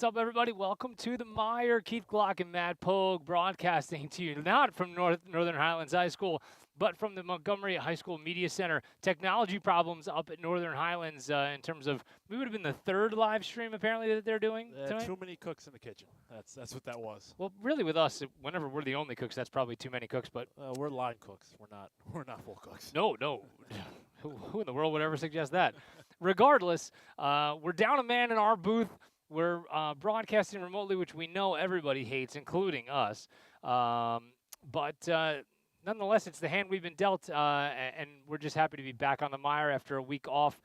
up, everybody? Welcome to the MIRE. Keith Glock and Matt Pogue broadcasting to you, not from Northern Highlands High School, but from the Montgomery High School Media Center. Technology problems up at Northern Highlands in terms of, we would have been the third live stream, apparently, that they're doing tonight. Too many cooks in the kitchen. That's what that was. Well, really, with us, whenever we're the only cooks, that's probably too many cooks. But we're line cooks. We're not full cooks. No. Who in the world would ever suggest that? Regardless, we're down a man in our booth. We're broadcasting remotely, which we know everybody hates, including us. But nonetheless, it's the hand we've been dealt, and we're just happy to be back on the MIRE after a week off.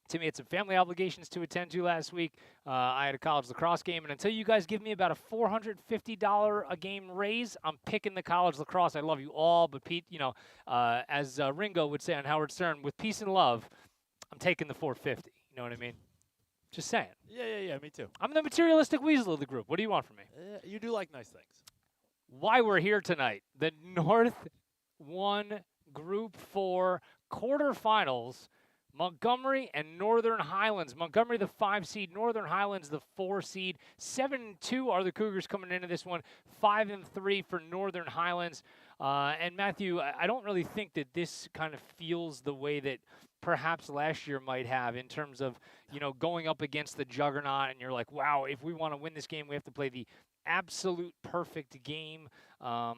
Timmy had some family obligations to attend to last week. I had a college lacrosse game, and until you guys give me about a $450 a game raise, I'm picking the college lacrosse. I love you all, but Pete, as Ringo would say on Howard Stern, with peace and love, I'm taking the $450. You know what I mean? Just saying. Yeah, me too. I'm the materialistic weasel of the group. What do you want from me? You do like nice things. Why we're here tonight, the North 1 Group 4 quarterfinals, Montgomery and Northern Highlands. Montgomery, the 5 seed. Northern Highlands, the 4 seed. 7-2 are the Cougars coming into this one. 5-3 for Northern Highlands. And Matthew, I don't really think that this kind of feels the way that perhaps last year might have, in terms of, going up against the juggernaut, and you're like, wow, if we want to win this game, we have to play the absolute perfect game. I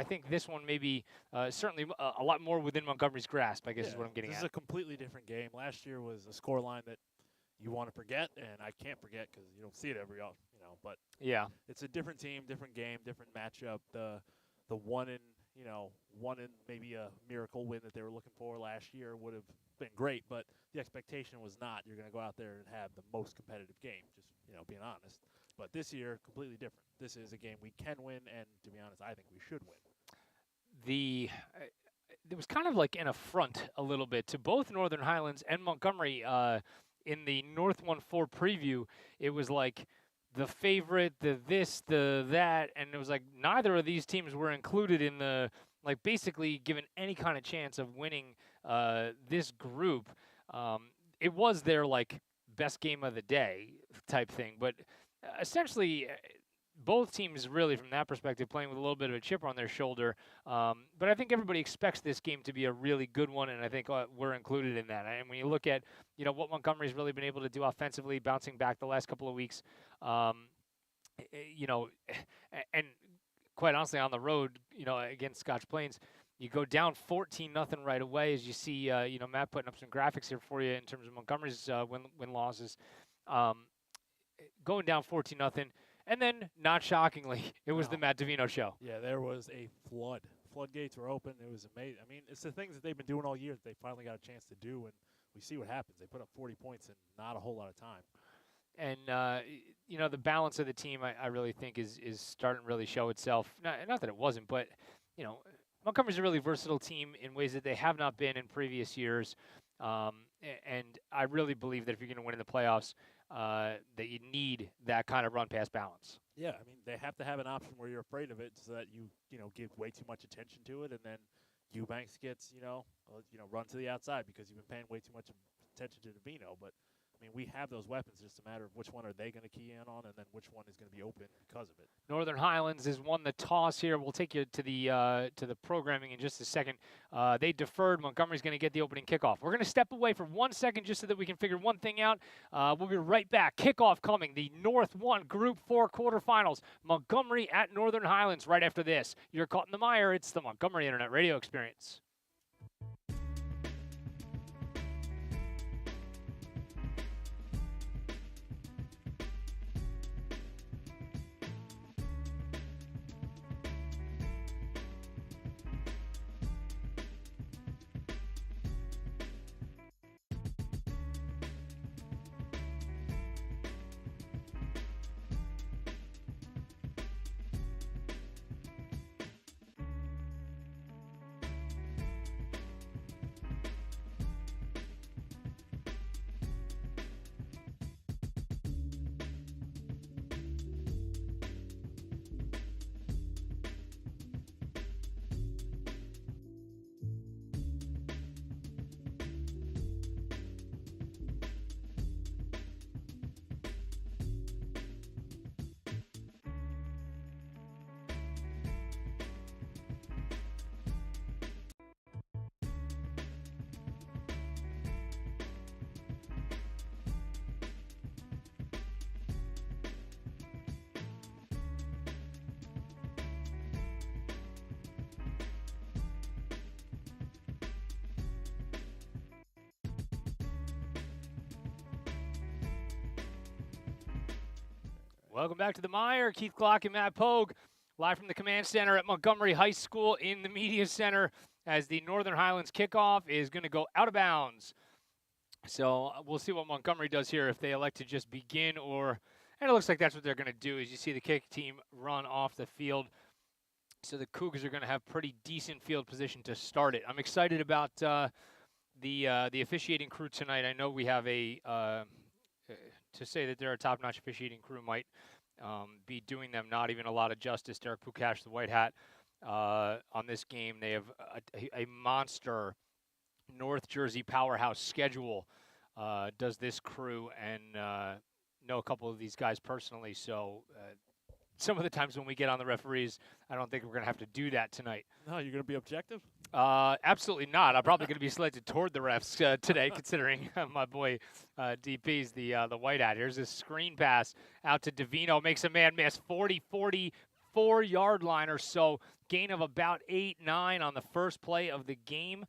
think this one may be certainly a lot more within Montgomery's grasp, I guess is what I'm getting at. This is a completely different game. Last year was a score line that you want to forget, and I can't forget because you don't see it every, but yeah, it's a different team, different game, different matchup. The one in maybe a miracle win that they were looking for last year would have been great, but the expectation was not you're going to go out there and have the most competitive game, just, being honest. But this year, completely different. This is a game we can win, and to be honest, I think we should win. There was kind of like an affront a little bit to both Northern Highlands and Montgomery in the North 1-4 preview. It was like the favorite, the this, the that, and it was like neither of these teams were included in the, like, basically given any kind of chance of winning this group. It was their, like, best game of the day type thing, but essentially both teams really, from that perspective, playing with a little bit of a chip on their shoulder. But I think everybody expects this game to be a really good one, and I think we're included in that. And when you look at, what Montgomery's really been able to do offensively, bouncing back the last couple of weeks, and quite honestly, on the road, against Scotch Plains, you go down 14-0 right away, as you see, Matt putting up some graphics here for you in terms of Montgomery's win losses. Going down 14-0, and then, not shockingly, it was the Matt Davino show. Yeah, there was a flood. Floodgates were open. It was amazing. I mean, it's the things that they've been doing all year that they finally got a chance to do, and we see what happens. They put up 40 points in not a whole lot of time. And, the balance of the team, I really think, is starting to really show itself. Not that it wasn't, but, Montgomery's a really versatile team in ways that they have not been in previous years. And I really believe that if you're going to win in the playoffs, that you need that kind of run-pass balance. Yeah, I mean, they have to have an option where you're afraid of it so that you give way too much attention to it, and then Eubanks gets, run to the outside because you've been paying way too much attention to Davino. But, I mean, we have those weapons. It's just a matter of which one are they going to key in on, and then which one is going to be open because of it. Northern Highlands has won the toss here. We'll take you to the programming in just a second. They deferred. Montgomery's going to get the opening kickoff. We're going to step away for 1 second just so that we can figure one thing out. We'll be right back. Kickoff coming. The North 1 Group 4 quarterfinals. Montgomery at Northern Highlands right after this. You're caught in the mire. It's the Montgomery Internet Radio Experience. Welcome back to the MIRE. Keith Glock and Matt Pogue, live from the command center at Montgomery High School in the media center as the Northern Highlands kickoff is going to go out of bounds. So we'll see what Montgomery does here, if they elect to just begin and it looks like that's what they're going to do. As you see the kick team run off the field. So the Cougars are going to have pretty decent field position to start it. I'm excited about the officiating crew tonight. I know we have to say that they're a top-notch officiating crew might be doing them not even a lot of justice. Derek Pukash, the White Hat, on this game. They have a monster North Jersey powerhouse schedule, does this crew, and know a couple of these guys personally. So some of the times when we get on the referees, I don't think we're going to have to do that tonight. No, you're going to be objective? Absolutely not. I'm probably going to be selected toward the refs today, considering my boy DP's the White Hat. Here's a screen pass out to Davino, makes a man miss, 44-yard line or so, gain of about 8-9 on the first play of the game.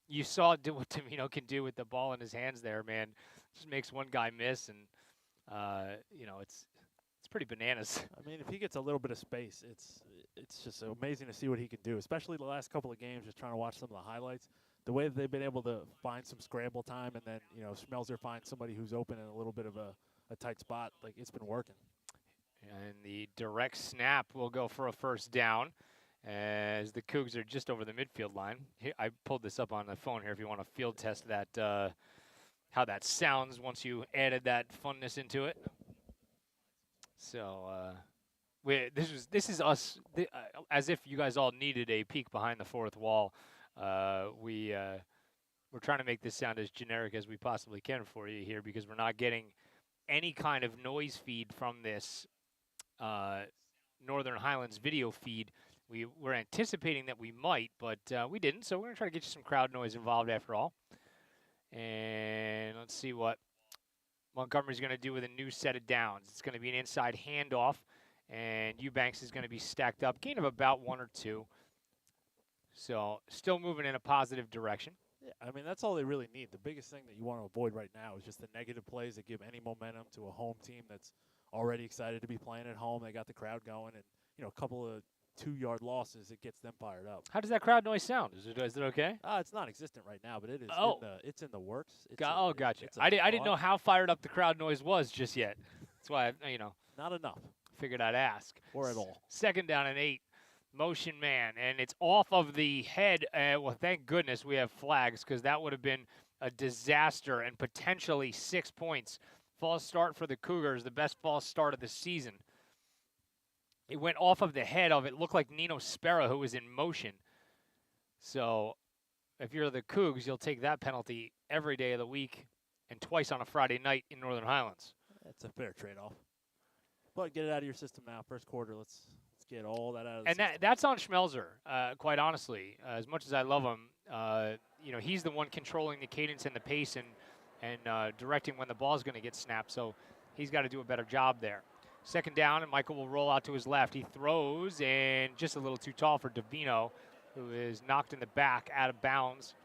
You saw what Davino can do with the ball in his hands there, man. Just makes one guy miss, and it's pretty bananas. I mean, if he gets a little bit of space, it's just amazing to see what he can do, especially the last couple of games, just trying to watch some of the highlights. The way that they've been able to find some scramble time, and then, Schmelzer finds somebody who's open in a little bit of a tight spot, like it's been working. And the direct snap will go for a first down as the Cougs are just over the midfield line. Here, I pulled this up on the phone here if you want to field test that, how that sounds once you added that funness into it. So this is us, as if you guys all needed a peek behind the fourth wall. We're trying to make this sound as generic as we possibly can for you here, because we're not getting any kind of noise feed from this Northern Highlands video feed. We were anticipating that we might, but we didn't. So we're going to try to get you some crowd noise involved after all. And let's see what Montgomery's going to do with a new set of downs. It's going to be an inside handoff, and Eubanks is going to be stacked up. Gain of about 1 or 2. So still moving in a positive direction. Yeah, I mean, that's all they really need. The biggest thing that you want to avoid right now is just the negative plays that give any momentum to a home team that's already excited to be playing at home. They got the crowd going, and, a couple of 2-yard losses, it gets them fired up. How does that crowd noise sound? Is it okay? It's non-existent right now, but it is. It's in the works. Gotcha. I didn't know how fired up the crowd noise was just yet. That's why not enough. Figured I'd ask. Or at all. Second down and 8, motion man, and it's off of the head. Well, thank goodness we have flags, because that would have been a disaster and potentially 6 points. False start for the Cougars, the best false start of the season. It went off of the head of it. Looked like Nino Spera, who was in motion. So if you're the Cougs, you'll take that penalty every day of the week and twice on a Friday night in Northern Highlands. That's a fair trade-off. But get it out of your system now. First quarter, let's get all that out of the system. And that's on Schmelzer, quite honestly. As much as I love him, he's the one controlling the cadence and the pace and directing when the ball's going to get snapped. So he's got to do a better job there. Second down, and Michael will roll out to his left. He throws, and just a little too tall for Davino, who is knocked in the back out of bounds.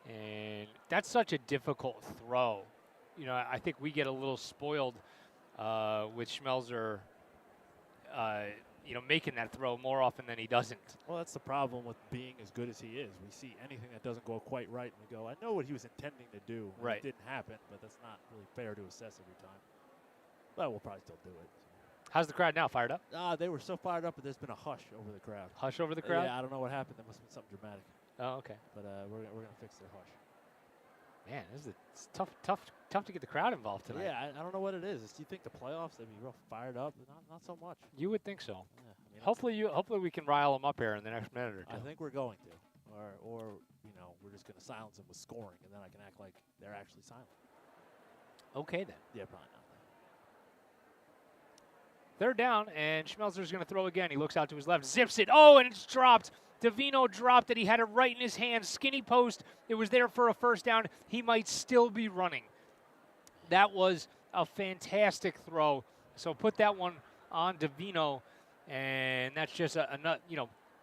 And that's such a difficult throw. I think we get a little spoiled with Schmelzer, making that throw more often than he doesn't. Well, that's the problem with being as good as he is. We see anything that doesn't go quite right, and we go, I know what he was intending to do. Right. It didn't happen, but that's not really fair to assess every time. But we'll probably still do it. How's the crowd now? Fired up? They were so fired up, but there's been a hush over the crowd. Hush over the crowd? Yeah, I don't know what happened. There must have been something dramatic. Oh, okay. But we're gonna fix their hush. Man, it's tough to get the crowd involved tonight. Yeah, I don't know what it is. Do you think the playoffs they'd be real fired up? Not so much. You would think so. Yeah, hopefully we can rile them up here in the next minute or two. I think we're going to, or we're just gonna silence them with scoring, and then I can act like they're actually silent. Okay then. Yeah, probably not. Third down, and Schmelzer's going to throw again. He looks out to his left, zips it. Oh, and it's dropped. Davino dropped it. He had it right in his hand. Skinny post. It was there for a first down. He might still be running. That was a fantastic throw. So put that one on Davino, and that's just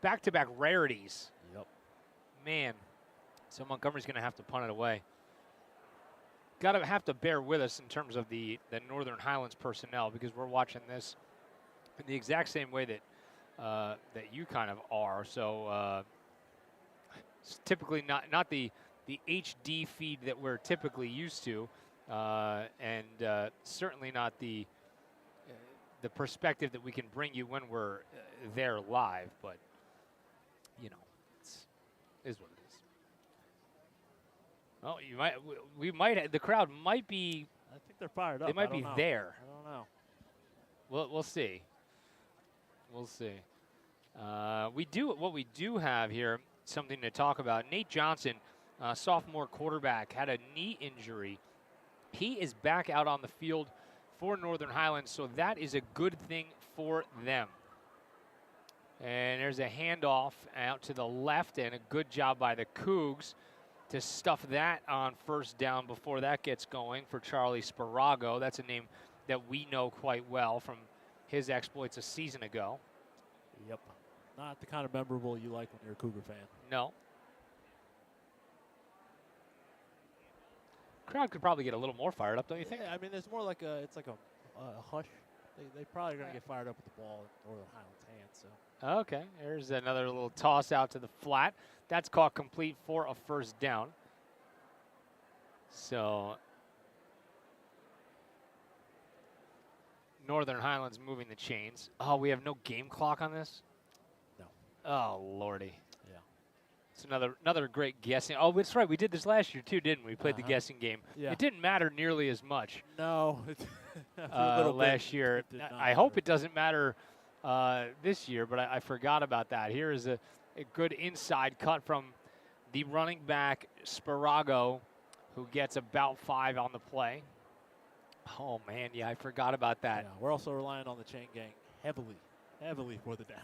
back-to-back rarities. Yep. Man. So Montgomery's going to have to punt it away. gotta have to bear with us in terms of the Northern Highlands personnel, because we're watching this in the exact same way that that you kind of are. So it's typically not the HD feed that we're typically used to, and certainly not the perspective that we can bring you when we're there live. But you know, is what it is. Well, the crowd might be. I think they're fired up. They might be there. I don't know. We'll see. We'll see. What we do have here, something to talk about. Nate Johnson, sophomore quarterback, had a knee injury. He is back out on the field for Northern Highlands, so that is a good thing for them. And there's a handoff out to the left, and a good job by the Cougs to stuff that on first down before that gets going for Charlie Sparago. That's a name that we know quite well from his exploits a season ago. Yep. Not the kind of memorable you like when you're a Cougar fan. No. Crowd could probably get a little more fired up, don't you think? Yeah, I mean, there's more like it's like a hush. They probably are going to get fired up with the ball in Northern Highlands' hands. So. Okay, there's another little toss out to the flat. That's caught complete for a first down. So Northern Highlands moving the chains. Oh, we have no game clock on this? No. Oh, Lordy. Yeah. It's another great guessing. Oh, that's right. We did this last year, too, didn't we? We played the guessing game. Yeah. It didn't matter nearly as much. No. Last year. I hope it doesn't matter this year, but I forgot about that. Here is a good inside cut from the running back, Sparago, who gets about 5 on the play. Oh, man, yeah, I forgot about that. Yeah, we're also relying on the chain gang heavily for the down.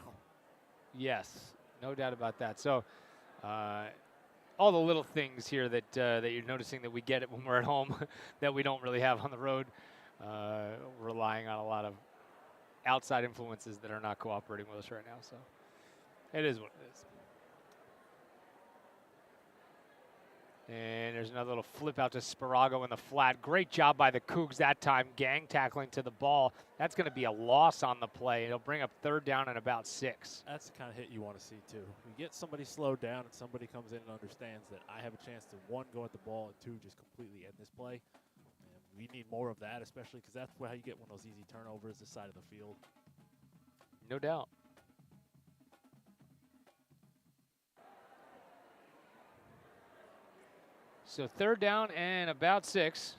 Yes, no doubt about that. So all the little things here that you're noticing that we get it when we're at home that we don't really have on the road, relying on a lot of outside influences that are not cooperating with us right now. So it is what it is. And there's another little flip out to Sparago in the flat. Great job by the Cougs that time, gang tackling to the ball. That's going to be a loss on the play. It'll bring up third down and about 6. That's the kind of hit you want to see, too. You get somebody slowed down and somebody comes in and understands that I have a chance to, 1, go at the ball, and 2, just completely end this play. And we need more of that, especially because that's how you get one of those easy turnovers this side of the field. No doubt. So third down and about 6.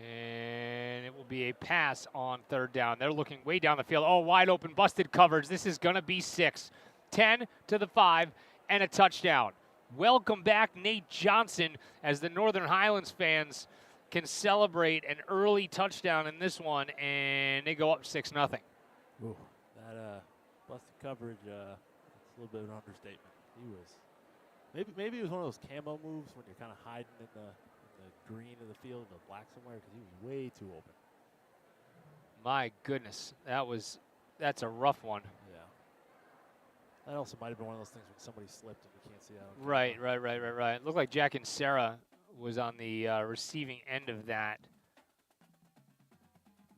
And it will be a pass on third down. They're looking way down the field. Oh, wide open, busted coverage. This is going to be 6. 10 to the 5 and a touchdown. Welcome back, Nate Johnson, as the Northern Highlands fans can celebrate an early touchdown in this one, and they go up 6-0. Ooh, that busted coverage, it's a little bit of an understatement. He was maybe it was one of those camo moves when you're kind of hiding in the green of the field, the black somewhere, because he was way too open. My goodness, that's a rough one. Yeah. That also might have been one of those things when somebody slipped and you can't see that. Right. It looked like Jack and Sarah was on the receiving end of that.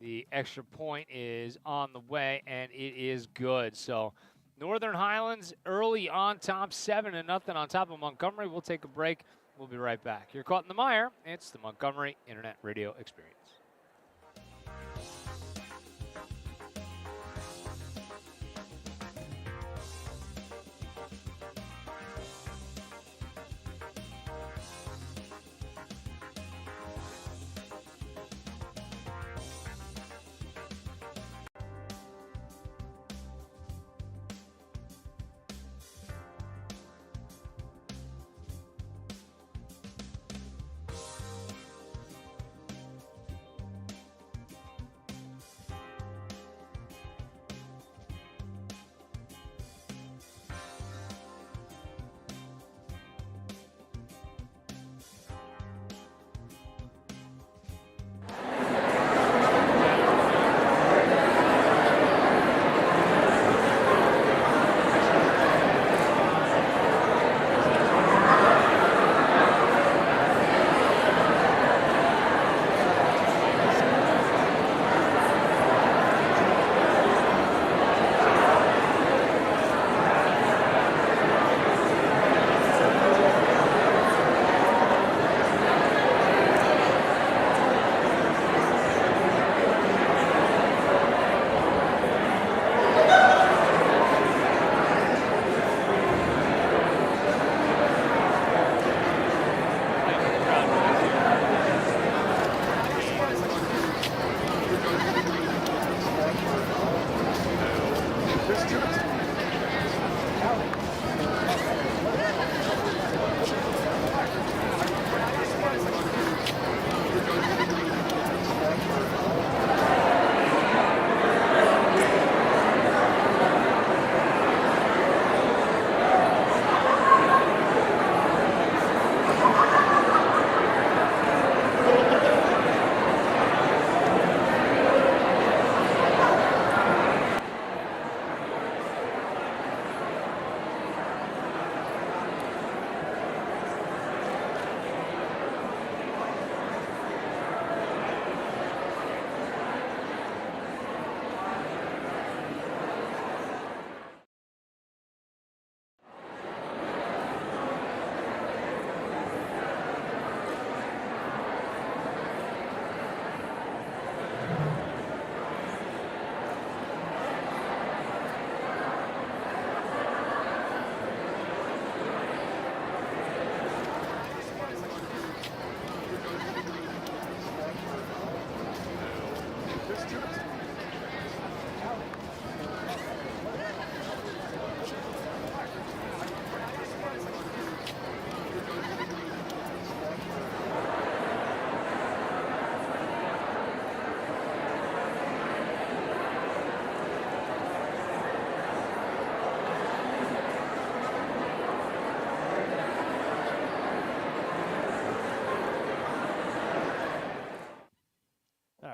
The extra point is on the way, and it is good. So Northern Highlands early on top, 7-0 on top of Montgomery. We'll take a break. We'll be right back. You're caught in the mire. It's the Montgomery Internet Radio Experience.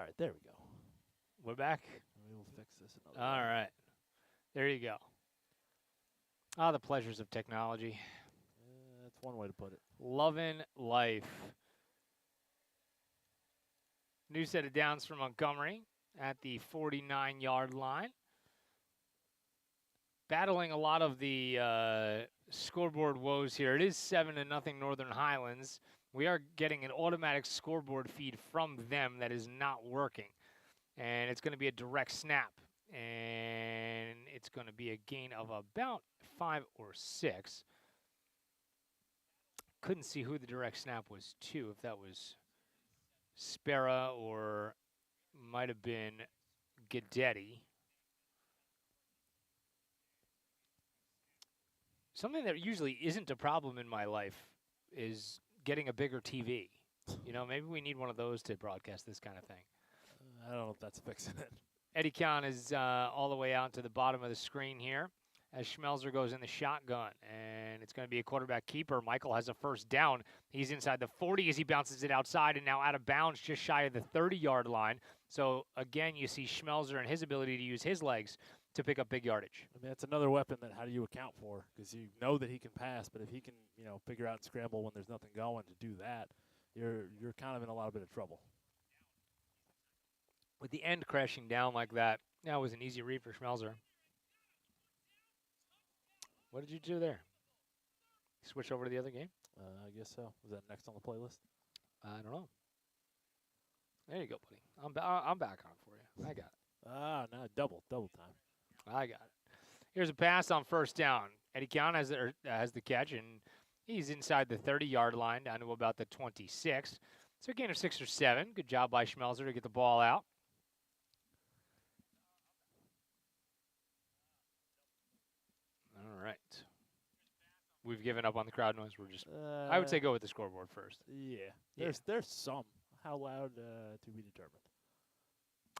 right, there we go. We're back. We will fix this another All way. right. There you go. Ah, the pleasures of technology. That's one way to put it. Loving life. New set of downs for Montgomery at the 49-yard line. Battling a lot of the scoreboard woes here. It is 7-0 Northern Highlands. We are getting an automatic scoreboard feed from them that is not working. And it's going to be a direct snap. And it's going to be a gain of about 5 or 6. Couldn't see who the direct snap was to, if that was Spera or might have been Guidetti. Something that usually isn't a problem in my life is getting a bigger TV. You know, maybe we need one of those to broadcast this kind of thing. I don't know if that's fixing it. Eddie Kahn is all the way out to the bottom of the screen here as Schmelzer goes in the shotgun. And it's going to be a quarterback keeper. Michael has a first down. He's inside the 40 as he bounces it outside and now out of bounds just shy of the 30-yard line. So, again, you see Schmelzer and his ability to use his legs to pick up big yardage. I mean, that's another weapon that how do you account for? Because you know that he can pass, but if he can, figure out and scramble when there's nothing going to do that, you're kind of in a lot bit of trouble. With the end crashing down like that was an easy read for Schmelzer. What did you do there? Switch over to the other game? I guess so. Was that next on the playlist? I don't know. There you go, buddy. I'm back on for you. I got it. No, double time. I got it. Here's a pass on first down. Eddie Kahn has the catch, and he's inside the 30-yard line down to about the 26. So a gain of 6 or 7. Good job by Schmelzer to get the ball out. All right. We've given up on the crowd noise. We're just I would say go with the scoreboard first. Yeah. There's some. How loud to be determined.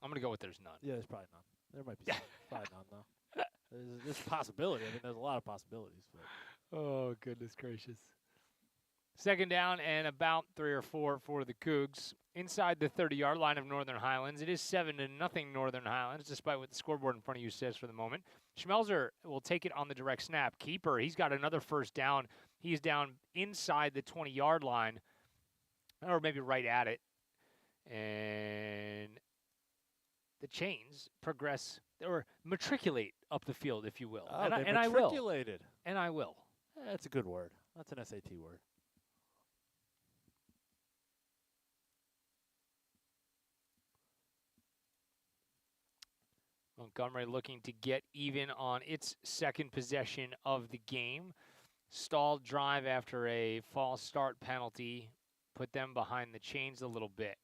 I'm going to go with there's none. Yeah, there's probably none. There might be some. Probably none, though. There's a possibility. I mean, there's a lot of possibilities. But. Oh, goodness gracious. Second down and about 3 or 4 for the Cougs. Inside the 30-yard line of Northern Highlands. It is 7-0 Northern Highlands, despite what the scoreboard in front of you says for the moment. Schmelzer will take it on the direct snap. Keeper, he's got another first down. He's down inside the 20-yard line, or maybe right at it. And the chains progress, or matriculate up the field, if you will. Oh, and they I will. matriculated. And I will. That's a good word. That's an SAT word. Montgomery looking to get even on its second possession of the game. Stalled drive after a false start penalty. Put them behind the chains a little bit.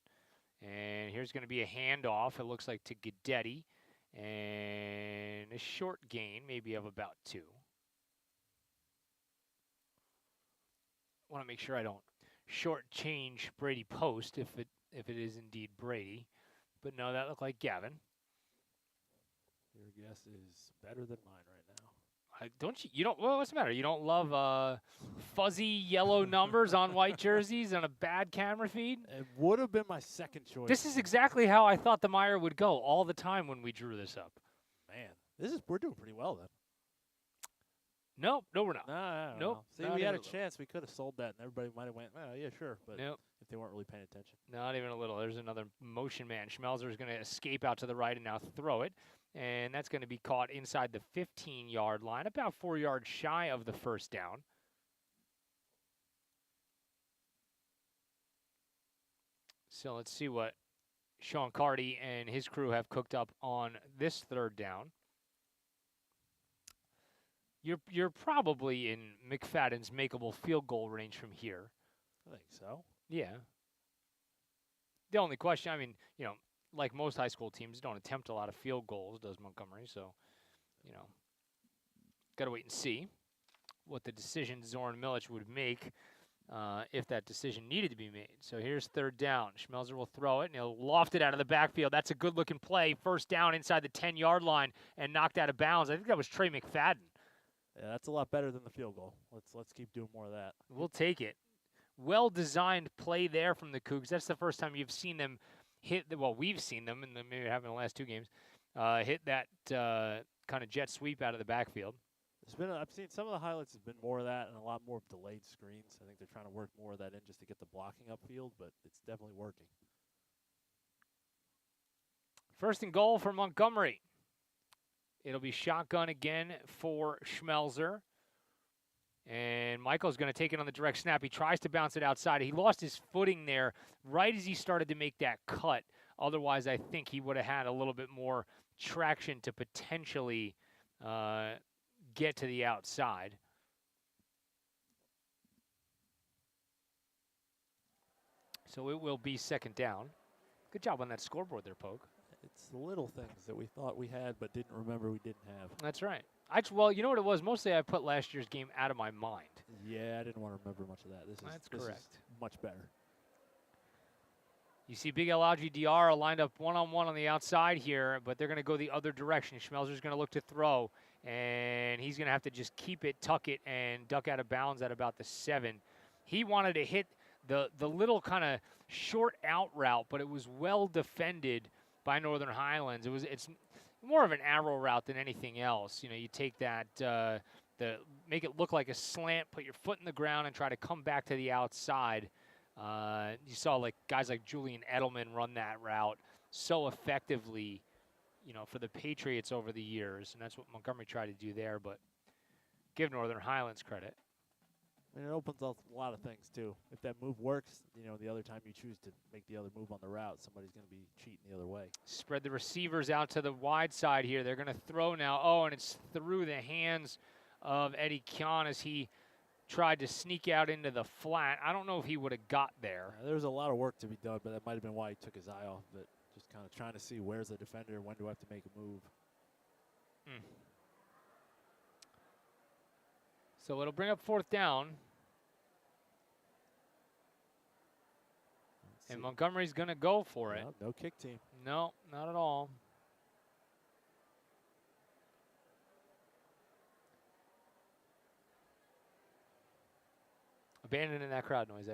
And here's going to be a handoff, it looks like, to Guidetti. And a short gain, maybe of about 2. Want to make sure I don't shortchange Brady Post if it is indeed Brady. But no, that looked like Gavin. Your guess is better than mine right now. Don't you? You don't. Well, what's the matter? You don't love fuzzy yellow numbers on white jerseys and a bad camera feed? It would have been my second choice. This is exactly how I thought the MIRE would go all the time when we drew this up. Man, we're doing pretty well then. No, we're not. No. Nope. See, we had a chance. We could have sold that, and everybody might have went, oh, yeah, sure. But nope. If they weren't really paying attention. Not even a little. There's another motion man. Schmelzer is going to escape out to the right and now throw it. And that's going to be caught inside the 15-yard line, about 4 yards shy of the first down. So let's see what Sean Carty and his crew have cooked up on this third down. You're probably in McFadden's makeable field goal range from here. I think so. Yeah. The only question, I mean, like most high school teams, don't attempt a lot of field goals, does Montgomery. So, got to wait and see what the decision Zoran Milic would make if that decision needed to be made. So here's third down. Schmelzer will throw it, and he'll loft it out of the backfield. That's a good-looking play. First down inside the 10-yard line and knocked out of bounds. I think that was Trey McFadden. Yeah, that's a lot better than the field goal. Let's keep doing more of that. We'll take it. Well-designed play there from the Cougs. That's the first time you've seen them hit the, well, we've seen them, and maybe it happened in the last 2 games, hit that kind of jet sweep out of the backfield. I've seen some of the highlights have been more of that and a lot more of delayed screens. I think they're trying to work more of that in just to get the blocking upfield, but it's definitely working. First and goal for Montgomery. It'll be shotgun again for Schmelzer. And Michael's going to take it on the direct snap. He tries to bounce it outside. He lost his footing there right as he started to make that cut. Otherwise, I think he would have had a little bit more traction to potentially get to the outside. So it will be second down. Good job on that scoreboard there, Poke. It's the little things that we thought we had but didn't remember we didn't have. That's right. Well, you know what it was? Mostly I put last year's game out of my mind. Yeah, I didn't want to remember much of that. That's this correct. Is much better. You see Big Alagi Diarra lined up one-on-one on the outside here, but they're going to go the other direction. Schmelzer's going to look to throw, and he's going to have to just keep it, tuck it, and duck out of bounds at about the 7. He wanted to hit the little kind of short out route, but it was well defended by Northern Highlands. It's more of an arrow route than anything else. You know, you take that, make it look like a slant, put your foot in the ground, and try to come back to the outside. You saw like guys like Julian Edelman run that route so effectively, you know, for the Patriots over the years, and that's what Montgomery tried to do there. But give Northern Highlands credit. And it opens up a lot of things too. If that move works, you know, the other time you choose to make the other move on the route, somebody's going to be cheating the other way. Spread the receivers out to the wide side here. They're going to throw now. Oh, and it's through the hands of Eddie Kian as he tried to sneak out into the flat. I don't know if he would have got there. There was a lot of work to be done, but that might have been why he took his eye off of it. Just kind of trying to see where's the defender, when do I have to make a move. So it'll bring up fourth down. And Montgomery's going to go for it. No kick team. No, not at all. Abandoning that crowd noise, eh?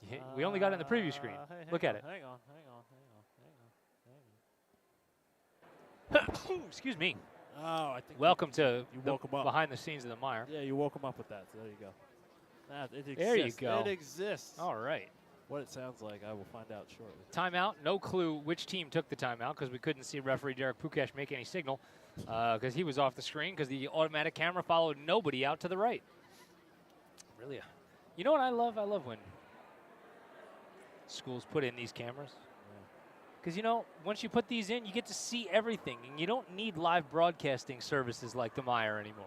Yeah, we only got it in the preview screen. Look at it. Hang on. Excuse me. Oh, I think Welcome to you woke him up. behind the scenes of the MIRE. Yeah, you woke him up with that. So there you go. It exists. There you go. It exists. All right. What it sounds like, I will find out shortly. Timeout. No clue which team took the timeout because we couldn't see referee Derek Pukesh make any signal because he was off the screen because the automatic camera followed nobody out to the right. Really, you know what I love? I love when schools put in these cameras. Because, you know, once you put these in, you get to see everything. And you don't need live broadcasting services like the MIRE anymore.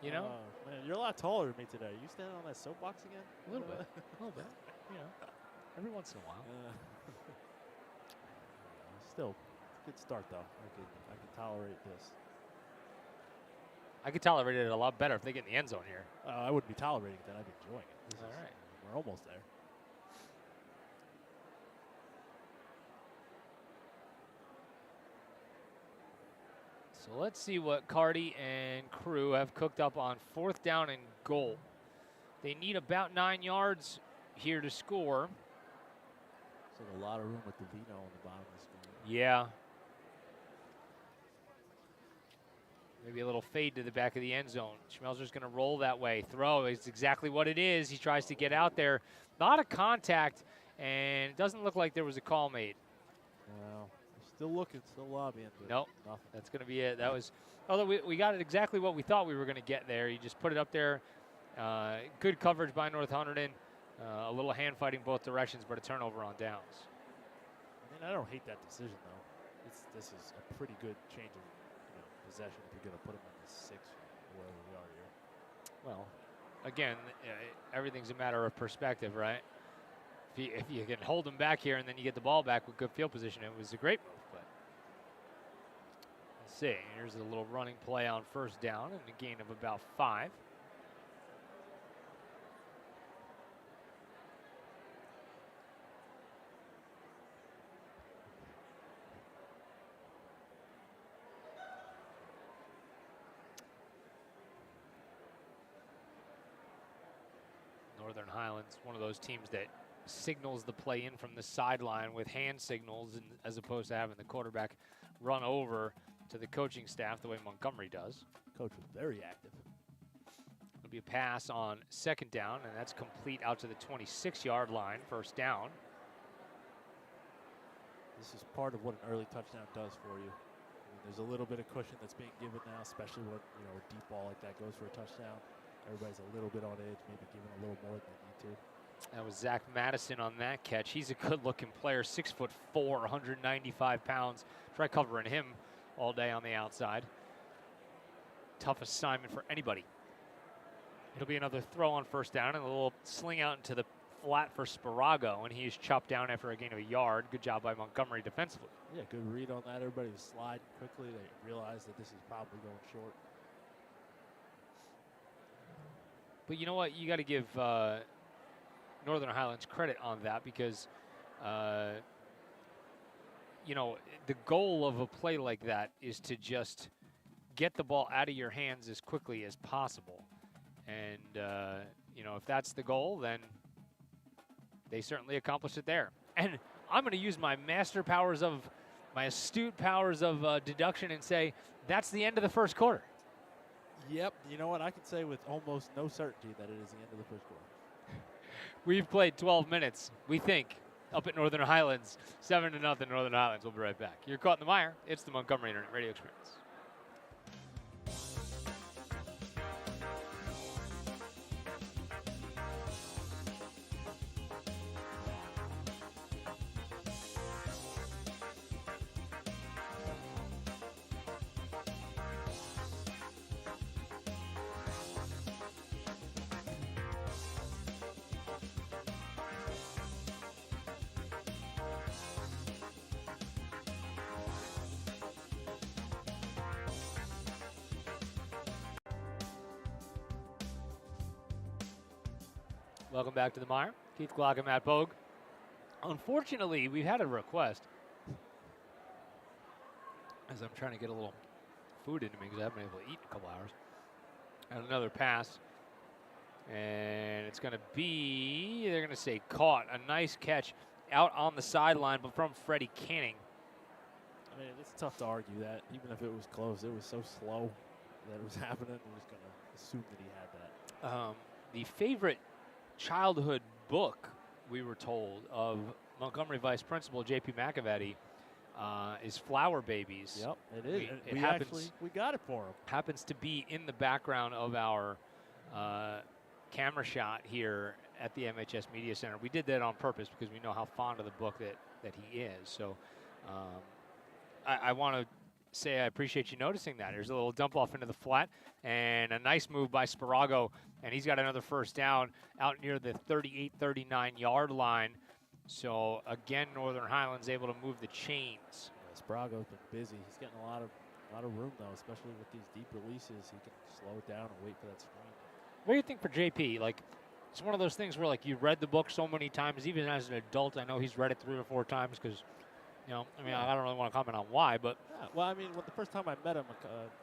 You know? Man, you're a lot taller than me today. You standing on that soapbox again? A little bit. A little bit. You know, every once in a while. Still, good start, though. I can tolerate this. I could tolerate it a lot better if they get in the end zone here. I wouldn't be tolerating it then. I'd be enjoying it. All right. We're almost there. So let's see what Cardi and crew have cooked up on fourth down and goal. They need about 9 yards here to score. So a lot of room with the Vino on the bottom of the screen. Yeah. Maybe a little fade to the back of the end zone. Schmelzer's going to roll that way. Throw is exactly what it is. He tries to get out there. A lot of contact, and it doesn't look like there was a call made. Well, still looking, still lobbying. Nope, nothing. That's going to be it. That was, although we got it exactly what we thought we were going to get there. You just put it up there. Good coverage by Northumberland. A little hand fighting both directions, but a turnover on downs. I mean, I don't hate that decision, though. This is a pretty good change of possession if you're going to put him on the 6 or wherever we are here. Well, again, everything's a matter of perspective, right? If you can hold him back here and then you get the ball back with good field position, it was a great move. But let's see. Here's a little running play on first down and a gain of about 5. Northern Highlands, one of those teams that signals the play in from the sideline with hand signals, and as opposed to having the quarterback run over to the coaching staff the way Montgomery does. Coach was very active. It'll be a pass on 2nd down, and that's complete out to the 26-yard line, 1st down. This is part of what an early touchdown does for you. I mean, there's a little bit of cushion that's being given now, especially when a deep ball like that goes for a touchdown. Everybody's a little bit on edge, maybe giving a little more than they need to. That was Zach Madison on that catch. He's a good-looking player, 6'4", 195 pounds. Try covering him all day on the outside. Tough assignment for anybody. It'll be another throw on 1st down and a little sling out into the flat for Sparago, and he is chopped down after a gain of a yard. Good job by Montgomery defensively. Yeah, good read on that. Everybody was sliding quickly. They realized that this is probably going short. But you know what? You got to give Northern Highlands credit on that because, the goal of a play like that is to just get the ball out of your hands as quickly as possible. And, if that's the goal, then they certainly accomplished it there. And I'm going to use my astute powers of deduction and say that's the end of the 1st quarter. Yep. You know what? I can say with almost no certainty that it is the end of the 1st quarter. We've played 12 minutes, we think, up at Northern Highlands. 7-0 Northern Highlands. We'll be right back. You're caught in the mire. It's the Montgomery Internet Radio Experience. Welcome back to the mire. Keith Glock and Matt Bogue. Unfortunately, we've had a request. As I'm trying to get a little food into me because I haven't been able to eat in a couple hours. And another pass. And it's going to be, they're going to say caught. A nice catch out on the sideline, but from Freddie Canning. I mean, it's tough to argue that. Even if it was close, it was so slow that it was happening. We're just going to assume that he had that. The favorite childhood book, we were told, of Montgomery Vice Principal J.P. McAvetti is Flower Babies. Yep, it is. We got it for him. Happens to be in the background of our camera shot here at the MHS Media Center. We did that on purpose because we know how fond of the book that he is. So I want to say I appreciate you noticing that. There's a little dump off into the flat and a nice move by Sparago, and he's got another 1st down out near the 38-39 yard line. So again, Northern Highlands able to move the chains. Yeah, Sparago's been busy. He's getting a lot of room though, especially with these deep releases. He can slow it down and wait for that screen. What do you think for JP? Like, it's one of those things where like you read the book so many times, even as an adult. I know he's read it 3 or 4 times because, I don't really want to comment on why, but. Yeah, well, I mean, the first time I met him, what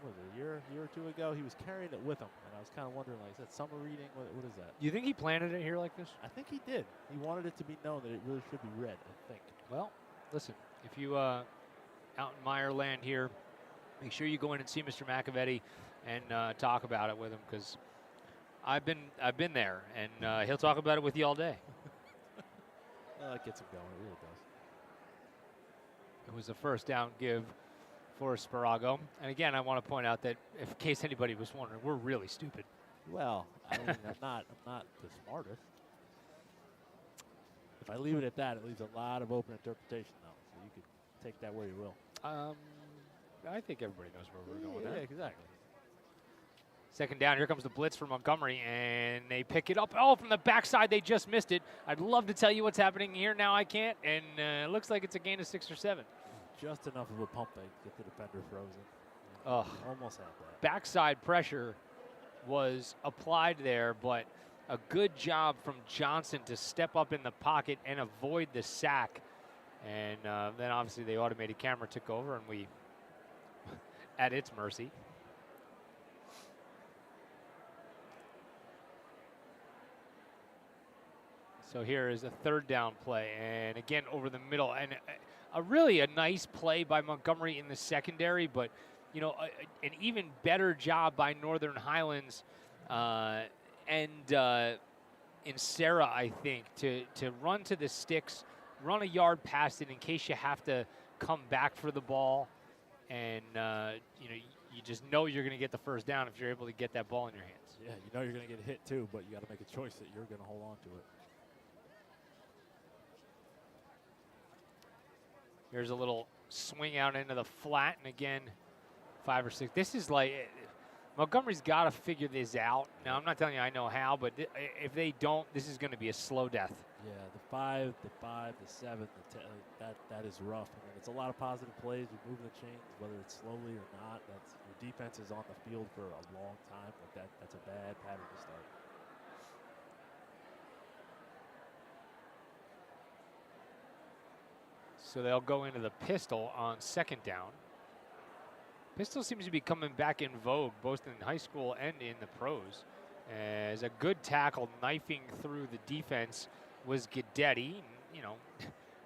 was it, a year or 2 ago, he was carrying it with him, and I was kind of wondering, like, is that summer reading? What is that? You think he planted it here like this? I think he did. He wanted it to be known that it really should be read, I think. Well, listen, if you out in Mire land here, make sure you go in and see Mr. McAvetti and talk about it with him, because I've been there, and he'll talk about it with you all day. Well, that gets him going. It really does. It was a 1st down give for Sparago. And again, I want to point out that in case anybody was wondering, we're really stupid. Well, I mean, I'm not the smartest. If I leave it at that, it leaves a lot of open interpretation, though. So you could take that where you will. I think everybody knows where we're going. Yeah, exactly. 2nd down, here comes the blitz for Montgomery, and they pick it up. Oh, from the backside, they just missed it. I'd love to tell you what's happening here. Now I can't, and it looks like it's a gain of 6 or 7. Just enough of a pump fake to get the defender frozen. Almost had that. Backside pressure was applied there, but a good job from Johnson to step up in the pocket and avoid the sack. And then obviously the automated camera took over, and we at its mercy. So here is a third down play, and again over the middle, and really a nice play by Montgomery in the secondary, but an even better job by Northern Highlands and in Sarah, I think, to run to the sticks, run a yard past it in case you have to come back for the ball, and you just know you're going to get the first down if you're able to get that ball in your hands. Yeah, you know you're going to get hit too, but you got to make a choice that you're going to hold on to it. Here's a little swing out into the flat, and again, 5 or 6. This is like Montgomery's got to figure this out. Now, I'm not telling you I know how, but if they don't, this is going to be a slow death. Yeah, the 5, the 7, the 10, that is rough. I mean, it's a lot of positive plays. You're moving the chains, whether it's slowly or not. Your defense is on the field for a long time, but that's a bad pattern to start. So they'll go into the pistol on second down. Pistol seems to be coming back in vogue, both in high school and in the pros. As a good tackle knifing through the defense was Guidetti.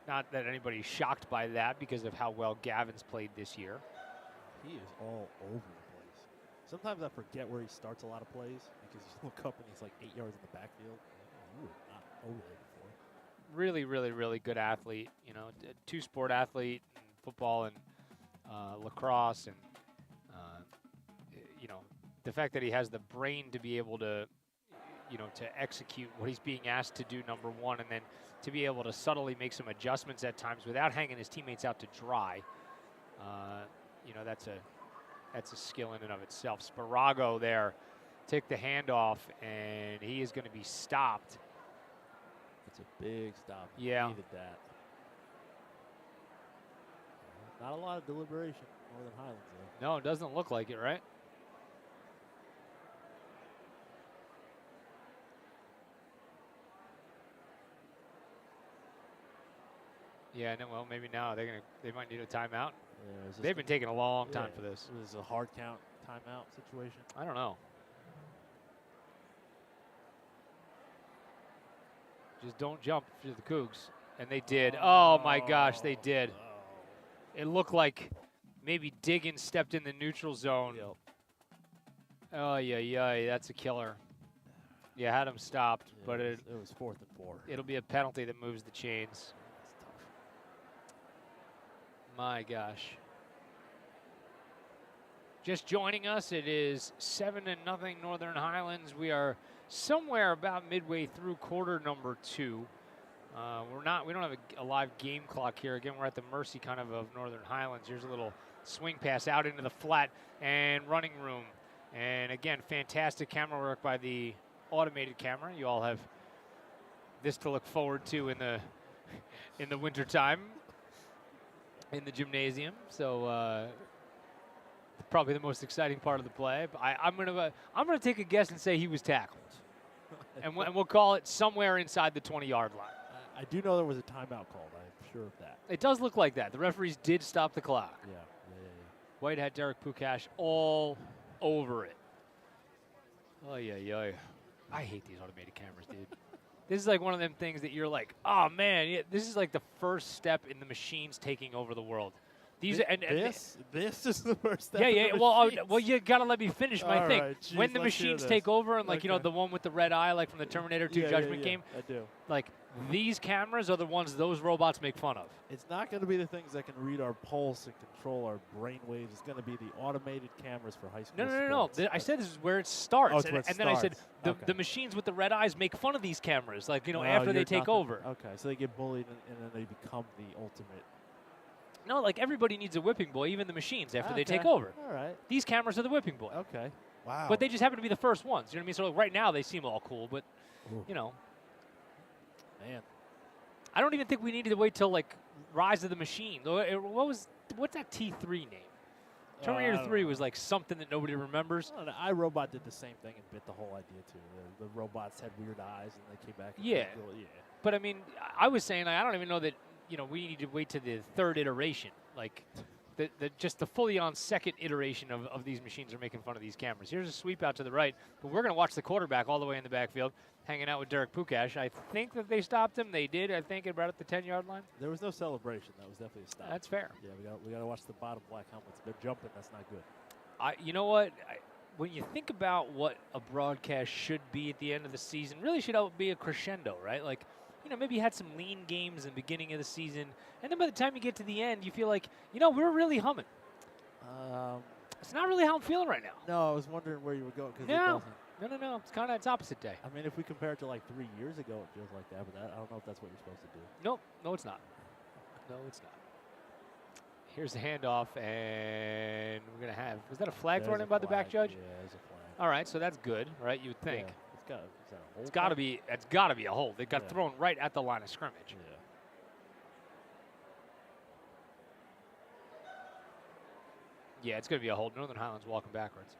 Not that anybody's shocked by that because of how well Gavin's played this year. He is all over the place. Sometimes I forget where he starts a lot of plays because you look up and he's like 8 yards in the backfield. You were not over there before. Really, really, really good athlete. Two-sport athlete, in football and lacrosse, and the fact that he has the brain to be able to, to execute what he's being asked to do, number one, and then to be able to subtly make some adjustments at times without hanging his teammates out to dry. That's a skill in and of itself. Sparago there, take the handoff, and he is going to be stopped. It's a big stop. Yeah. He needed that. Not a lot of deliberation, Northern Highlands, though. No, it doesn't look like it, right? Yeah, no, well, maybe now they might need a timeout. Yeah, they've been taking a long time for this. It was a hard count timeout situation. I don't know. Just don't jump for the Cougs. And they did. Oh, my gosh, they did. It looked like maybe Diggins stepped in the neutral zone. Yep. Oh, yeah, that's a killer. Yeah, had him stopped, Yeah, but it was 4th and 4. It'll be a penalty that moves the chains. That's tough. My gosh. Just joining us, it is 7-0 Northern Highlands. We are somewhere about midway through quarter number 2. We don't have a live game clock here. Again, we're at the mercy kind of Northern Highlands. Here's a little swing pass out into the flat and running room. And again, fantastic camera work by the automated camera. You all have this to look forward to in the winter time in the gymnasium. So probably the most exciting part of the play. But I'm gonna take a guess and say he was tackled, and we'll call it somewhere inside the 20-yard line. I do know there was a timeout called. I'm sure of that. It does look like that. The referees did stop the clock. Yeah. White had Derek Pukash all over it. Oh, yeah. I hate these automated cameras, dude. This is like one of them things that you're like, oh, man, this is like the first step in the machines taking over the world. This is the first step. Yeah. Well, you gotta let me finish my thing. Right, geez, when the machines take over, and like the one with the red eye, like from the Terminator 2 Judgment game. I do. Like these cameras are the ones those robots make fun of. It's not going to be the things that can read our pulse and control our brain waves. It's going to be the automated cameras for high school. No. I said this is where it starts, Oh, it's then I said the machines with the red eyes make fun of these cameras, like after they take over. Okay, so they get bullied and then they become the ultimate. No, like everybody needs a whipping boy, even the machines after they take over. All right. These cameras are the whipping boy. Okay. Wow. But they just happen to be the first ones. You know what I mean? So like right now they seem all cool, but Man. I don't even think we needed to wait till like Rise of the Machine. What's that T3 name? Terminator 3 was like something that nobody remembers. I don't know. iRobot did the same thing and bit the whole idea too. The robots had weird eyes and they came back. And Yeah. But I mean, I was saying I don't even know that we need to wait to the third iteration. Like just the fully on second iteration of these machines are making fun of these cameras. Here's a sweep out to the right, but we're going to watch the quarterback all the way in the backfield, hanging out with Derek Pukash. I think that they stopped him. They did, I think, about at the 10-yard line. There was no celebration. That was definitely a stop. That's fair. Yeah, we got to watch the bottom black helmets. They're jumping. That's not good. You know what? When you think about what a broadcast should be at the end of the season, really should be a crescendo, right? Like, maybe you had some lean games in the beginning of the season, and then by the time you get to the end, you feel like, we're really humming. It's not really how I'm feeling right now. No, I was wondering where you were going. No. It's opposite day. I mean, if we compare it to like 3 years ago, it feels like that, but I don't know if that's what you're supposed to do. Nope. No, it's not. No, it's not. Here's the handoff, and we're going to have, was that a flag thrown in by the back judge? Yeah, there's a flag. All right, so that's good, right? You would think. Yeah. It's got to be a hold. It got thrown right at the line of scrimmage. Yeah, it's going to be a hold. Northern Highlands walking backwards.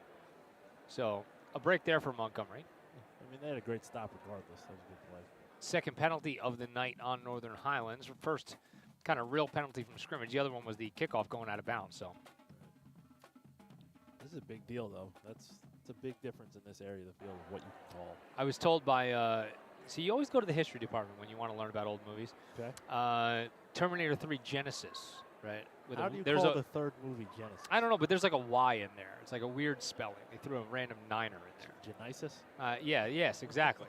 So a break there for Montgomery. I mean, they had a great stop regardless. That was a good play. Second penalty of the night on Northern Highlands. First kind of real penalty from scrimmage. The other one was the kickoff going out of bounds. So this is a big deal, though. It's a big difference in this area of the field of what you can call. I was told by, so you always go to the history department when you want to learn about old movies. Okay. Terminator 3 Genesis, right? How do you call the third movie Genesis? I don't know, but there's like a Y in there. It's like a weird spelling. They threw a random niner in there. Genesis? Yes, exactly.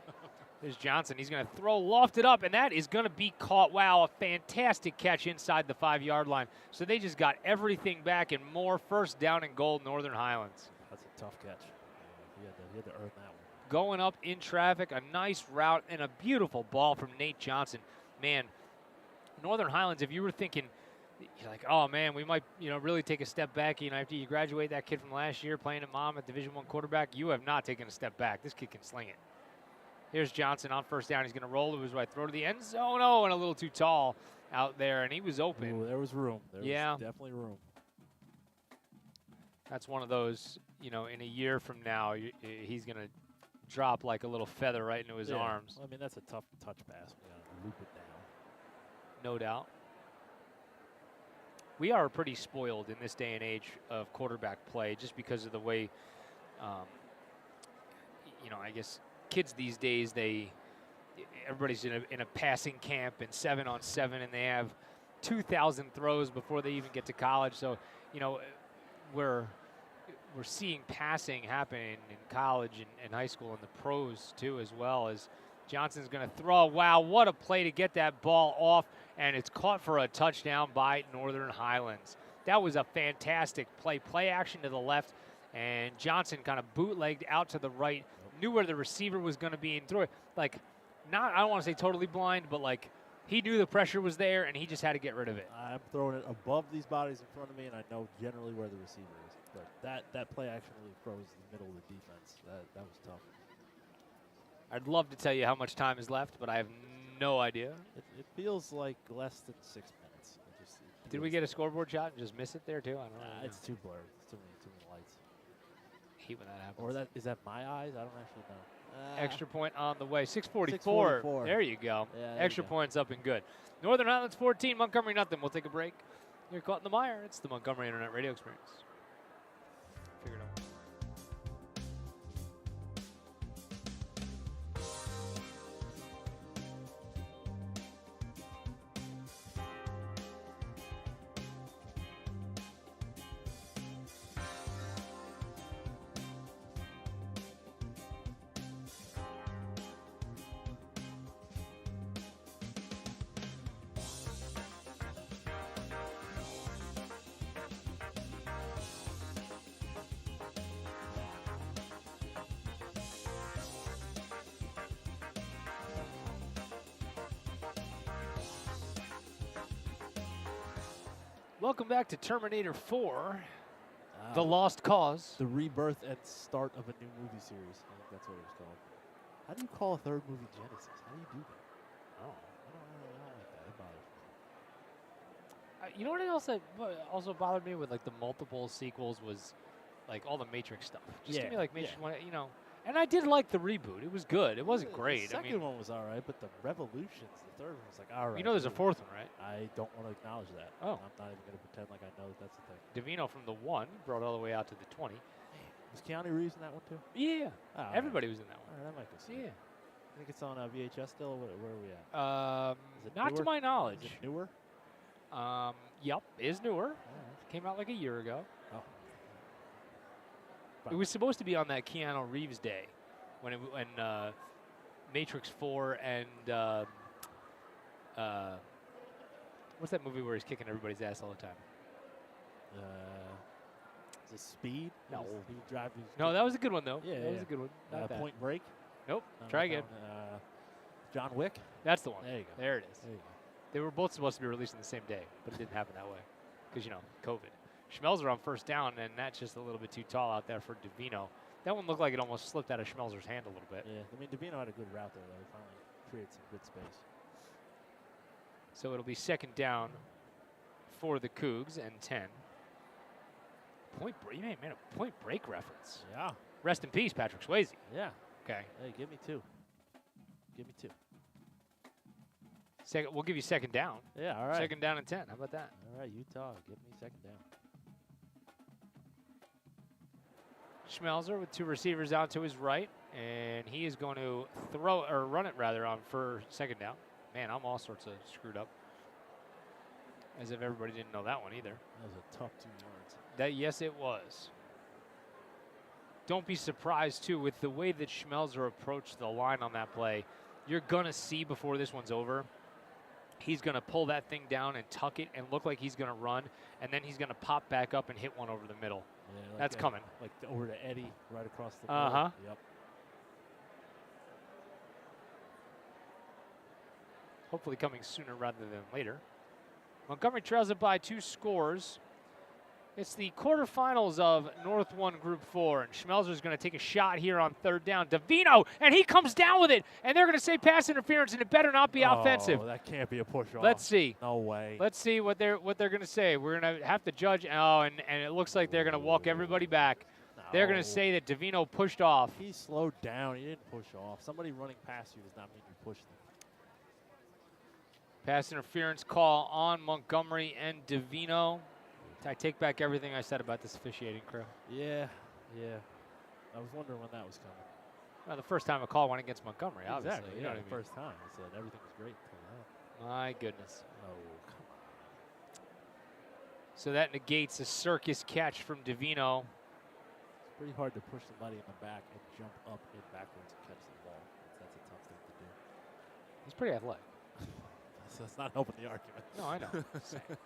There's Johnson. He's going to throw lofted up, and that is going to be caught. Wow, a fantastic catch inside the 5-yard line. So they just got everything back and more. First down and goal, Northern Highlands. That's a tough catch. He had to earn that one. Going up in traffic, a nice route, and a beautiful ball from Nate Johnson. Man, Northern Highlands, if you were thinking, you're like, oh, man, we might, really take a step back. After you graduate that kid from last year playing at Mom at Division I quarterback, you have not taken a step back. This kid can sling it. Here's Johnson on first down. He's going to roll to his right, throw to the end zone. Oh, and a little too tall out there, and he was open. Ooh, there was room. There was definitely room. That's one of those, in a year from now, he's going to drop like a little feather right into his arms. Well, I mean, that's a tough touch pass. We got to loop it down. No doubt. We are pretty spoiled in this day and age of quarterback play just because of the way, I guess kids these days, everybody's in a passing camp and 7-on-7, and they have 2,000 throws before they even get to college. So, we're seeing passing happen in college and high school and the pros too, as well. As Johnson's going to throw. Wow, what a play to get that ball off, and it's caught for a touchdown by Northern Highlands. That was a fantastic play. Play action to the left, and Johnson kind of bootlegged out to the right, knew where the receiver was going to be and threw it. Like, I don't want to say totally blind, but like he knew the pressure was there, and he just had to get rid of it. I'm throwing it above these bodies in front of me, and I know generally where the receiver is. But that play actually really froze the middle of the defense. That was tough. I'd love to tell you how much time is left, but I have no idea. It feels like less than 6 minutes. Did we get a scoreboard shot and just miss it there too? I don't know. It's too blurred. It's too many lights. I hate when that happens. Or is that my eyes? I don't actually know. Extra point on the way. 6:44. There you go. Yeah, Extra points up and good. Northern Highlands 14, Montgomery nothing. We'll take a break. You're caught in the mire. It's the Montgomery Internet Radio Experience. Figure it out. Welcome back to Terminator 4, The Lost Cause. The rebirth and start of a new movie series. I think that's what it was called. How do you call a third movie Genesis? How do you do that? Oh, I don't like that. It bothers me. You know what also bothered me with like the multiple sequels was like all the Matrix stuff. Just give me like Matrix 1, And I did like the reboot. It was good. It wasn't The great. second one was all right, but the Revolutions, the third one was like, all right. You know there's a fourth one, right? I don't want to acknowledge that. Oh. I'm not even going to pretend like I know that that's the thing. Davino from the 1 brought all the way out to the 20. Was Keanu Reeves in that one too? Yeah. Oh, Everybody was in that one. All right, that might go see. Yeah. I think it's on VHS still. Where are we at? Is it Not to newer? my knowledge. Is it newer? Yep, is newer. Right. Came out like a year ago. Oh. It was supposed to be on that Keanu Reeves day, when Matrix 4 and what's that movie where he's kicking everybody's ass all the time? Is it Speed? No. He would drive his No, that was a good one though. Yeah, that was a good one. Not that. Point Break. Nope. No, Try not again. that one. John Wick. That's the one. There you go. There it is. There you go. They were both supposed to be released on the same day, but it didn't happen that way because, COVID. Schmelzer on first down, and that's just a little bit too tall out there for Davino. That one looked like it almost slipped out of Schmelzer's hand a little bit. Yeah, I mean, Davino had a good route there, though. He finally created some good space. So it'll be second down for the Cougs and 10. Point break. You made a point break reference. Yeah. Rest in peace, Patrick Swayze. Yeah. Okay. Hey, give me 2. Give me 2. We'll give you second down. Yeah, all right. Second down and 10. How about that? All right, Utah, give me second down. Schmelzer with 2 receivers out to his right, and he is going to run it on for second down. Man, I'm all sorts of screwed up. As if everybody didn't know that one either. That was a tough 2 yards. Yes, it was. Don't be surprised, too, with the way that Schmelzer approached the line on that play. You're going to see before this one's over, he's going to pull that thing down and tuck it and look like he's going to run, and then he's going to pop back up and hit one over the middle. Yeah, like That's coming. Like over to Eddie, right across the Uh-huh. middle. Yep. Hopefully coming sooner rather than later. Montgomery trails it by 2 scores. It's the quarterfinals of North 1 Group 4, and Schmelzer's going to take a shot here on third down. Davino, and he comes down with it, and they're going to say pass interference, and it better not be offensive. Oh, that can't be a push-off. Let's see. No way. Let's see what they're going to say. We're going to have to judge. Oh, and it looks like they're going to walk everybody back. No. They're going to say that Davino pushed off. He slowed down. He didn't push off. Somebody running past you does not mean you push them. Pass interference call on Montgomery and Davino. I take back everything I said about this officiating crew. Yeah. I was wondering when that was coming. Well, the first time a call went against Montgomery, obviously. Exactly. You know Yeah, what I the mean? first time. I said everything was great until that. My goodness. Oh, come on. So that negates a circus catch from Davino. It's pretty hard to push somebody in the back and jump up and backwards and catch the ball. That's a tough thing to do. He's pretty athletic. So that's not helping the argument. No, I know. Just saying.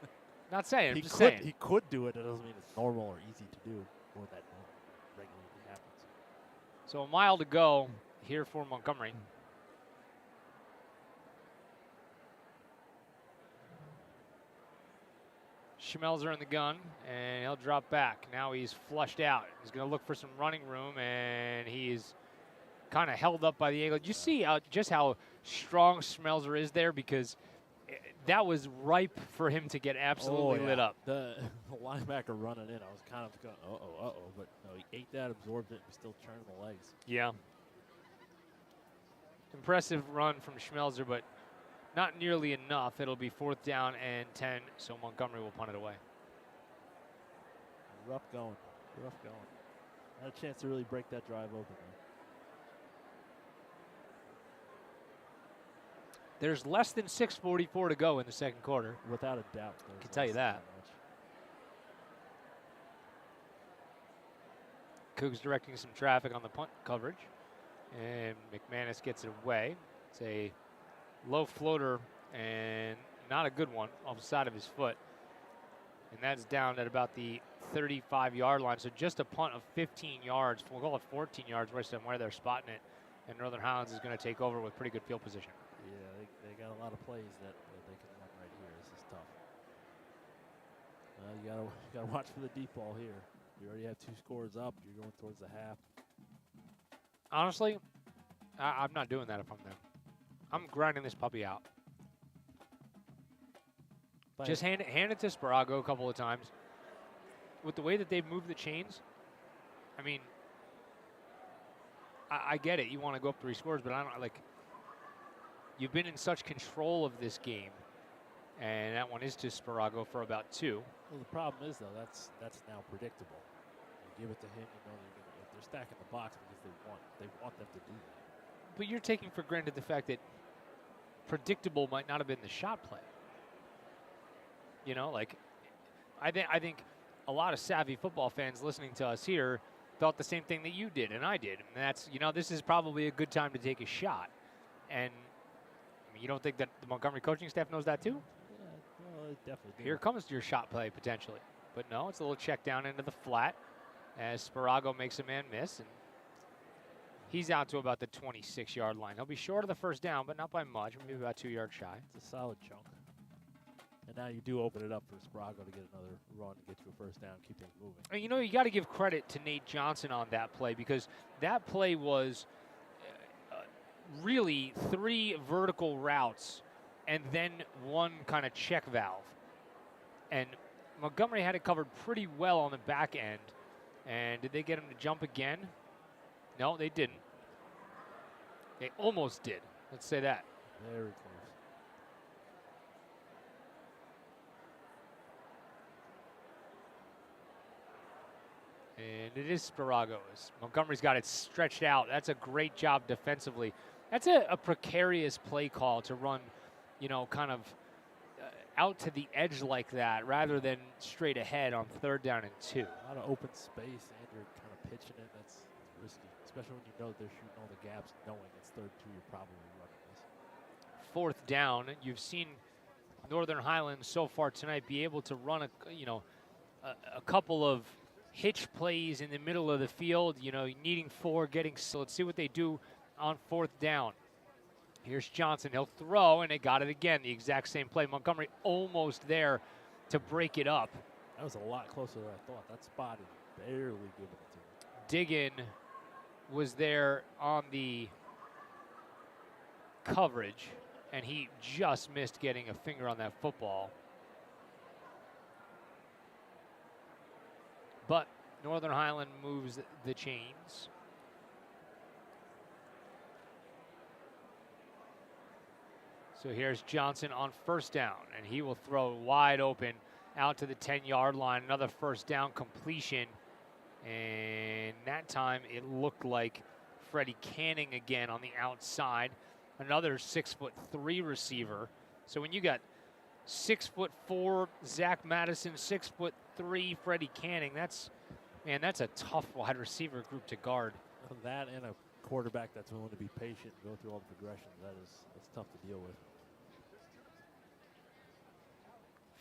Not saying. I'm just could, saying. He could do it. It doesn't mean it's normal or easy to do or that regularly happens. So a mile to go here for Montgomery. Schmelzer in the gun, and he'll drop back. Now he's flushed out. He's going to look for some running room, and he's kind of held up by the angle. You see just how strong Schmelzer is there, because that was ripe for him to get absolutely lit up. The linebacker running in, I was kind of going, uh-oh, but no, he ate that, absorbed it, and still turned the legs. Yeah. Impressive run from Schmelzer, but not nearly enough. It'll be 4th down and 10, so Montgomery will punt it away. Rough going. Not a chance to really break that drive open, though. There's less than 6:44 to go in the second quarter. Without a doubt. I can tell you that. Cougs directing some traffic on the punt coverage, and McManus gets it away. It's a low floater and not a good one off the side of his foot. And that's down at about the 35-yard line. So just a punt of 15 yards. We'll call it 14 yards based on where they're spotting it. And Northern Highlands is going to take over with pretty good field position. Yeah, they got a lot of plays that they can run right here. This is tough. You gotta watch for the deep ball here. You already have 2 scores up. You're going towards the half. Honestly, I'm not doing that if I'm them. I'm grinding this puppy out. Just hand it to Sparago a couple of times. With the way that they've moved the chains, I mean, I get it. You want to go up 3 scores, but I don't like. You've been in such control of this game, and that one is to Sparago for about 2. Well, the problem is though that's now predictable. You give it to him, you know they're stacking the box because they want them to do that. But you're taking for granted the fact that predictable might not have been the shot play. You know, like I think a lot of savvy football fans listening to us here thought the same thing that you did and I did. And that's, you know, this is probably a good time to take a shot. And I mean, you don't think that the Montgomery coaching staff knows that too? Yeah, well, it definitely do. Here comes your shot play potentially. But no, it's a little check down into the flat as Sparago makes a man miss. And he's out to about the 26-yard line. He'll be short of the first down, but not by much, maybe about 2 yards shy. It's a solid chunk. And now you do open it up for Sparago to get another run to get you a first down, keep things moving. And you know, you got to give credit to Nate Johnson on that play because that play was really 3 vertical routes and then 1 kind of check valve. And Montgomery had it covered pretty well on the back end. And did they get him to jump again? No, they didn't. They almost did. Let's say that. Very close. And it is Sparago's. Montgomery's got it stretched out. That's a great job defensively. That's a precarious play call to run, you know, kind of out to the edge like that rather than straight ahead on 3rd down and 2. A lot of open space, and you're kind of pitching it. That's risky, especially when you know they're shooting all the gaps, knowing it's 3rd 2, you're probably running this. 4th down. You've seen Northern Highlands so far tonight be able to run a couple of hitch plays in the middle of the field, you know, needing 4, so let's see what they do on 4th down. Here's Johnson, he'll throw, and they got it again, the exact same play. Montgomery almost there to break it up. That was a lot closer than I thought. That spot is barely giving it to him. Diggin was there on the coverage, and he just missed getting a finger on that football. But Northern Highland moves the chains. So here's Johnson on 1st down, and he will throw wide open out to the 10-yard line. Another 1st down completion. And that time it looked like Freddie Canning again on the outside. Another 6'3" receiver. So when you got 6'4" Zach Madison, 6'3" Freddie Canning, that's a tough wide receiver group to guard. That and a quarterback that's willing to be patient and go through all the progressions, that's tough to deal with.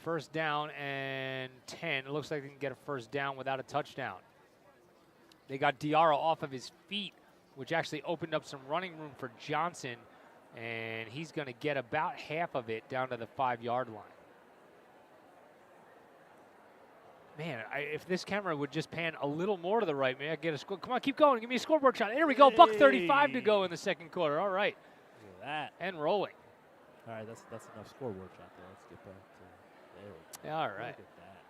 1st down and 10. It looks like they can get a 1st down without a touchdown. They got Diarra off of his feet, which actually opened up some running room for Johnson, and he's going to get about half of it down to the 5-yard line. Man, if this camera would just pan a little more to the right, maybe I get a score. Come on, keep going. Give me a scoreboard shot. There we go. Buck 35 to go in the 2nd quarter. All right. Look at that. And rolling. All right, that's enough scoreboard shot there. Let's get back to there we go. All right. Look at that.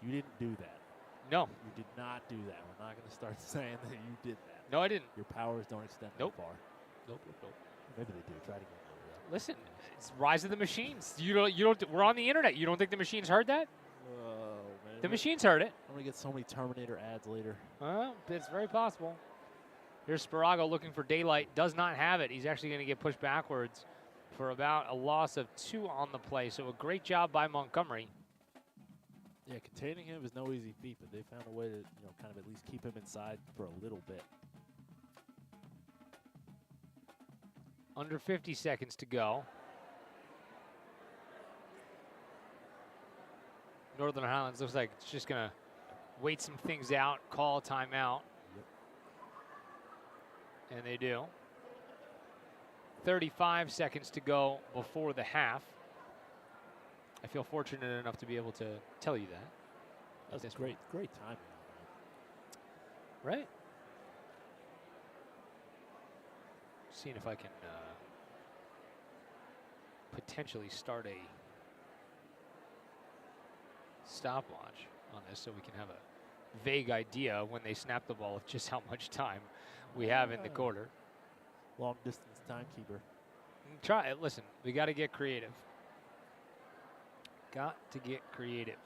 You didn't do that. No. You did not do that. We're not going to start saying that you did that. No, I didn't. Your powers don't extend Nope. that far. Nope. Maybe they do. Try to get over Listen, it's rise of the machines. You don't. We're on the internet. You don't think the machines heard that? Oh, man. The machines heard it. I'm going to get so many Terminator ads later. Well, it's very possible. Here's Sparago looking for daylight. Does not have it. He's actually going to get pushed backwards for about a loss of 2 on the play. So a great job by Montgomery. Yeah, containing him is no easy feat, but they found a way to, kind of at least keep him inside for a little bit. Under 50 seconds to go. Northern Highlands looks like it's just going to wait some things out, call a timeout. Yep. And they do. 35 seconds to go before the half. I feel fortunate enough to be able to tell you that. That's great timing. Right? Seeing if I can potentially start a stopwatch on this so we can have a vague idea when they snap the ball of just how much time we have in the quarter. Long distance timekeeper. Try it. Listen, we got to get creative. Got to get creative.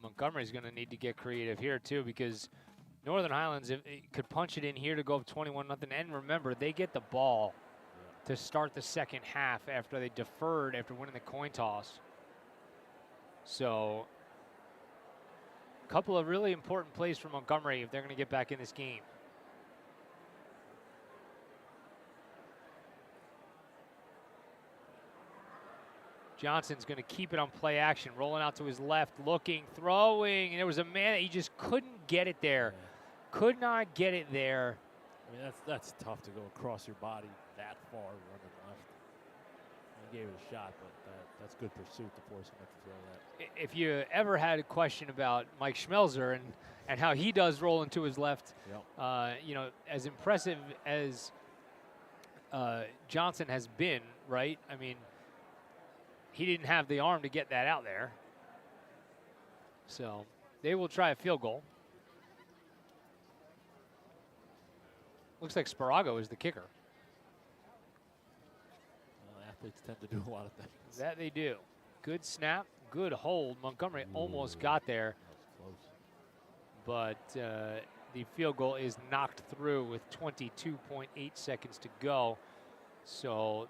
Montgomery's going to need to get creative here too, because Northern Highlands could punch it in here to go up 21-0. And remember, they get the ball to start the second half after they deferred after winning the coin toss. So a couple of really important plays for Montgomery if they're going to get back in this game. Johnson's going to keep it on play action, rolling out to his left, looking, throwing, and there was a man that he just couldn't get it there. Could not get it there. I mean, that's tough to go across your body that far running left. He gave it a shot, but that's good pursuit to force him to throw that. If you ever had a question about Mike Schmelzer and how he does roll into his left, you know, as impressive as Johnson has been, right? I mean, he didn't have the arm to get that out there. So they will try a field goal. Looks like Sparago is the kicker. Well, athletes tend to do a lot of things. That they do. Good snap, good hold. Montgomery almost got there. That was close. But the field goal is knocked through with 22.8 seconds to go. So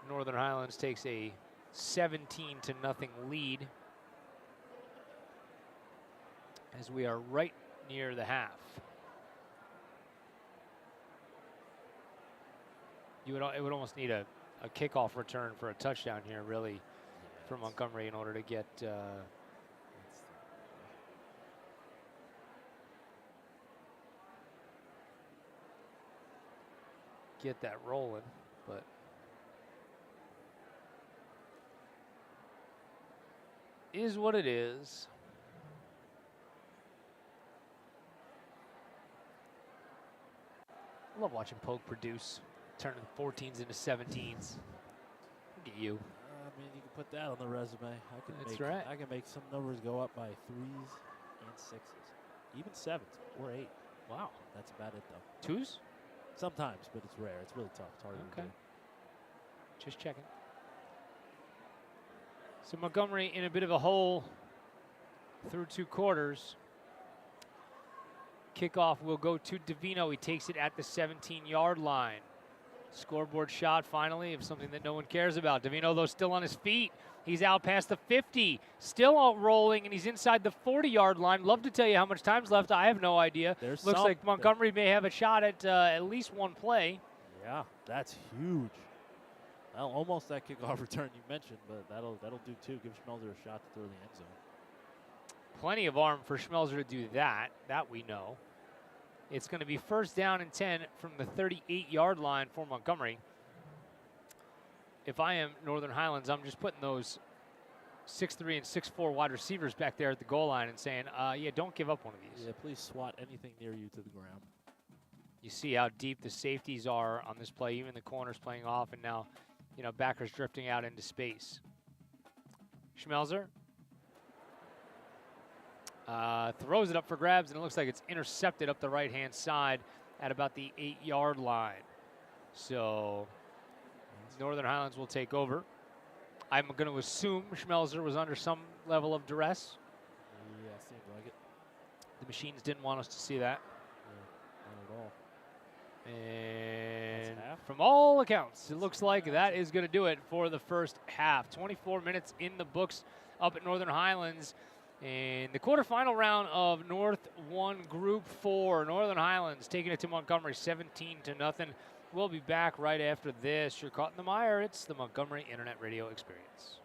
Northern Highlands takes a 17-0 lead as we are right near the half. It would almost need a kickoff return for a touchdown here, really, for Montgomery in order to get that rolling, but is what it is. I love watching Pogue produce, turning 14s into 17s. Look at you. I mean, you can put that on the resume. I can make some numbers go up by 3s and 6s, even 7s or 8. Wow, that's about it though. 2s? Sometimes, but it's rare. It's really tough. It's hard to do. Just checking. So Montgomery in a bit of a hole through 2 quarters. Kickoff will go to Davino. He takes it at the 17-yard line. Scoreboard shot finally of something that no one cares about. Davino, though, still on his feet. He's out past the 50, still out rolling, and he's inside the 40-yard line. Love to tell you how much time's left. I have no idea. Looks like Montgomery may have a shot at least one play. Yeah, that's huge. Well, almost that kickoff return you mentioned, but that'll do too. Give Schmelzer a shot to throw the end zone. Plenty of arm for Schmelzer to do that. That we know. It's going to be 1st down and 10 from the 38-yard line for Montgomery. If I am Northern Highlands, I'm just putting those 6'3" and 6'4" wide receivers back there at the goal line and saying, yeah, don't give up one of these. Yeah, please swat anything near you to the ground. You see how deep the safeties are on this play, even the corners playing off, and now, you know, backers drifting out into space. Schmelzer throws it up for grabs, and it looks like it's intercepted up the right-hand side at about the 8-yard line. So Northern Highlands will take over. I'm going to assume Schmelzer was under some level of duress. Yeah, seems like it. The machines didn't want us to see that. Yeah, not at all. And from all accounts, it looks like that is going to do it for the first half. 24 minutes in the books up at Northern Highlands. In the quarterfinal round of North 1 Group 4, Northern Highlands taking it to Montgomery 17-0. We'll be back right after this. You're caught in the mire. It's the Montgomery Internet Radio Experience.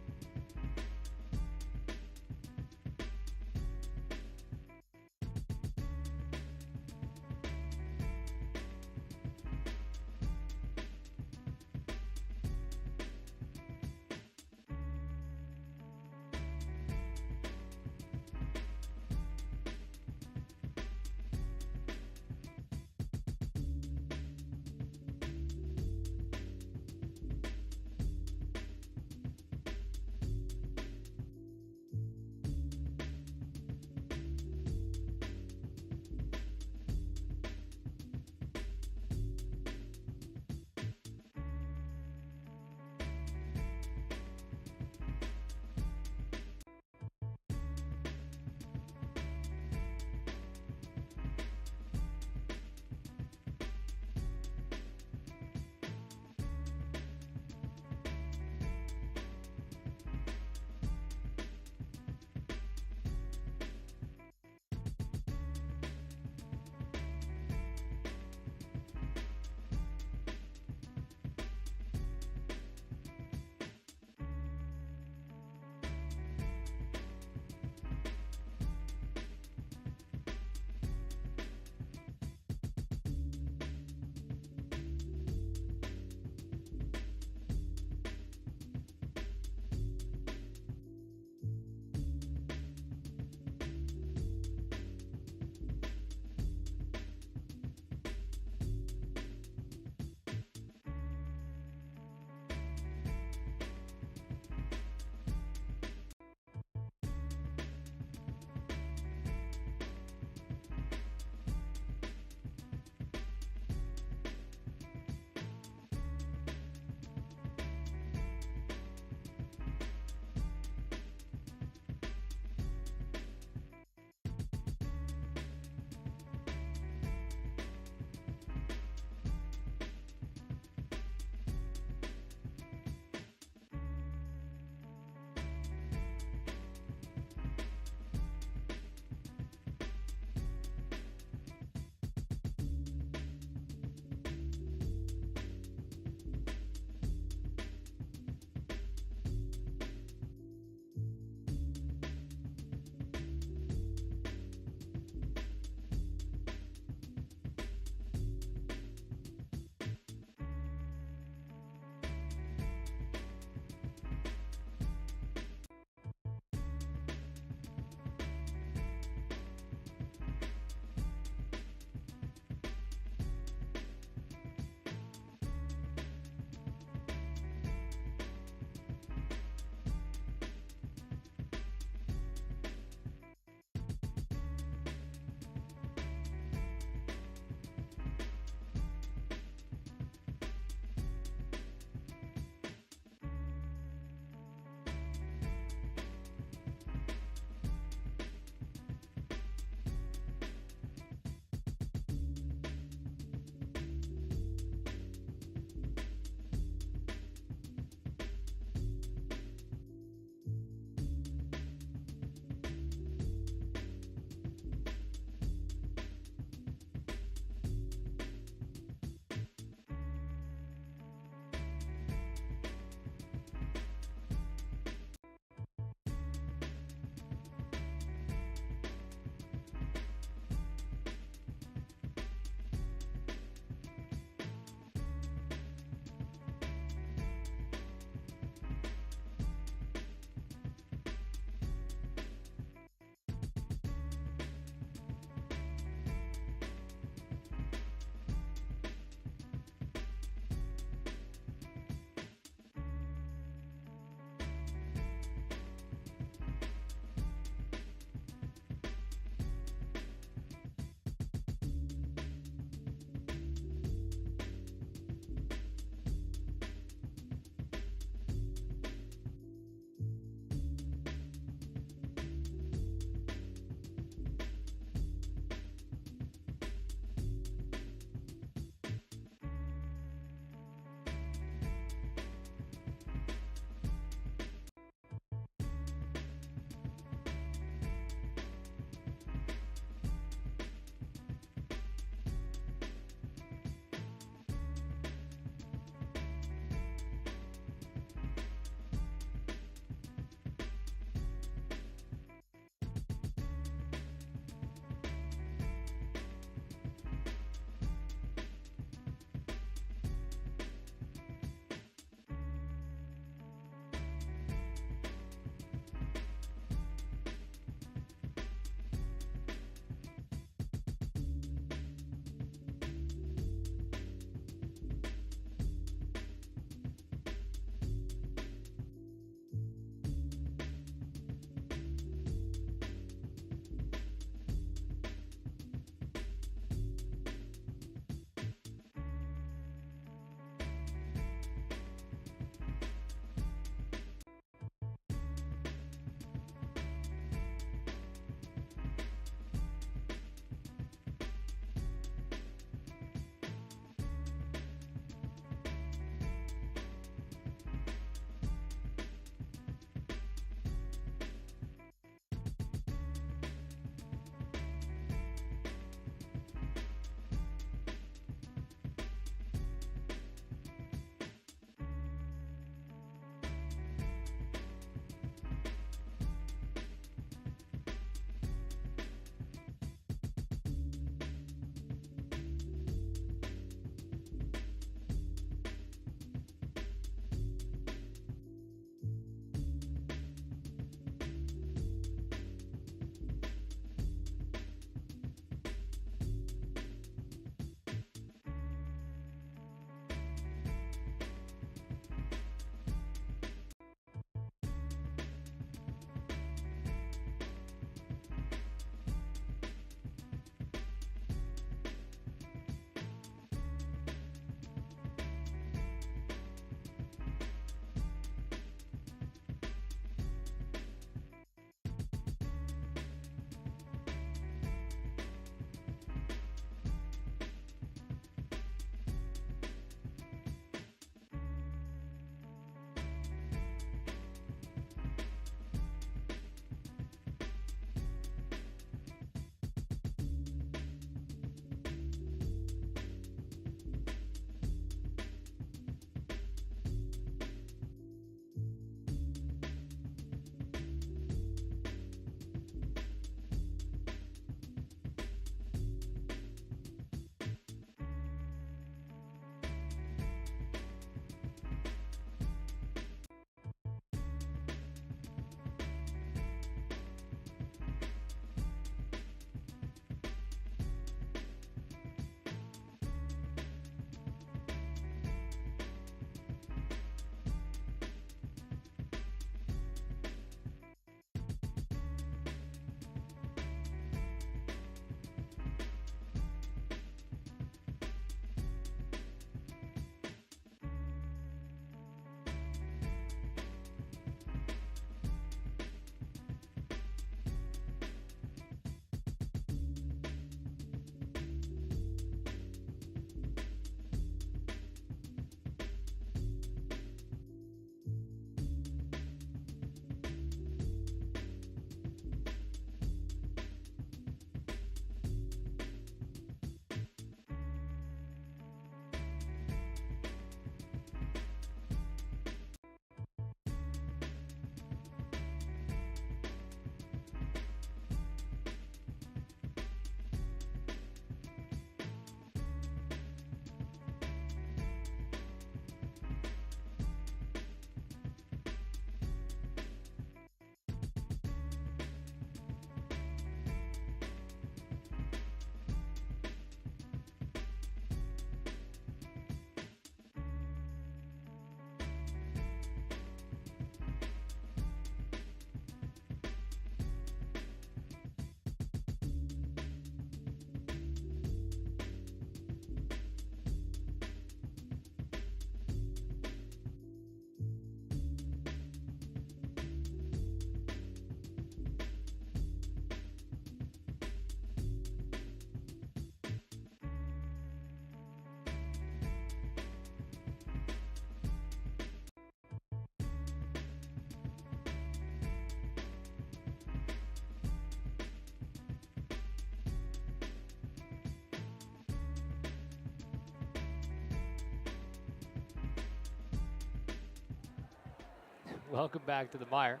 Welcome back to the MIRE.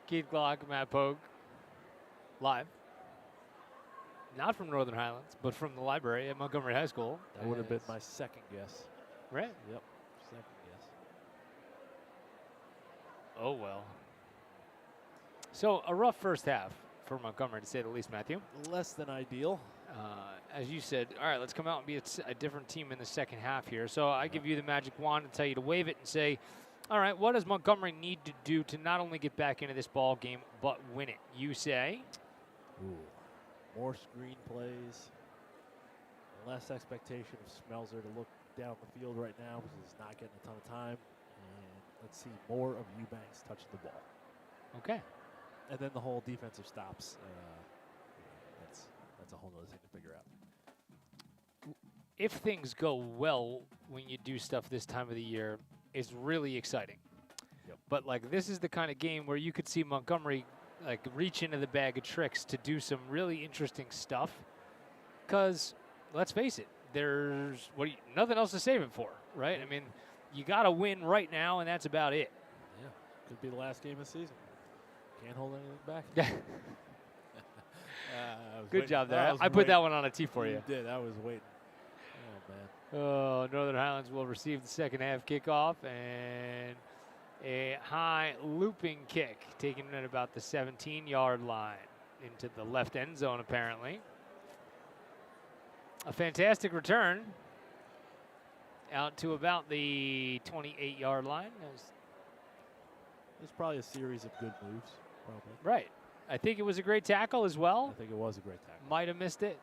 Keith Glock, Matt Pogue, live. Not from Northern Highlands, but from the library at Montgomery High School. That would have been my second guess. Right? Yep, second guess. Oh, well. So, a rough first half for Montgomery, to say the least, Matthew. Less than ideal. As you said, all right, let's come out and be a different team in the second half here. So I give you the magic wand and tell you to wave it and say, all right, what does Montgomery need to do to not only get back into this ball game, but win it? You say? Ooh, more screen plays, less expectation of Smelzer to look down the field right now because he's not getting a ton of time. And let's see more of Eubanks touching the ball. Okay. And then the whole defensive stops. That's a whole other thing to figure out. If things go well when you do stuff this time of the year, it's really exciting. Yep. But like this is the kind of game where you could see Montgomery like reach into the bag of tricks to do some really interesting stuff. Because let's face it, there's nothing else to save it for, right? I mean, you got to win right now, and that's about it. Yeah, could be the last game of the season. Can't hold anything back. Good job there. I put that one on a tee for you. You did. I was waiting. Oh, man. Oh, Northern Highlands will receive the second half kickoff and a high looping kick taken at about the 17-yard line into the left end zone, apparently. A fantastic return out to about the 28-yard line. There's probably a series of good moves, probably. Right. I think it was a great tackle as well. I think it was a great tackle. Might have missed it.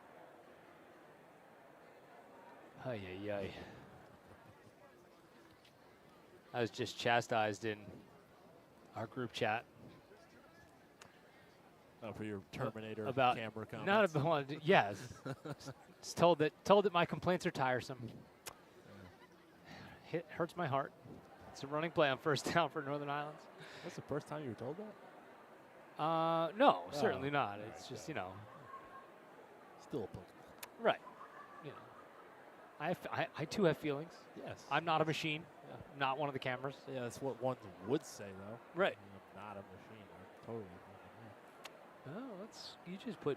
Ay, ay, ay. I was just chastised in our group chat. Oh, for your Terminator about camera comments. Not about, yes. It's told that my complaints are tiresome. Hurts my heart. It's a running play on first down for Northern Highlands. That's the first time you were told that? No, certainly not. It's just, Still applicable. Right. I too have feelings. Yes. I'm not a machine. Yeah. Not one of the cameras. Yeah, that's what one would say, though. Right. I'm not a machine. I'm totally. Oh, you just put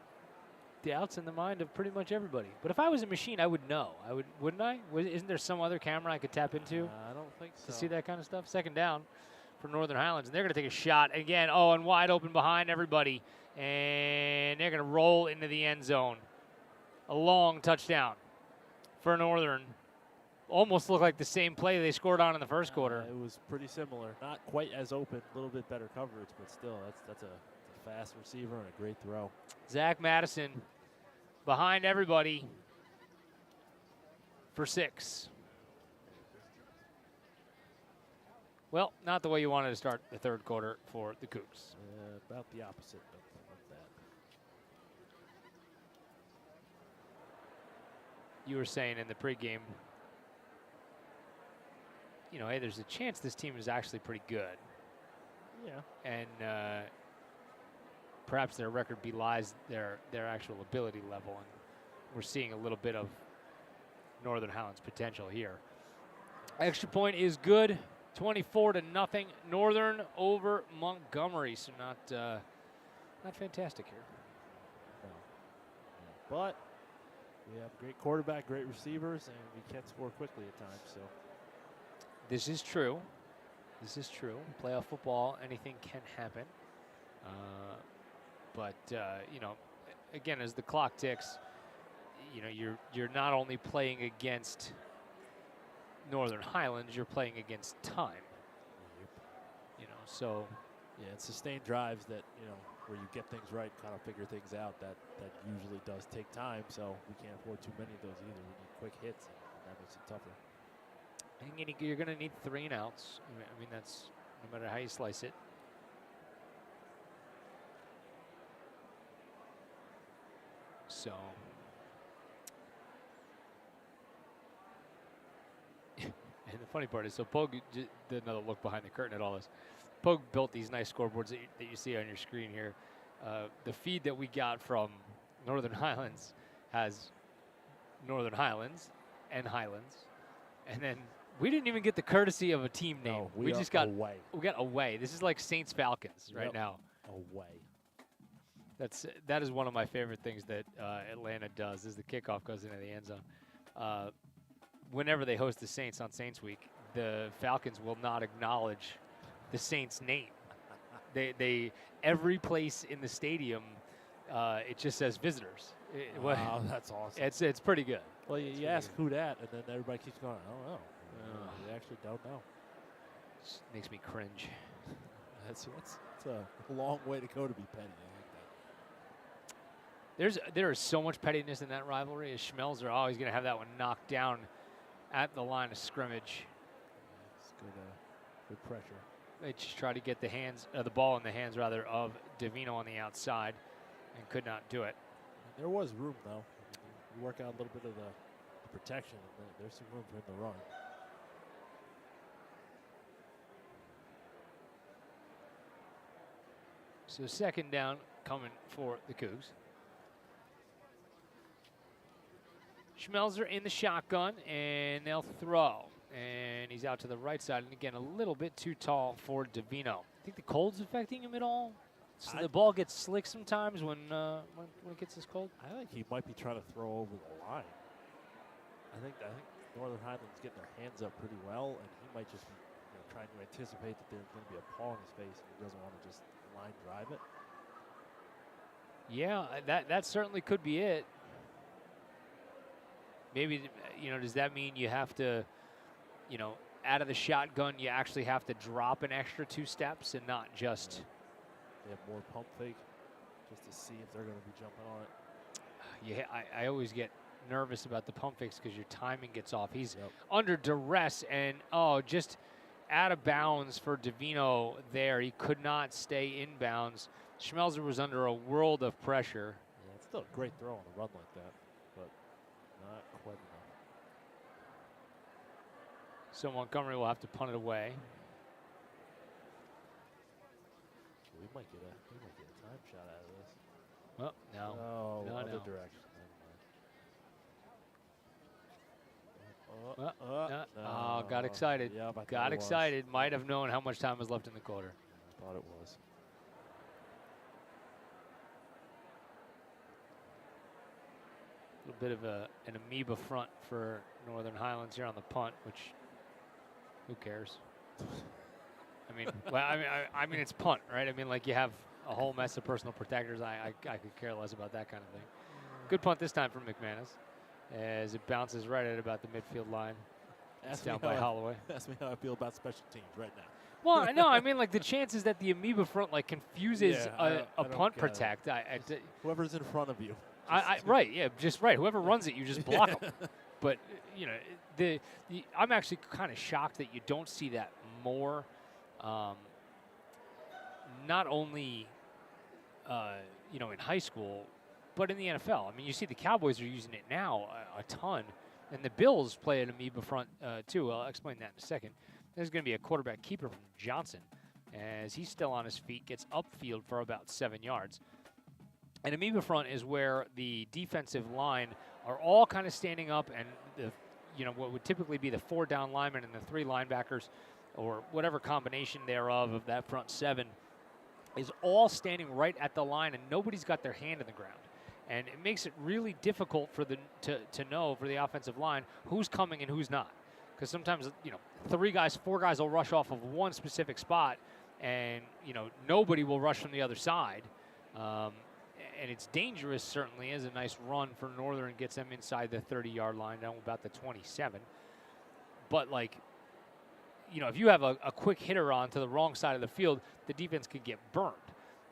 doubts in the mind of pretty much everybody. But if I was a machine, I would know. Wouldn't I? Isn't there some other camera I could tap into? I don't think so. To see that kind of stuff? Second down for Northern Highlands, and they're going to take a shot again. Oh, and wide open behind everybody, and they're going to roll into the end zone. A long touchdown for Northern. Almost looked like the same play they scored on in the first quarter. It was pretty similar. Not quite as open, a little bit better coverage, but still, that's a fast receiver and a great throw. Zach Madison behind everybody for 6. Well, not the way you wanted to start the third quarter for the Cougs. About the opposite of that. You were saying in the pregame, hey, there's a chance this team is actually pretty good. Yeah. And perhaps their record belies their actual ability level, and we're seeing a little bit of Northern Highlands potential here. Extra point is good. 24-0, Northern over Montgomery. So not fantastic here. No. But we have great quarterback, great receivers, and we can score quickly at times. So this is true. This is true. Playoff football, anything can happen. But again, as the clock ticks, you're not only playing against Northern Highlands, you're playing against time. So yeah, it's sustained drives that where you get things right, kind of figure things out. That usually does take time. So we can't afford too many of those either. We need quick hits, and that makes it tougher. I think you're going to need 3 and outs. I mean, that's no matter how you slice it. So. And the funny part is, so Pogue did another look behind the curtain at all this. Pogue built these nice scoreboards that you see on your screen here. The feed that we got from Northern Highlands has Northern Highlands and Highlands. And then We didn't even get the courtesy of a team name. No, we just got away. We got away. This is like Saints Falcons right now. Away. That is one of my favorite things that Atlanta does. Is the kickoff goes into the end zone. Whenever they host the Saints on Saints Week, the Falcons will not acknowledge the Saints name. They every place in the stadium, it just says visitors. Wow, that's awesome. It's pretty good. Well, you ask who that, and then everybody keeps going, I don't know. You actually don't know. Just makes me cringe. That's a long way to go to be petty. I like that. There is so much pettiness in that rivalry. As Schmelz are always going to have that one knocked down at the line of scrimmage. It's good pressure. They just try to get the ball in the hands rather of Davino on the outside, and could not do it. There was room though. You work out a little bit of the protection, and there's some room for him to run. So second down coming for the Cougs. Schmelzer in the shotgun, and they'll throw. And he's out to the right side, and again, a little bit too tall for Davino. I think the cold's affecting him at all. So the ball gets slick sometimes when it gets this cold. I think he might be trying to throw over the line. I think Northern Highlands getting their hands up pretty well, and he might just be trying to anticipate that there's going to be a paw in his face, and he doesn't want to just line drive it. Yeah, that certainly could be it. Maybe, does that mean you have to, out of the shotgun, you actually have to drop an extra 2 steps and not just. They have more pump fake just to see if they're going to be jumping on it. Yeah, I always get nervous about the pump fakes because your timing gets off. He's under duress, and just out of bounds for Davino there. He could not stay in bounds. Schmelzer was under a world of pressure. Yeah, it's still a great throw on a run like that, but not quite enough. So Montgomery will have to punt it away. We might get a time shot out of this. Well, no. No, no, other no. direction. Got excited. Yeah, got excited. Might have known how much time was left in the quarter. I thought it was. A little bit of an amoeba front for Northern Highlands here on the punt, which who cares? I mean, it's punt, right? I mean, like you have a whole mess of personal protectors. I could care less about that kind of thing. Good punt this time from McManus, as it bounces right at about the midfield line. It's down by Holloway. Ask me how I feel about special teams right now. Well, no, I mean, like the chances that the amoeba front like confuses a punt protect. Whoever's in front of you. Right, yeah, just right. Whoever runs it, you just block them. But I'm actually kind of shocked that you don't see that more. Not only in high school, but in the NFL. I mean, you see the Cowboys are using it now a ton, and the Bills play an amoeba front too. I'll explain that in a second. There's going to be a quarterback keeper from Johnson, as he's still on his feet, gets upfield for about 7 yards. An amoeba front is where the defensive line are all kind of standing up, and what would typically be the 4 down linemen and the 3 linebackers, or whatever combination thereof of that front 7, is all standing right at the line, and nobody's got their hand in the ground. And it makes it really difficult for to know for the offensive line who's coming and who's not. Because sometimes, 3 guys, 4 guys will rush off of one specific spot, and, nobody will rush from the other side. And it's dangerous, certainly, as a nice run for Northern, gets them inside the 30-yard line, down about the 27. But, if you have a quick hitter on to the wrong side of the field, the defense could get burned.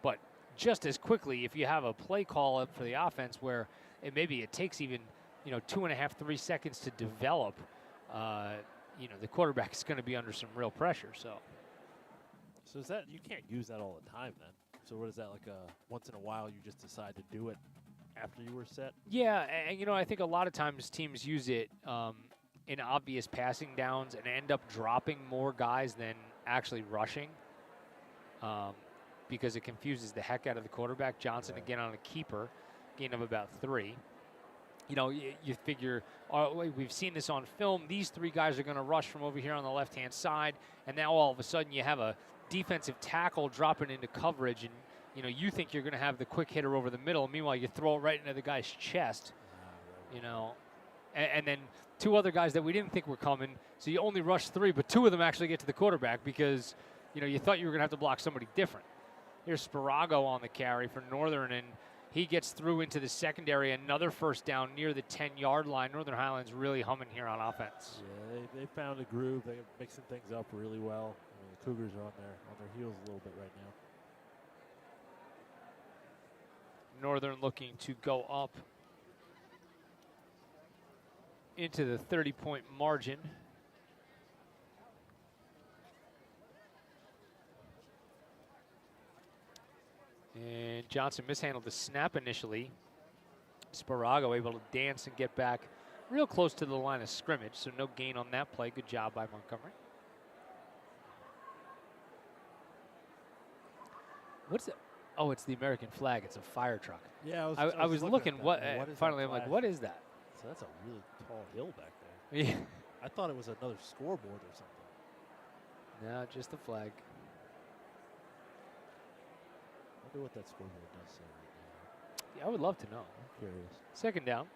But just as quickly, if you have a play call up for the offense where it takes even, 2.5, 3 seconds to develop, the quarterback is going to be under some real pressure. So is that, you can't use that all the time then? So what is that, like once in a while you just decide to do it after you were set? Yeah, and I think a lot of times teams use it in obvious passing downs and end up dropping more guys than actually rushing because it confuses the heck out of the quarterback. Johnson again on a keeper, gain of about 3. you know, you figure, we've seen this on film. These three guys are going to rush from over here on the left-hand side, and now all of a sudden you have a defensive tackle dropping into coverage, and you know you think you're going to have the quick hitter over the middle. Meanwhile, you throw it right into the guy's chest, you know, and then two other guys that we didn't think were coming. So you only rush three, but two of them actually get to the quarterback because you know you thought you were going to have to block somebody different. Here's Sparago on the carry for Northern, and he gets through into the secondary. Another first down near the 10-yard line. Northern Highlands really humming here on offense. Yeah, they found a groove. They're mixing things up really well. I mean, the Cougars are on their heels a little bit right now. Northern looking to go up into the 30-point margin. And Johnson mishandled the snap initially. Sparago able to dance and get back real close to the line of scrimmage, so no gain on that play. Good job by Montgomery. What's it? Oh, it's the American flag. It's a fire truck. Yeah, I was looking. What? Finally, I'm like, what is that? So that's a really tall hill back there. Yeah. I thought it was another scoreboard or something. No, just the flag. I wonder what that scoreboard does say right now. Yeah, I would love to know. I'm curious. Second down.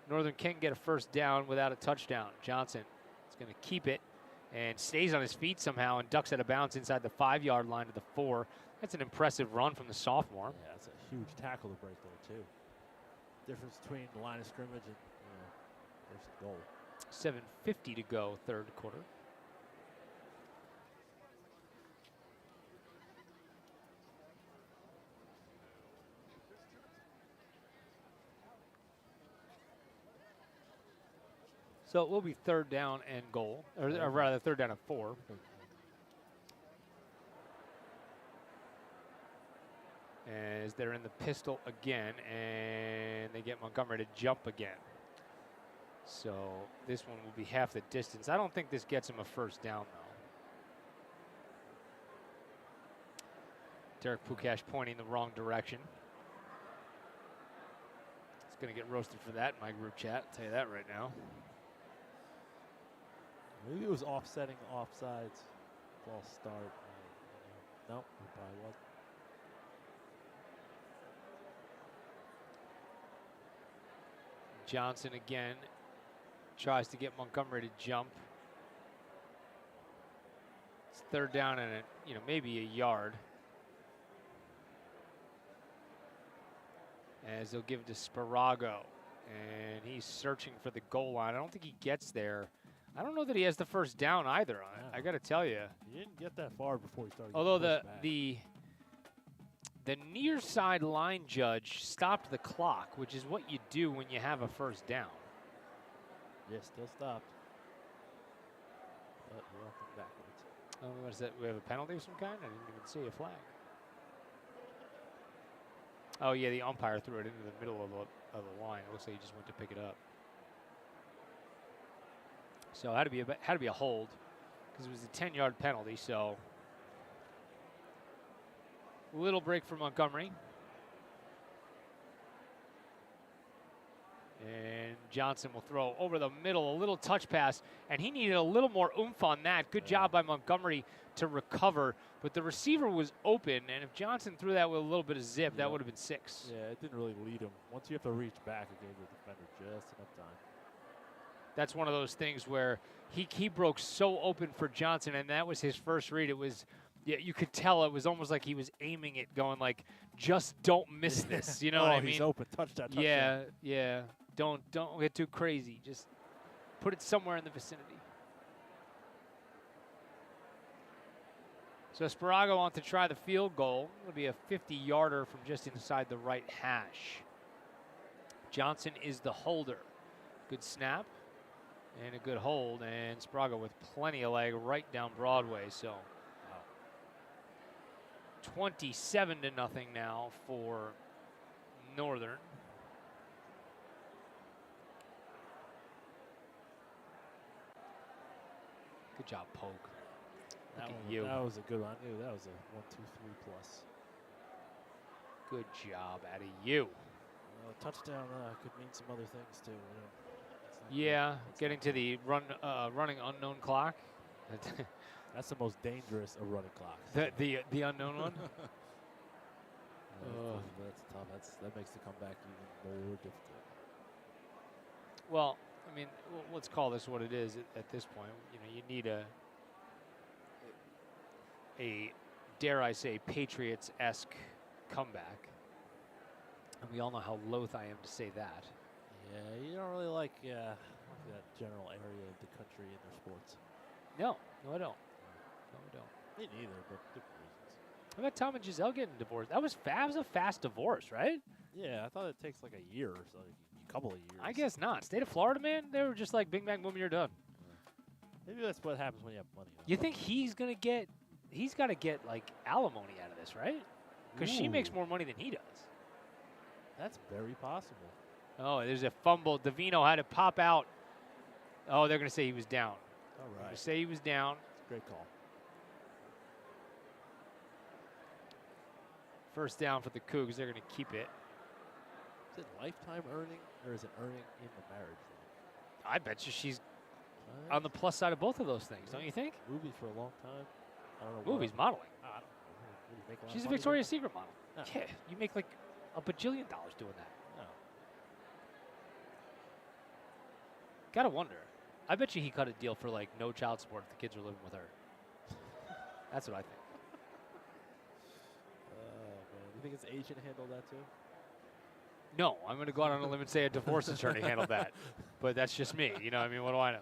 Northern can get a first down without a touchdown. Johnson is going to keep it and stays on his feet somehow and ducks out of bounds inside the 5-yard line to the 4. That's an impressive run from the sophomore. Yeah, that's a huge tackle to break there, too. Difference between the line of scrimmage and first goal. 7:50 to go, third quarter. So it will be third down and goal, or rather third down and 4. As they're in the pistol again, and they get Montgomery to jump again. So this one will be half the distance. I don't think this gets him a first down, though. Derek Pukash pointing the wrong direction. It's going to get roasted for that in my group chat. I'll tell you that right now. Maybe it was offsetting offsides. False start. Nope, it probably wasn't. Johnson again tries to get Montgomery to jump. It's third down and maybe a yard. As they'll give it to Sparago, and he's searching for the goal line. I don't think he gets there. I don't know that he has the first down either on it. I got to tell you. He didn't get that far before he started. Although the near side line judge stopped the clock, which is what you do when you have a first down. Yeah, still stopped. But we're walking backwards. Oh, what is that? We have a penalty of some kind? I didn't even see a flag. Oh yeah, the umpire threw it into the middle of the line. It looks like he just went to pick it up. So it had to be a hold because it was a 10-yard penalty. So little break for Montgomery. And Johnson will throw over the middle, a little touch pass, and he needed a little more oomph on that. Good job by Montgomery to recover, but the receiver was open, and if Johnson threw that with a little bit of zip, that would have been 6. Yeah, it didn't really lead him. Once you have to reach back, it gave the defender just enough time. That's one of those things where he broke so open for Johnson, and that was his first read. It was, yeah, you could tell it was almost like he was aiming it, going like, just don't miss this. You know what I mean? He's open. Touchdown. Yeah. Don't get too crazy. Just put it somewhere in the vicinity. So Sparago wants to try the field goal. It'll be a 50-yarder from just inside the right hash. Johnson is the holder. Good snap and a good hold, and Sparago with plenty of leg right down Broadway. So 27-0 now for Northern. Good job, Pogue. Look at you. That was a good one. I knew that was a 1, 2, 3 plus. Good job out of you. Touchdown could mean some other things too. Yeah, getting to the running unknown clock. That's the most dangerous of running clocks. The unknown one. That's tough. That makes the comeback even more difficult. Well, I mean, let's call this what it is at this point. You know, you need a dare I say Patriots-esque comeback, and we all know how loath I am to say that. Yeah, you don't really like that general area of the country in their sports. No, I don't. No, I don't. Me neither, but different reasons. How about Tom and Giselle getting divorced? That was a fast divorce, right? Yeah, I thought it takes like a year or so, a couple of years. I guess not. State of Florida, man, they were just like, bing, bang, boom, you're done. Maybe that's what happens when you have money. Though. You think he's got to get like alimony out of this, right? Because she makes more money than he does. That's very possible. Oh, there's a fumble. Davino had to pop out. Oh, they're going to say he was down. All right. They're going to say he was down. It's a great call. First down for the Cougs. They're going to keep it. Is it lifetime earning or is it earning in the marriage? I bet you she's on the plus side of both of those things, don't you think? Movies for a long time. I don't know. Movies, modeling. I don't know. She's a Victoria's Secret model. No. Yeah, you make like a bajillion dollars doing that. No. Gotta wonder. I bet you he cut a deal for like no child support if the kids are living with her. That's what I think. Man. You think his agent handled that too? No, I'm going to go out on a limb and say a divorce attorney handled that. But that's just me. You know, I mean, what do I know?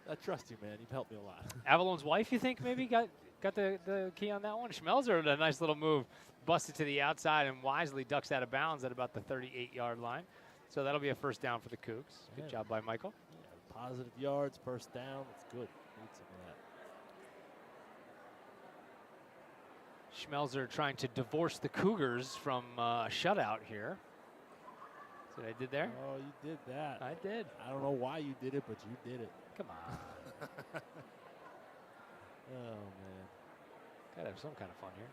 I trust you, man. You've helped me a lot. Avalon's wife, you think, maybe got the key on that one? Schmelzer, a nice little move, busted to the outside and wisely ducks out of bounds at about the 38-yard line. So that'll be a first down for the Cougs. Good job by Michael. Yeah, positive yards, first down. That's good. Need some of that. Schmelzer trying to divorce the Cougars from a shutout here. See what I did there? Oh, you did that. I did. I don't know why you did it, but you did it. Come on. Oh, man. Gotta have some kind of fun here.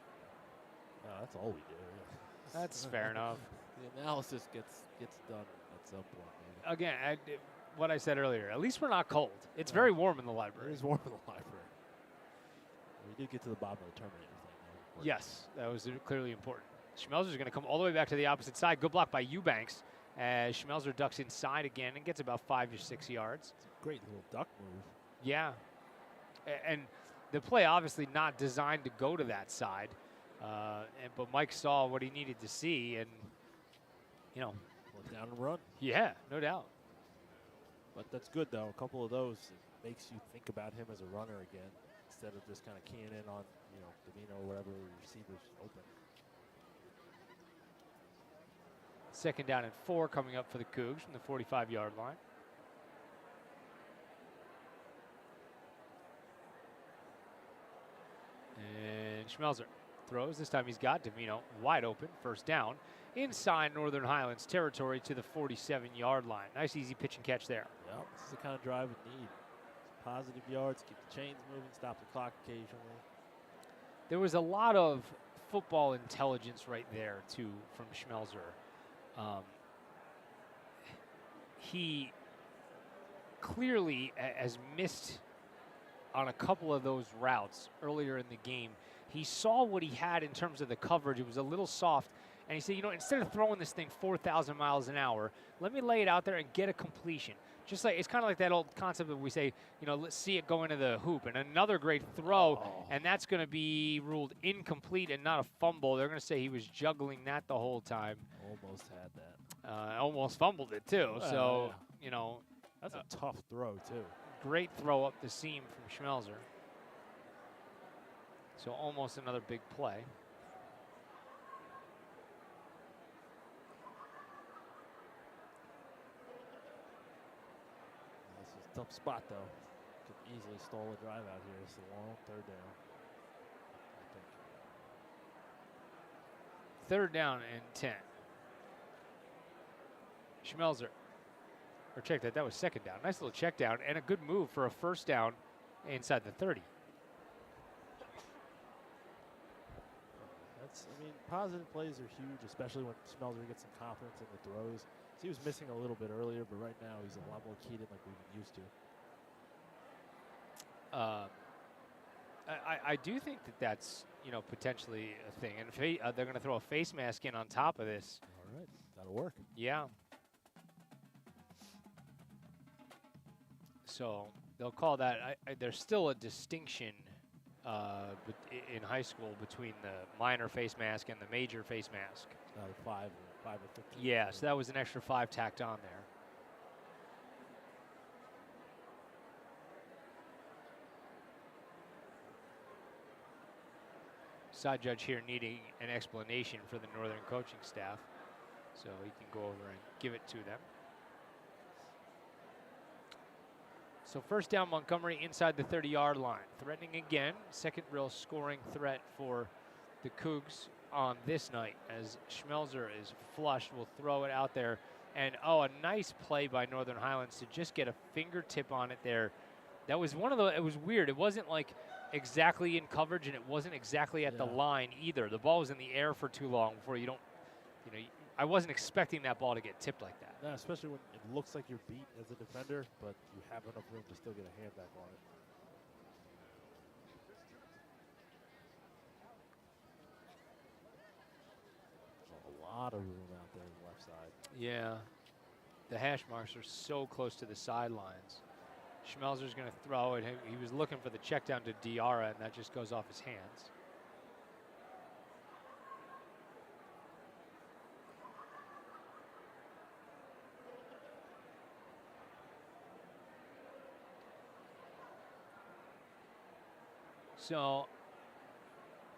Oh, that's all we do. That's fair enough. The analysis gets done at some point, maybe. Again, what I said earlier, at least we're not cold. It's very warm in the library. It is warm in the library. We did get to the bottom of the Terminator thing. Yes, that was clearly important. Schmelzer's going to come all the way back to the opposite side. Good block by Eubanks as Schmelzer ducks inside again and gets about 5 or 6 yards. It's a great little duck move. Yeah. And the play obviously not designed to go to that side. But Mike saw what he needed to see and, you know. Went down and run. Yeah, no doubt. But that's good, though. A couple of those, it makes you think about him as a runner again instead of just kind of keying in on, Davino or whatever receivers open. Second down and 4 coming up for the Cougs from the 45-yard line. And Schmelzer throws. This time he's got Davino wide open. First down inside Northern Highlands territory to the 47-yard line. Nice easy pitch and catch there. Yeah, this is the kind of drive we need. Positive yards, keep the chains moving, stop the clock occasionally. There was a lot of football intelligence right there, too, from Schmelzer. He clearly has missed on a couple of those routes earlier in the game. He saw what he had in terms of the coverage. It was a little soft. And he said, instead of throwing this thing 4,000 miles an hour, let me lay it out there and get a completion. Just like, it's kind of like that old concept that we say, let's see it go into the hoop. And another great throw, and that's going to be ruled incomplete and not a fumble. They're going to say he was juggling that the whole time. Almost had that. Almost fumbled it, too. So, that's a tough throw, too. Great throw up the seam from Schmelzer. So almost another big play. This is a tough spot, though. Could easily stall a drive out here. It's a long third down, I think. Third down and 10. Schmelzer. Or check that. That was second down. Nice little check down and a good move for a first down inside the 30. I mean, positive plays are huge, especially when Schmelzer gets some confidence in the throws. So he was missing a little bit earlier, but right now he's a lot more keyed in like we've been used to. I do think that that's, you know, potentially a thing. And they're going to throw a face mask in on top of this. All right, that'll work. Yeah. So they'll call that. There's still a distinction in high school between the minor face mask and the major face mask. 5 or 15. Yeah, so that was an extra 5 tacked on there. Side judge here needing an explanation for the Northern coaching staff, so he can go over and give it to them. So first down, Montgomery inside the 30-yard line. Threatening again, second real scoring threat for the Cougs on this night as Schmelzer is flushed. Will throw it out there. And, oh, a nice play by Northern Highlands to just get a fingertip on it there. That was one of the, it was weird. It wasn't like exactly in coverage, and it wasn't exactly at the line either. The ball was in the air for too long before you don't, you know, I wasn't expecting that ball to get tipped like that. No, especially when it looks like you're beat as a defender, but you have enough room to still get a hand back on it. A lot of room out there on the left side. Yeah. The hash marks are so close to the sidelines. Schmelzer's going to throw it. He was looking for the check down to Diarra, and that just goes off his hands. So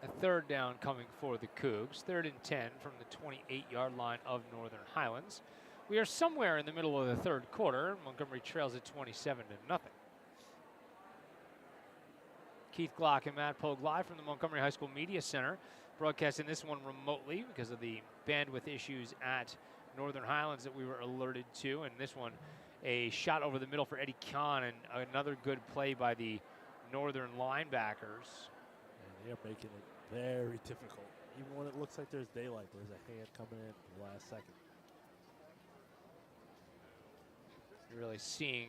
a third down coming for the Cougs. 3rd and 10 from the 28-yard line of Northern Highlands. We are somewhere in the middle of the third quarter. Montgomery trails at 27-0. Keith Glock and Matt Pogue live from the Montgomery High School Media Center, broadcasting this one remotely because of the bandwidth issues at Northern Highlands that we were alerted to. And this one, a shot over the middle for Eddie Kahn, and another good play by the Northern linebackers. And they're making it very difficult. Even when it looks like there's daylight, there's a hand coming in at the last second. You're really seeing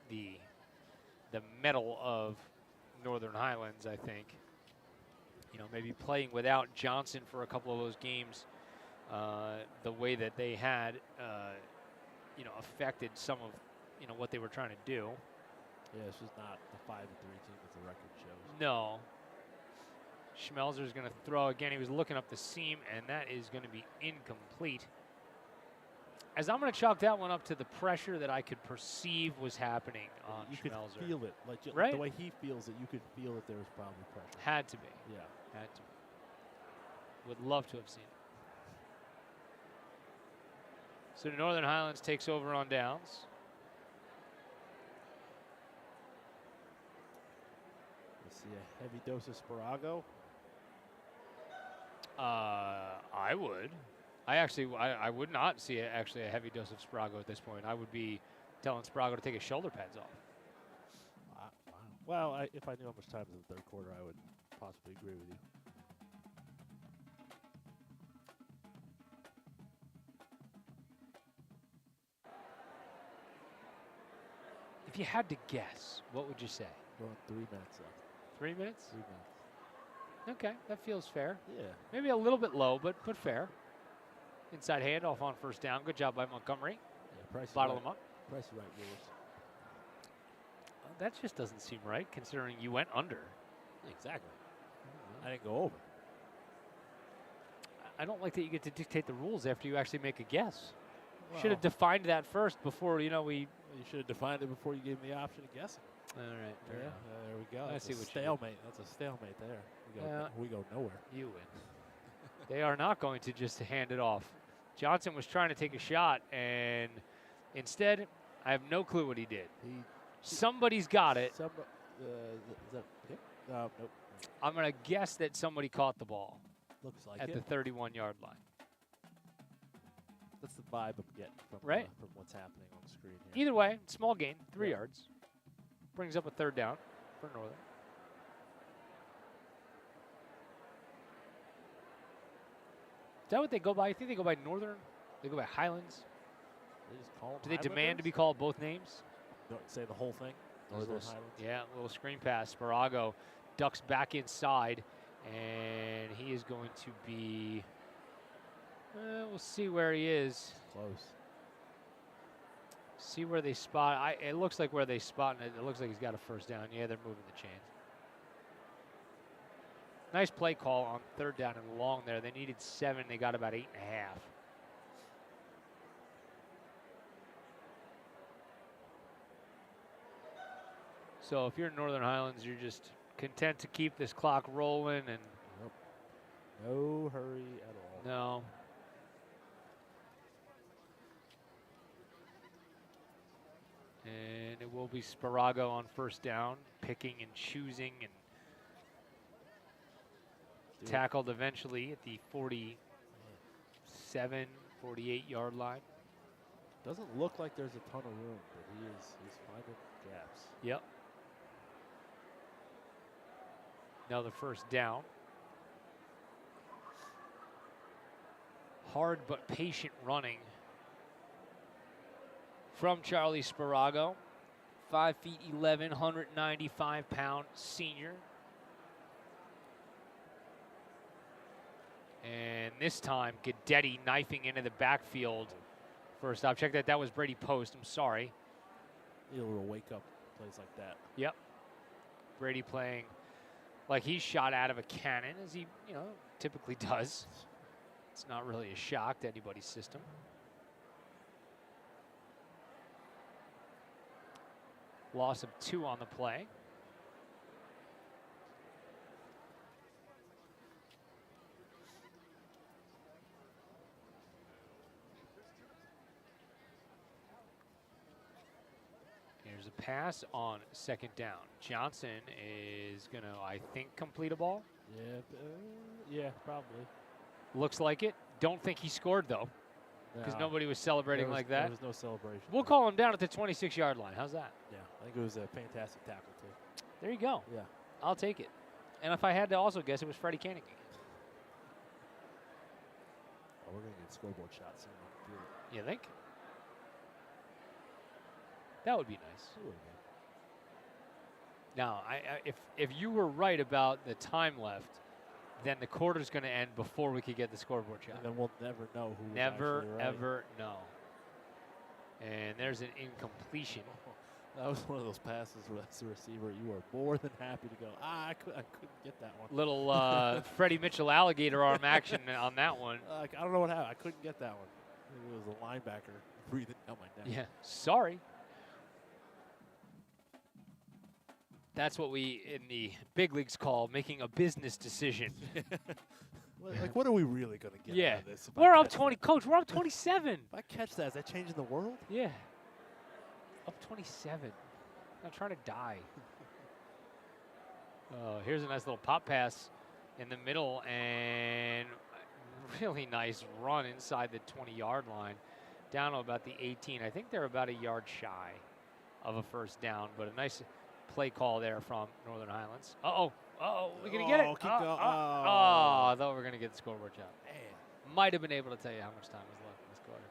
the mettle of Northern Highlands, I think. You know, maybe playing without Johnson for a couple of those games, the way that they had, you know, affected some of, you know, what they were trying to do. Yeah, it's just not the 5-3 team that the record shows. No. Schmelzer's going to throw again. He was looking up the seam, and that is going to be incomplete. As I'm going to chalk that one up to the pressure that I could perceive was happening on You Schmelzer. could feel it. Like right? The way he feels it, you could feel that there was probably pressure. Had to be. Yeah. Had to be. Would love to have seen it. So Northern Highlands takes over on downs. Let's see a heavy dose of Sparago. I would. I would not see actually a heavy dose of Sprago at this point. I would be telling Sprago to take his shoulder pads off. Wow. Well, if I knew how much time was in the third quarter, I would possibly agree with you. If you had to guess, what would you say? Going 3 minutes left. 3 minutes? 3 minutes. Okay, that feels fair. Yeah. Maybe a little bit low, but fair. Inside handoff on first down. Good job by Montgomery. Yeah, Bottle them up. Price right rules. That just doesn't seem right, considering you went under. Exactly. I didn't go over. I don't like that you get to dictate the rules after you actually make a guess. Well, Should have defined that first before, you know, we... You should have defined it before you gave me the option of guessing. All right. Yeah, there we go. I That's see a what you stalemate. That's a stalemate there. We go nowhere. You win. They are not going to just hand it off. Johnson was trying to take a shot, and instead, I have no clue what he did. Somebody's got it. Is that pick? Nope. I'm going to guess that somebody caught the ball Looks like at it. the 31-yard line. That's the vibe I'm getting from, from what's happening on the screen here. Either way, small gain, 3 yards. Brings up a third down for Northern. that what they go by? I think they go by Northern. They go by Highlands. They just call them Do they demand to be called both names? Don't say the whole thing. Northern Highlands. Yeah, a little screen pass. Sparago ducks back inside, and he is going to be. We'll see where he is. Close. See where they spot. It looks like where they spot, and it looks like he's got a first down. Yeah, they're moving the chains. Nice play call on 3rd down and long there. They needed 7. They got about 8.5. So if you're in Northern Highlands, you're just content to keep this clock rolling and no hurry at all. no. And it will be Sparago on 1st down, picking and choosing and tackled eventually at the 47, 48-yard line. Doesn't look like there's a ton of room, but he's finding gaps. Yep. Another 1st down. Hard but patient running from Charlie Sparago. 5'11", 195-pound senior. And this time, Guidetti knifing into the backfield. First stop. Check that. That was Brady Post. I'm sorry. Need a little wake-up plays like that. Yep. Brady playing like he's shot out of a cannon, as he, typically does. It's not really a shock to anybody's system. Loss of 2 on the play. Here's a pass on 2nd down. Johnson is going to, I think, complete a ball. Yeah, probably. Looks like it. Don't think he scored, though, because nobody was celebrating like that. There was no celebration. We'll call him down at the 26-yard line. How's that? Yeah, I think it was a fantastic tackle, too. There you go. Yeah. I'll take it. And if I had to also guess, it was Freddie Koenig. Oh, we're going to get scoreboard shots soon. You think? That would be nice. It would be. Now, if you were right about the time left, then the quarter's going to end before we could get the scoreboard shot. And then we'll never know who was Never, actually right. ever know. And there's an incompletion. That was one of those passes where as a receiver, you were more than happy to go, I couldn't get that one. Little Freddie Mitchell alligator arm action on that one. I don't know what happened. I couldn't get that one. It was a linebacker breathing down my neck. Yeah, sorry. That's what we in the big leagues call making a business decision. Like, what are we really going to get out of this? We're up 20. Coach, we're up 27. If I catch that, is that changing the world? Yeah. Up 27. I'm trying to die. Oh, here's a nice little pop pass in the middle and really nice run inside the 20-yard line down to about the 18. I think they're about a yard shy of a first down, but a nice play call there from Northern Highlands. Uh-oh. We're going to get it. Keep going. I thought we were going to get the scoreboard shot. Man. Might have been able to tell you how much time was left in this quarter.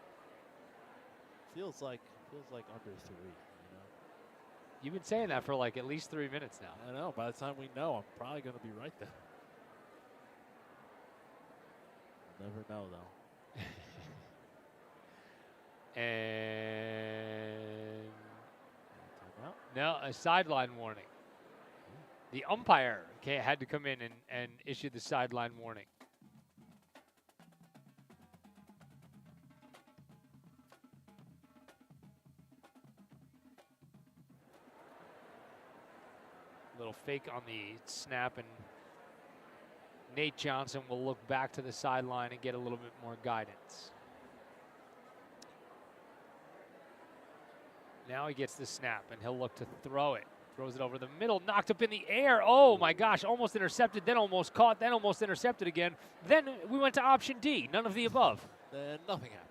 Feels like under 3, You've been saying that for like at least 3 minutes now. I know. By the time we know, I'm probably going to be right there. Never know, though. And no, a sideline warning. The umpire had to come in and issue the sideline warning. Little fake on the snap, and Nate Johnson will look back to the sideline and get a little bit more guidance. Now he gets the snap, and he'll look to throw it. Throws it over the middle, knocked up in the air. Oh, my gosh, almost intercepted, then almost caught, then almost intercepted again. Then we went to option D, none of the above. Then nothing happened.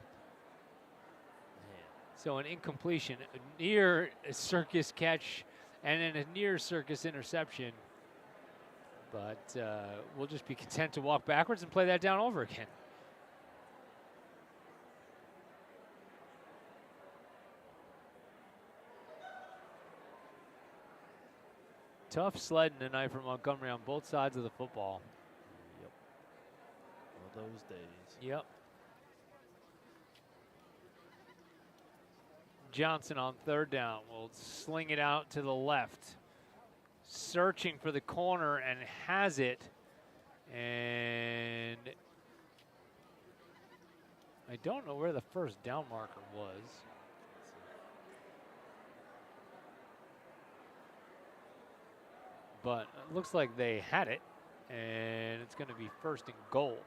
So an incompletion, a near circus catch, and then a near circus interception. But we'll just be content to walk backwards and play that down over again. Tough sledding tonight for Montgomery on both sides of the football. Yep. One of those days. Yep. Johnson on third down will sling it out to the left. Searching for the corner and has it. And I don't know where the first down marker was. But it looks like they had it. And it's going to be first and goal.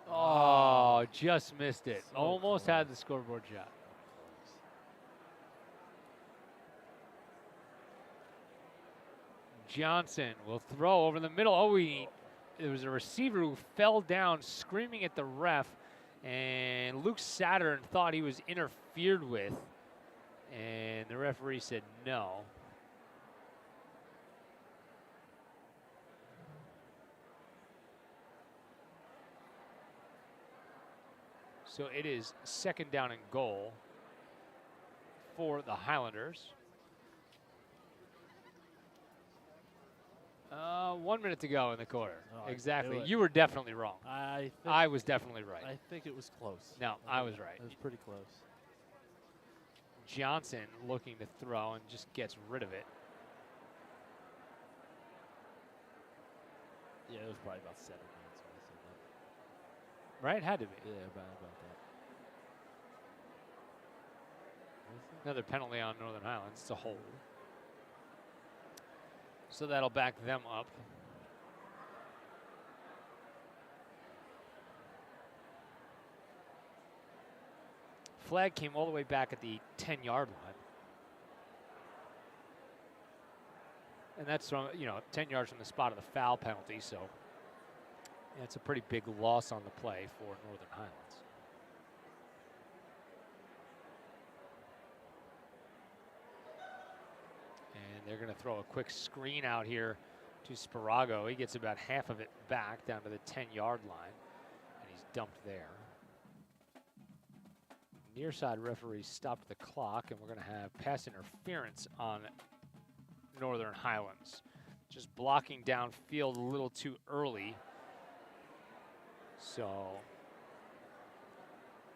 Oh, just missed it. So Almost close. had the scoreboard shot. Johnson will throw over the middle. Oh, there was a receiver who fell down screaming at the ref, and Luke Saturn thought he was interfered with, and the referee said no. So it is second down and goal for the Highlanders. 1 minute to go in the quarter. Oh, exactly. You were definitely wrong. I was definitely right. I think it was close. No, I was right. It was pretty close. Johnson looking to throw and just gets rid of it. Yeah, it was probably about 7 minutes when I said that. Right? Had to be. Yeah, about that. Another penalty on Northern Highlands. It's a hold. So that'll back them up. Flag came all the way back at the 10-yard line. And that's from, 10 yards from the spot of the foul penalty, so it's a pretty big loss on the play for Northern Highlands. And they're going to throw a quick screen out here to Sparago. He gets about half of it back down to the 10-yard line, and he's dumped there. Near side referee stopped the clock, and we're going to have pass interference on Northern Highlands. Just blocking downfield a little too early. So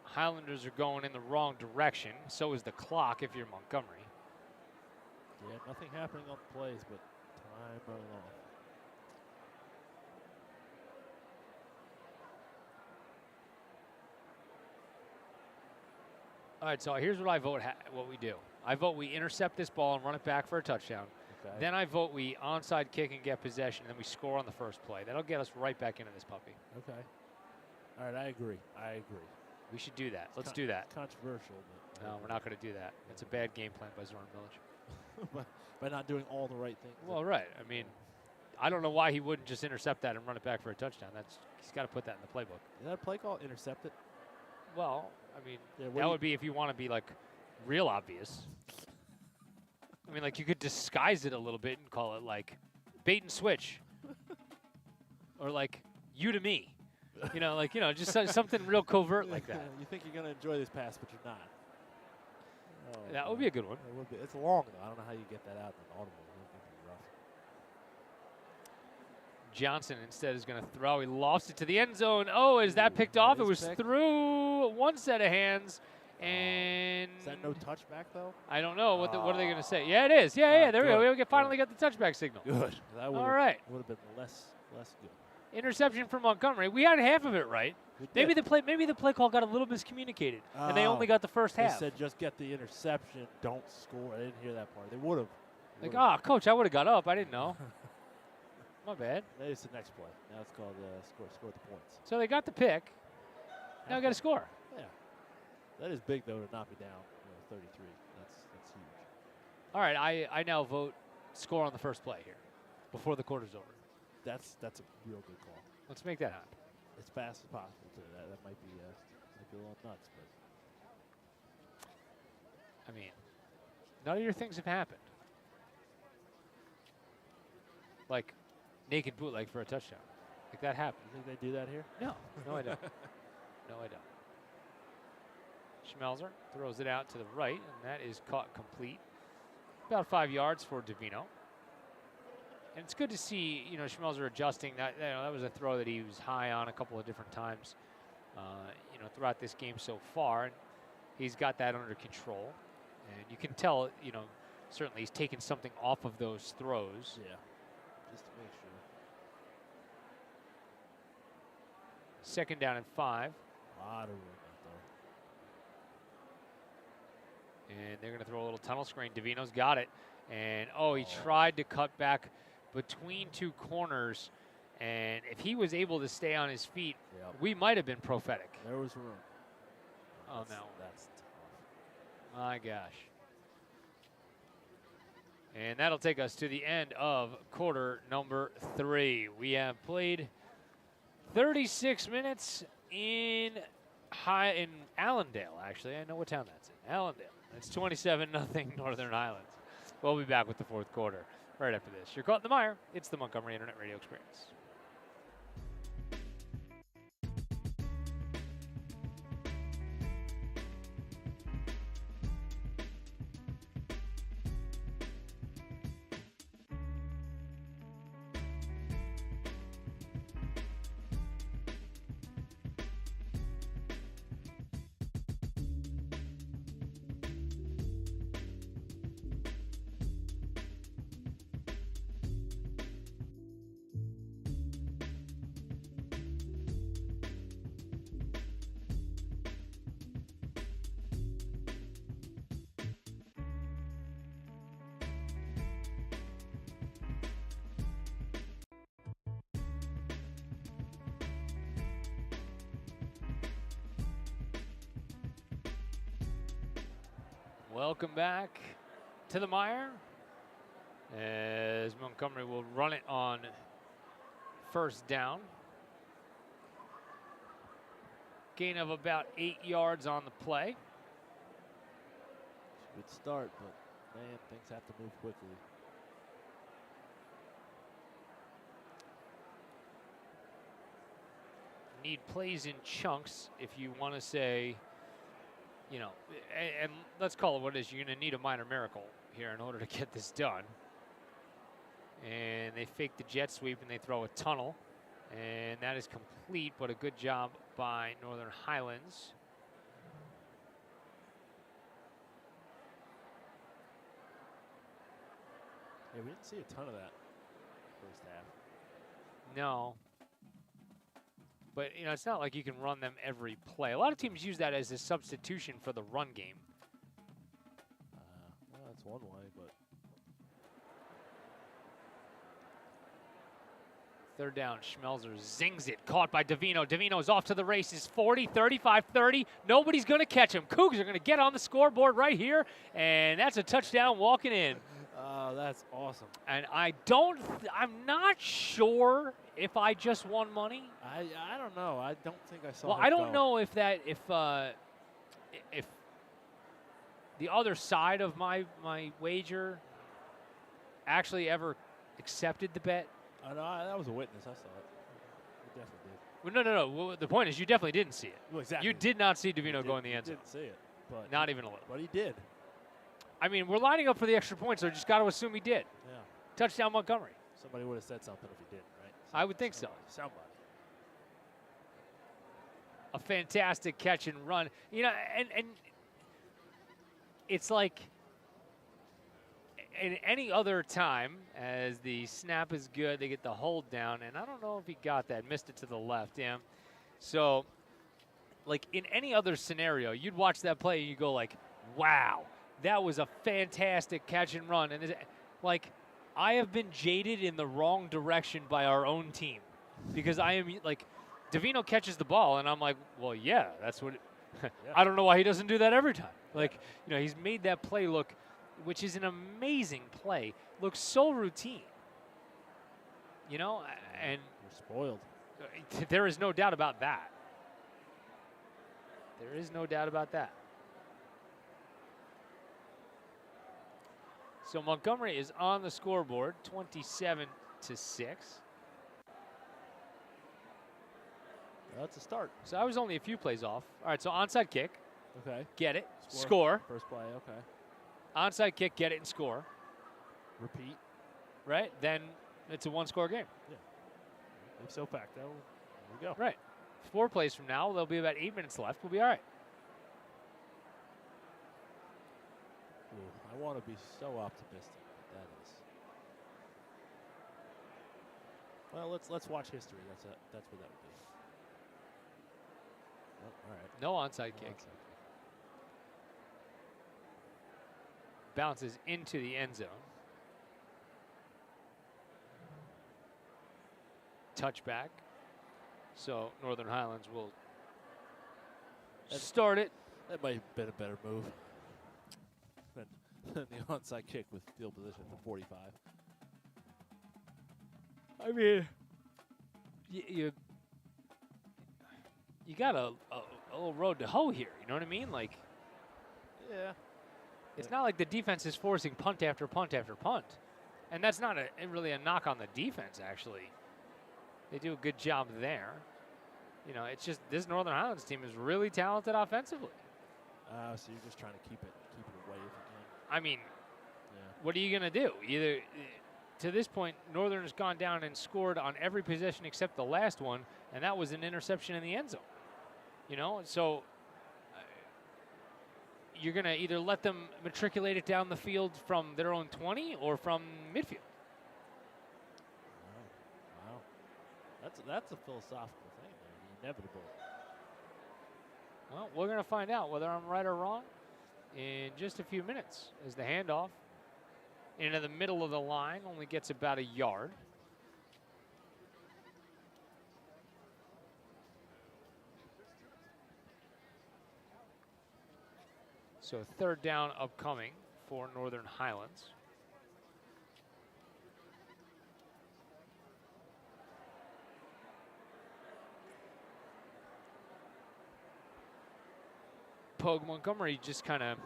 Highlanders are going in the wrong direction. So is the clock if you're Montgomery. Yeah, nothing happening on the plays, but time running off. All right, so here's what I vote what we do. I vote we intercept this ball and run it back for a touchdown. Okay. Then I vote we onside kick and get possession, and then we score on the first play. That'll get us right back into this puppy. Okay. All right, I agree. We should do that. Let's do that. Controversial, but No, we're not going to do that. It's a bad game plan by Zorn Village. by not doing all the right things. Well, right. I mean, I don't know why he wouldn't just intercept that and run it back for a touchdown. He's got to put that in the playbook. Is that a play call? Intercept it? Well, I mean, Yeah, that would be if you want to be like real obvious. I mean, like you could disguise it a little bit and call it like bait and switch, or like you to me. Just something real covert like that. You think you're going to enjoy this pass, but you're not. Oh, That would be a good one. It would be. It's long, though. I don't know how you get that out in an audible. It would be rough. Johnson instead is going to throw. He lost it to the end zone. Oh, is that picked off? It was picked. Through one set of hands. And is that no touchback, though? I don't know. What are they going to say? Yeah, it is. Yeah, there we go. We finally got the touchback signal. Good. That All right. would have been less good. Interception for Montgomery. We had half of it right. Maybe the play call got a little miscommunicated, and they only got the first half. They said just get the interception, don't score. I didn't hear that part. They would have. Like, coach, I would have got up. I didn't know. My bad. That is the next play. Now it's called score the points. So they got the pick. Now we got to score. Yeah. That is big, though, to not be down 33. That's huge. All right, I now vote score on the first play here before the quarter's over. That's a real good call. Let's make that happen. As fast as possible, too. That might be a little nuts, but I mean, none of your things have happened. Like naked bootleg for a touchdown. Like that happened. you think they do that here? No, I don't. No, I don't. Schmelzer throws it out to the right, and that is caught complete. About 5 yards for Davino. And it's good to see, Schmelzer adjusting. That was a throw that he was high on a couple of different times, throughout this game so far. And he's got that under control. And you can tell, certainly he's taken something off of those throws. Yeah, just to make sure. Second down and 5. A lot of room out there. And they're going to throw a little tunnel screen. Davino's got it. And, he tried to cut back between two corners. And if he was able to stay on his feet, we might have been prophetic. There was room. Oh, no. That's tough. My gosh. And that'll take us to the end of quarter number 3. We have played 36 minutes in Allendale, actually. I know what town that's in. Allendale. It's 27-0 Northern Highlands. We'll be back with the fourth quarter right after this. You're caught in the mire. It's the Montgomery Internet Radio Experience. Welcome back to the mire as Montgomery will run it on first down. Gain of about 8 yards on the play. Good start, but man, things have to move quickly. Need plays in chunks if you want to say, and let's call it what it is. You're going to need a minor miracle here in order to get this done. And they fake the jet sweep and they throw a tunnel. And that is complete, but a good job by Northern Highlands. Yeah, we didn't see a ton of that first half. No. But, it's not like you can run them every play. A lot of teams use that as a substitution for the run game. Well, that's one way, but. Third down, Schmelzer zings it. Caught by Davino. Davino's off to the races. 40, 35, 30. Nobody's going to catch him. Cougars are going to get on the scoreboard right here. And that's a touchdown walking in. Oh, that's awesome. And I'm not sure if I just won money. I don't know. I don't think I saw. Well, I don't know if the other side of my wager actually ever accepted the bet. Oh, no, that was a witness. I saw it. You definitely did. Well, no. Well, the point is, you definitely didn't see it. Well, exactly. You did not see Davino go in the end zone. Didn't see it, but not even a little. But he did. I mean, we're lining up for the extra point, so just got to assume he did. Yeah. Touchdown Montgomery. Somebody would have said something if he didn't, right? I would think so. Somebody. A fantastic catch and run. And it's like in any other time, as the snap is good, they get the hold down, and I don't know if he got that. Missed it to the left, yeah. So, like in any other scenario, you'd watch that play and you go like, wow, that was a fantastic catch and run. And like, I have been jaded in the wrong direction by our own team because I am like, Davino catches the ball and I'm like, well, yeah, that's what. Yeah. I don't know why he doesn't do that every time. Like, he's made that play look, which is an amazing play, look so routine. And you're spoiled. There is no doubt about that. There is no doubt about that. So Montgomery is on the scoreboard, 27-6. That's a start. So I was only a few plays off. All right, so onside kick. Okay. get it, score. First play, okay. Onside kick, get it, and score. Repeat. Right? Then it's a one-score game. Yeah. Ipso facto, here we go. Right. 4 plays from now, there'll be about 8 minutes left. We'll be all right. Ooh, I want to be so optimistic. That is. Well, let's watch history. That's what that would be. Oh, all right. No onside kick. Bounces into the end zone. Touchback. So Northern Highlands will start it. That might have been a better move than the onside kick with field position for 45. I mean, you got a little road to hoe here. You know what I mean? Like, yeah. It's not like the defense is forcing punt after punt after punt. And that's not really a knock on the defense, actually. They do a good job there. You know, it's just this Northern Highlands team is really talented offensively. So you're just trying to keep it away if you can. I mean, what are you going to do? Either, to this point, Northern has gone down and scored on every possession except the last one, and that was an interception in the end zone. You know, so you're going to either let them matriculate it down the field from their own 20 or from midfield. Wow. That's a philosophical thing there, the inevitable. Well, we're going to find out whether I'm right or wrong in just a few minutes as the handoff into the middle of the line only gets about a yard. So 3rd down upcoming for Northern Highlands. Pogue, Montgomery just kind of,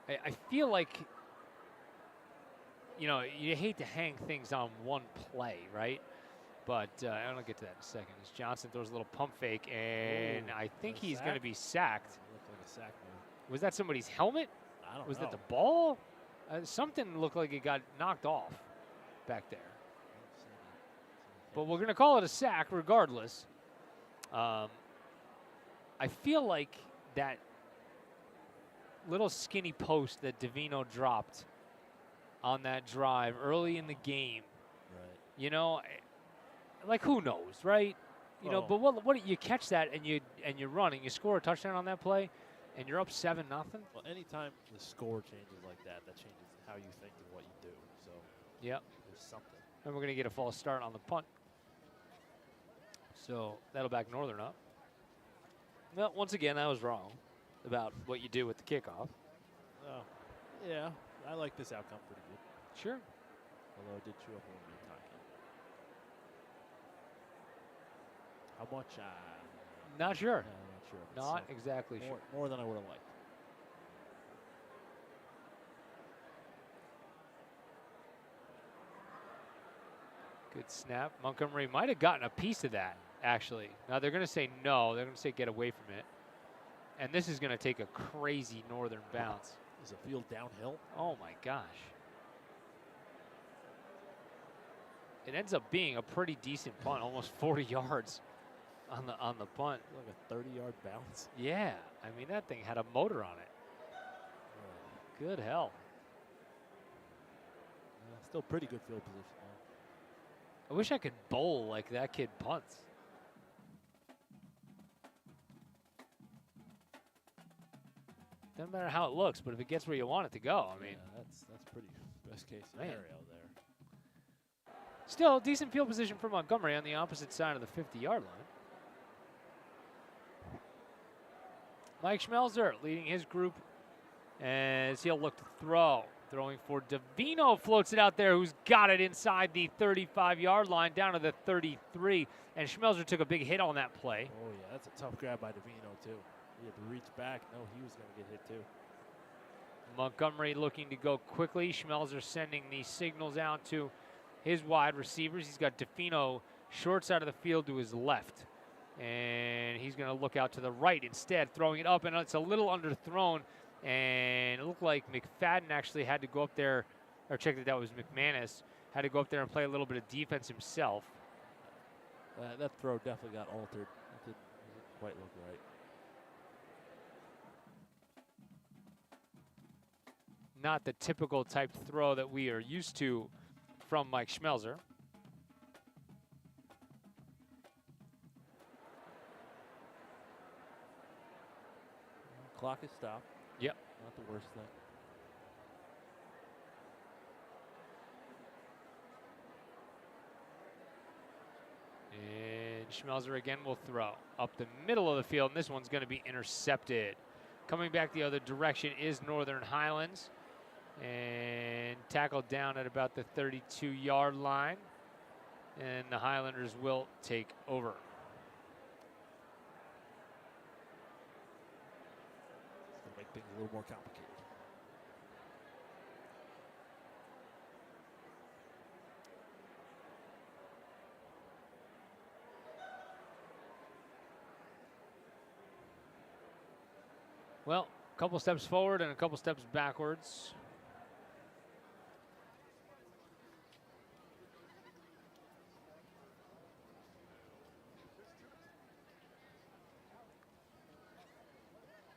I feel like, you know, you hate to hang things on one play, right? But I'll get to that in a second. As Johnson throws a little pump fake, and I think he's going to be sacked. Looked like a sack move. Was that somebody's helmet? I don't know. Was that the ball? Something looked like it got knocked off back there. But we're going to call it a sack regardless. I feel like that little skinny post that Davino dropped on that drive early in the game, right? You know, like who knows, right? You know, but what you catch that and you run and you score a touchdown on that play, and you're up 7-0. Well, anytime the score changes like that, that changes how you think and what you do. So yep, there's something. And we're gonna get a false start on the punt. So that'll back Northern up. Well, once again, I was wrong about what you do with the kickoff. Oh, yeah. I like this outcome pretty good. Sure. Although it did chew up a little bit of time. How much? Not sure. I'm not sure. Not exactly sure. More than I would have liked. Good snap. Montgomery might have gotten a piece of that, actually. Now they're going to say no. They're going to say get away from it. And this is going to take a crazy Northern bounce. Is the field downhill? Oh, my gosh. It ends up being a pretty decent punt, almost 40 yards on the punt. Like a 30-yard bounce. Yeah. I mean, that thing had a motor on it. Good hell. Still pretty good field position, though. I wish I could bowl like that kid punts. Doesn't matter how it looks, but if it gets where you want it to go, I mean. Yeah, that's pretty best case scenario there. Still, decent field position for Montgomery on the opposite side of the 50-yard line. Mike Schmelzer leading his group as he'll look to throw. Throwing for Davino, floats it out there, who's got it inside the 35-yard line down to the 33. And Schmelzer took a big hit on that play. Oh, yeah, that's a tough grab by Davino, too. He had to reach back. No, he was going to get hit, too. Montgomery looking to go quickly. Schmelzer sending the signals out to his wide receivers. He's got Davino short side of the field to his left. And he's going to look out to the right instead, throwing it up, and it's a little underthrown. And it looked like McFadden actually had to go up there, or check that was McManus, had to go up there and play a little bit of defense himself. That throw definitely got altered. It didn't quite look right. Not the typical type throw that we are used to from Mike Schmelzer. Clock is stopped. Yep. Not the worst thing. And Schmelzer again will throw up the middle of the field, and this one's going to be intercepted. Coming back the other direction is Northern Highlands, and tackled down at about the 32-yard line, and the Highlanders will take over. It's going to make things a little more complicated. Well, a couple steps forward and a couple steps backwards.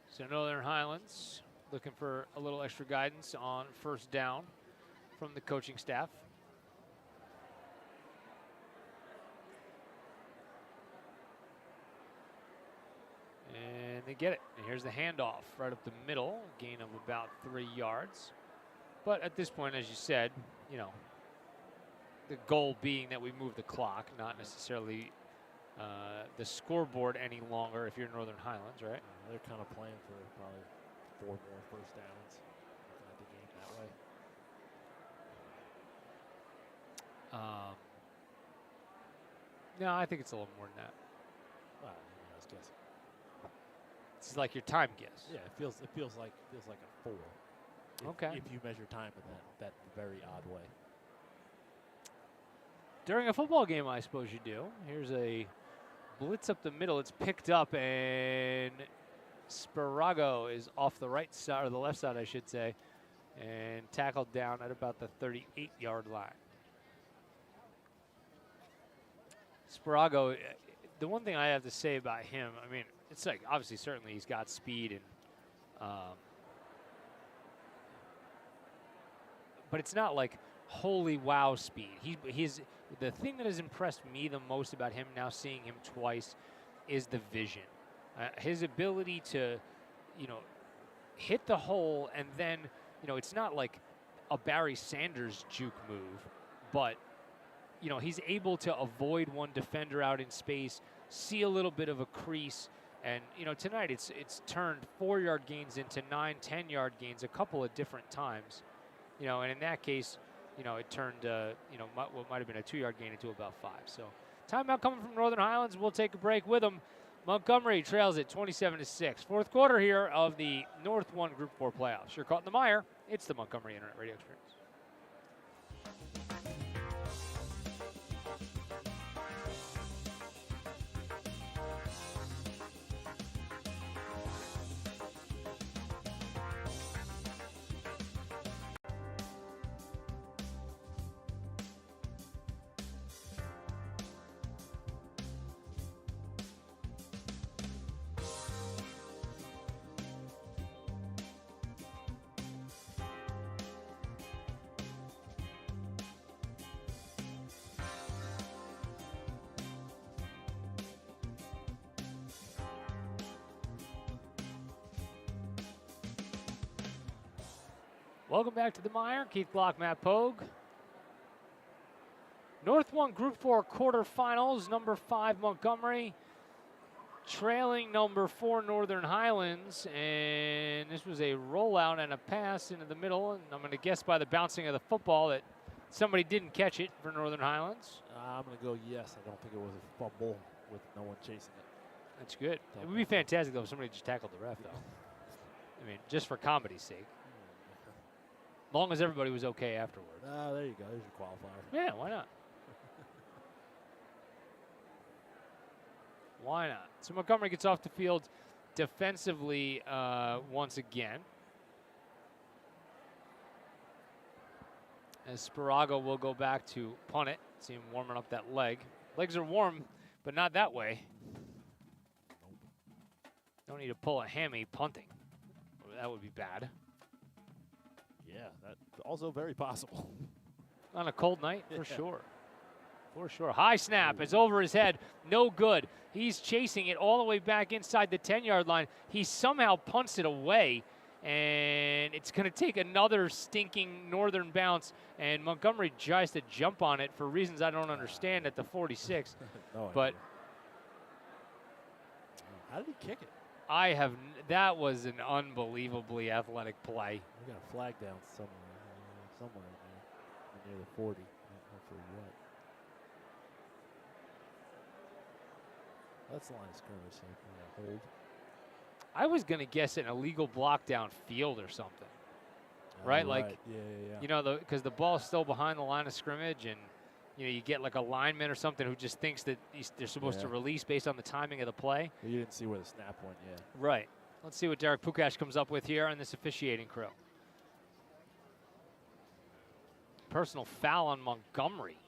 So Northern Highlands looking for a little extra guidance on first down from the coaching staff. And they get it. And here's the handoff right up the middle, a gain of about 3 yards. But at this point, as you said, you know, the goal being that we move the clock, not necessarily the scoreboard any longer if you're Northern Highlands, right? They're kind of playing for probably 4 more first downs. Looking at the game that way. No, I think it's a little more than that. Well, I was guessing. It's like your time guess. Yeah, it feels like a 4. Okay. If you measure time in that very odd way. During a football game, I suppose you do. Here's a blitz up the middle. It's picked up, and Sparago is off the right side, or the left side, I should say, and tackled down at about the 38-yard line. Sparago, the one thing I have to say about him, I mean, it's like obviously, certainly he's got speed, and but it's not like holy wow speed. He's the thing that has impressed me the most about him now, seeing him twice, is the vision. His ability to, you know, hit the hole, and then, you know, it's not like a Barry Sanders juke move, but, you know, he's able to avoid one defender out in space, see a little bit of a crease, and, you know, tonight it's turned 4-yard gains into 9, 10-yard gains a couple of different times, you know, and in that case, you know, it turned, you know, what might have been a 2-yard gain into about 5. So timeout coming from Northern Highlands. We'll take a break with them. Montgomery trails it 27-6. Fourth quarter here of the North 1 Group 4 playoffs. You're caught in the mire. It's the Montgomery Internet Radio Experience. Welcome back to the Mire. Keith Glock, Matt Pogue. North 1 Group 4 quarterfinals. Number 5 Montgomery trailing number 4 Northern Highlands. And this was a rollout and a pass into the middle. And I'm going to guess by the bouncing of the football that somebody didn't catch it for Northern Highlands. I'm going to go yes. I don't think it was a fumble with no one chasing it. That's good. It would be fantastic, though, if somebody just tackled the ref, though. I mean, just for comedy's sake. Long as everybody was okay afterward. There you go. There's your qualifier. Yeah, why not? Why not? So Montgomery gets off the field defensively once again. As Sparago will go back to punt it. See him warming up that leg. Legs are warm, but not that way. Don't need to pull a hammy punting. That would be bad. Yeah, that's also very possible. On a cold night, for sure. For sure. High snap is over his head. No good. He's chasing it all the way back inside the 10-yard line. He somehow punts it away, and it's going to take another stinking northern bounce, and Montgomery tries to jump on it for reasons I don't understand at the 46. No but idea. How did he kick it? That was an unbelievably athletic play. We got a flag down somewhere in there, near the 40. For what? That's the line of scrimmage, so hold. I was going to guess an illegal block down field or something. Right? Like, yeah. you know, because the ball's still behind the line of scrimmage, and, you know, you get like a lineman or something who just thinks that they're supposed to release based on the timing of the play. You didn't see where the snap went, yeah. Right. Let's see what Derek Pukash comes up with here on this officiating crew. Personal foul on Montgomery.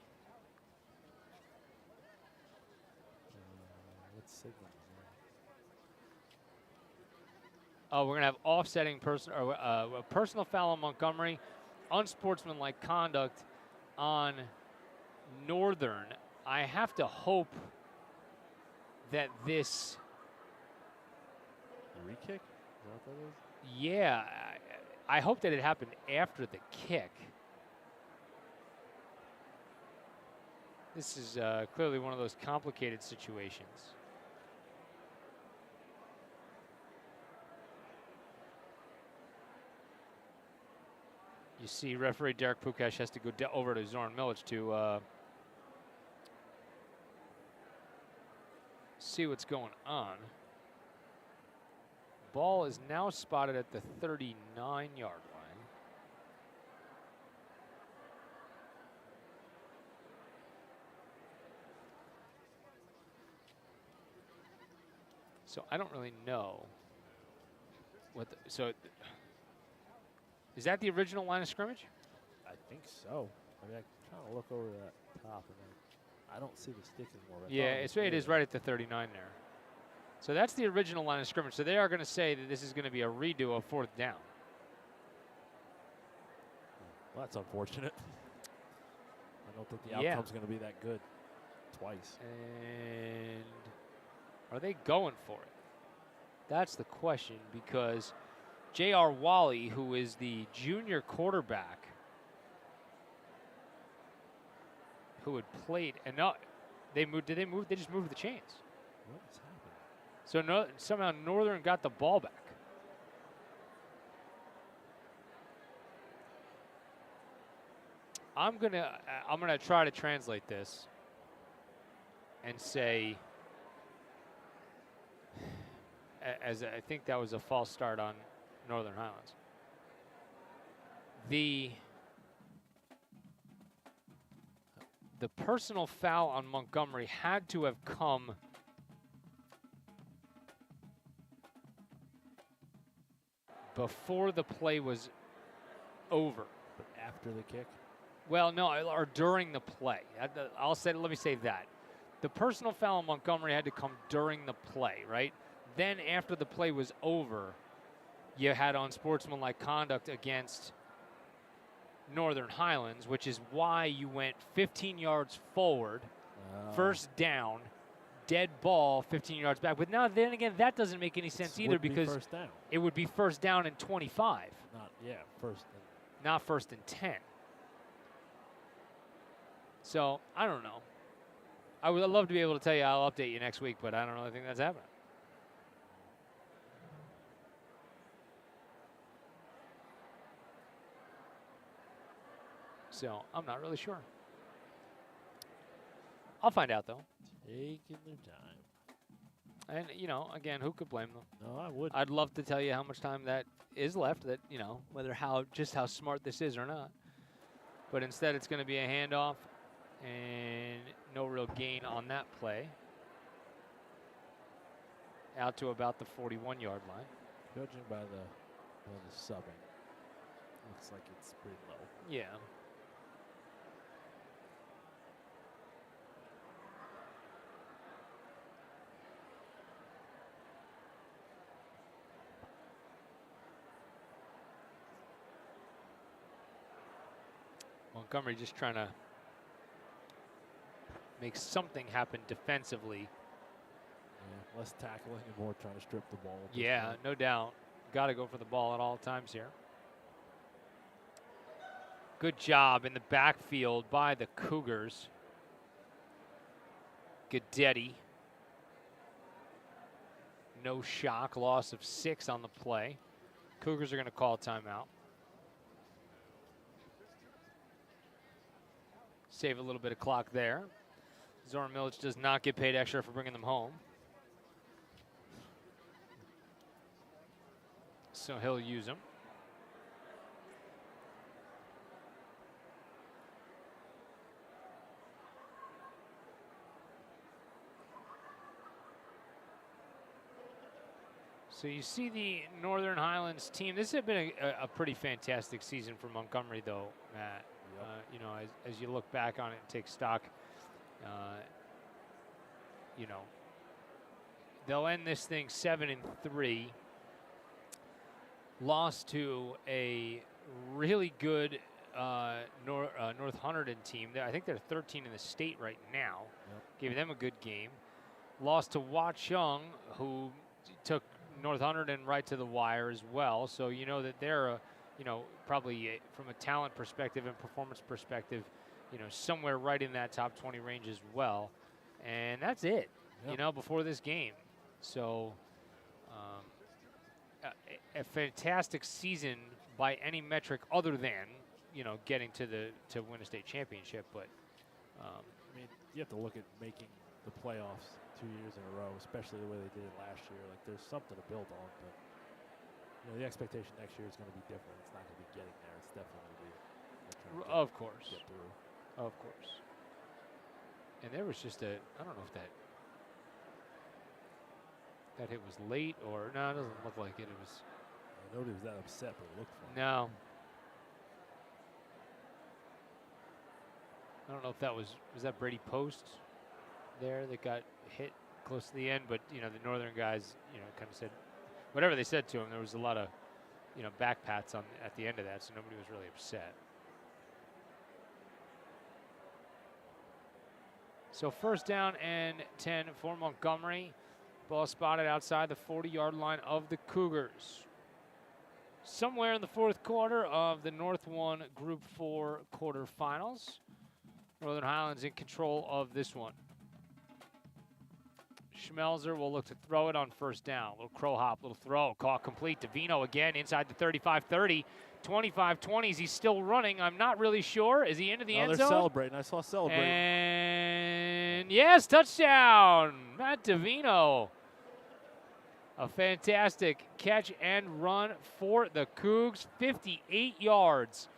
What signal is Oh, we're going to have offsetting a personal foul on Montgomery, unsportsmanlike conduct on Northern. I have to hope that this. A re-kick? Is that what that is? Yeah, I hope that it happened after the kick. This is clearly one of those complicated situations. You see referee Derek Pukash has to go over to Zoran Milic to see what's going on. Ball is now spotted at the 39-yard line. So I don't really know what is that the original line of scrimmage? I think so. I mean, I'm trying to look over that top, and I don't see the stick anymore. Yeah, it is right at the 39 there. So that's the original line of scrimmage. So they are going to say that this is going to be a redo of 4th down. Well, that's unfortunate. I don't think the outcome's going to be that good twice. And are they going for it? That's the question, because J.R. Wally, who is the junior quarterback who had played, and they moved. Did they move? They just moved the chains. What is happening? So somehow Northern got the ball back. I'm gonna try to translate this and say, as I think that was a false start on Northern Highlands. The personal foul on Montgomery had to have come before the play was over. But after the kick? Well, no, or during the play. Let me say that. The personal foul on Montgomery had to come during the play, right? Then after the play was over, you had unsportsmanlike conduct against Northern Highlands, which is why you went 15 yards forward, first down, dead ball, 15 yards back. But now, then again, that doesn't make any sense either, because first down. It would be first down and 25. Not first and 10. So, I don't know. I would love to be able to tell you I'll update you next week, but I don't really think that's happening. So, I'm not really sure. I'll find out, though. Taking their time. And, you know, again, who could blame them? No, I wouldn't. I'd love to tell you how much time that is left, that, you know, just how smart this is or not. But instead, it's going to be a handoff and no real gain on that play. out to about the 41-yard line. Judging by the subbing, looks like it's pretty low. Yeah. Montgomery just trying to make something happen defensively. Yeah, less tackling and more trying to strip the ball. Yeah, no doubt. Got to go for the ball at all times here. Good job in the backfield by the Cougars. Guidetti. No shock, loss of 6 on the play. Cougars are going to call timeout. Save a little bit of clock there. Zoran Milic does not get paid extra for bringing them home. So he'll use them. So you see the Northern Highlands team. This has been a pretty fantastic season for Montgomery, though, Matt. Yep. You know, as you look back on it and take stock, you know, they'll end this thing 7-3. Lost to a really good North Hunterdon team. I think they're 13 in the state right now. Yep. Gave them a good game. Lost to Watchung, who took North Hunterdon right to the wire as well. So you know that they're, you know, probably from a talent perspective and performance perspective, you know, somewhere right in that top 20 range as well. And that's it, Yep. you know, before this game. So a fantastic season by any metric other than, you know, getting to win a state championship. But I mean, you have to look at making the playoffs 2 years in a row, especially the way they did it last year. Like, there's something to build on, but you know, the expectation next year is going to be different. It's not going to be getting there. It's definitely going to be of course, get through. of course. And there was just I don't know if that hit was late or no, it doesn't look like it. It was. Nobody was that upset, but it looked fun. No. I don't know if that was that Brady Post there that got hit close to the end, but you know, the Northern guys, you know, kind of said whatever they said to him. There was a lot of, you know, back pats at the end of that, so nobody was really upset. So first down and 10 for Montgomery. Ball spotted outside the 40-yard line of the Cougars. Somewhere in the fourth quarter of the North 1 Group 4 quarterfinals. Northern Highlands in control of this one. Schmelzer will look to throw it on first down. Little crow hop, little throw. Caught complete. Davino again inside the 35-30. 25-20s. He's still running. I'm not really sure. Is he into the end zone? They're celebrating. I saw celebrating. And yes, touchdown. Matt Davino. A fantastic catch and run for the Cougs. 58 yards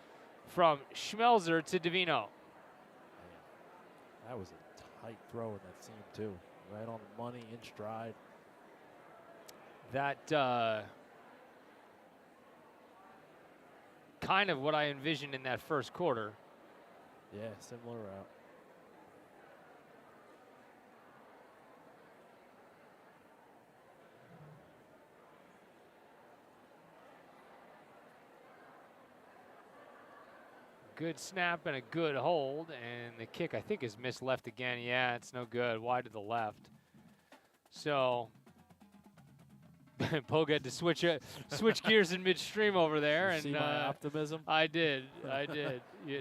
from Schmelzer to Davino. That was a tight throw in that seam, too. Right on the money, in stride. That kind of what I envisioned in that first quarter. Yeah, similar route. Good snap and a good hold, and the kick, I think, is missed left again. Yeah, it's no good. Wide to the left. So Pogue had to switch gears in midstream over there. You see my optimism? I did.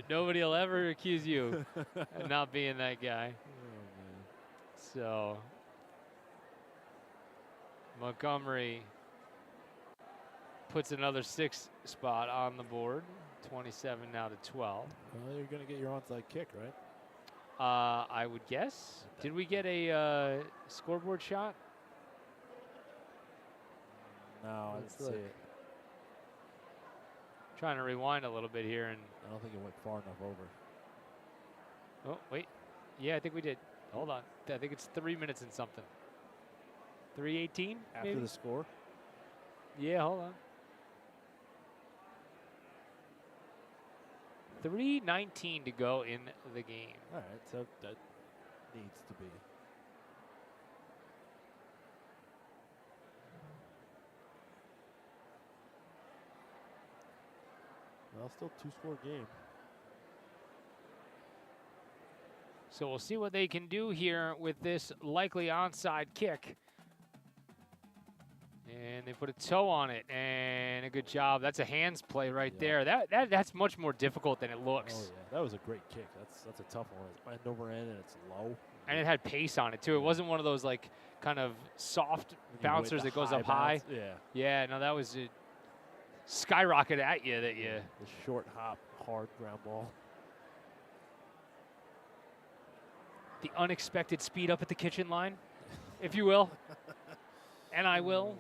Nobody will ever accuse you of not being that guy. Oh, So Montgomery puts another 6 spot on the board. 27 now to 12. well, you're going to get your onside kick, right? I would guess. Did we get a scoreboard shot? No, I Let's didn't see look. it. Trying to rewind a little bit here, and I don't think it went far enough over. oh wait, yeah, I think we did. Hold on, I think it's 3 minutes and something. 3:18 after maybe? the score. Yeah, hold on. 3:19 to go in the game. All right, so that needs to be. Well, still 2-score game. So we'll see what they can do here with this likely onside kick. And they put a toe on it, and a good job. That's a hands play right there. That's much more difficult than it looks. Oh yeah, that was a great kick. That's a tough one. It's end over end and it's low. And it had pace on it too. It wasn't one of those like kind of soft bouncers that goes up high. Yeah. Yeah, no, that was a skyrocket at you that you. The short hop, hard ground ball. The unexpected speed up at the kitchen line, if you will. And I will.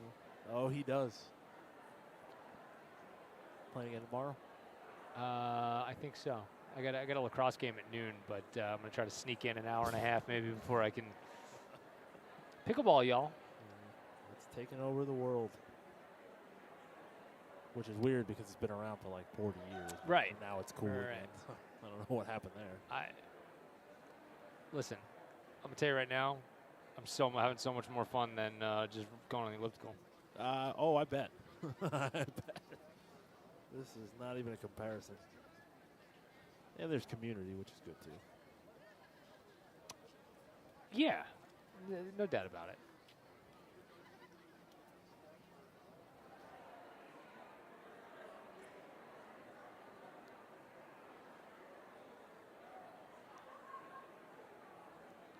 Oh, he does. Playing again tomorrow? I think so. I got a lacrosse game at noon, but I'm gonna try to sneak in an hour and a half maybe before I can. Pickleball, y'all. It's taken over the world. Which is weird because it's been around for like 40 years. Right. And now it's cool. Right. Again. I don't know what happened there. Listen, I'm gonna tell you right now, I'm having so much more fun than just going on the elliptical. Oh, I bet. I bet. This is not even a comparison. And there's community, which is good too. Yeah, no doubt about it.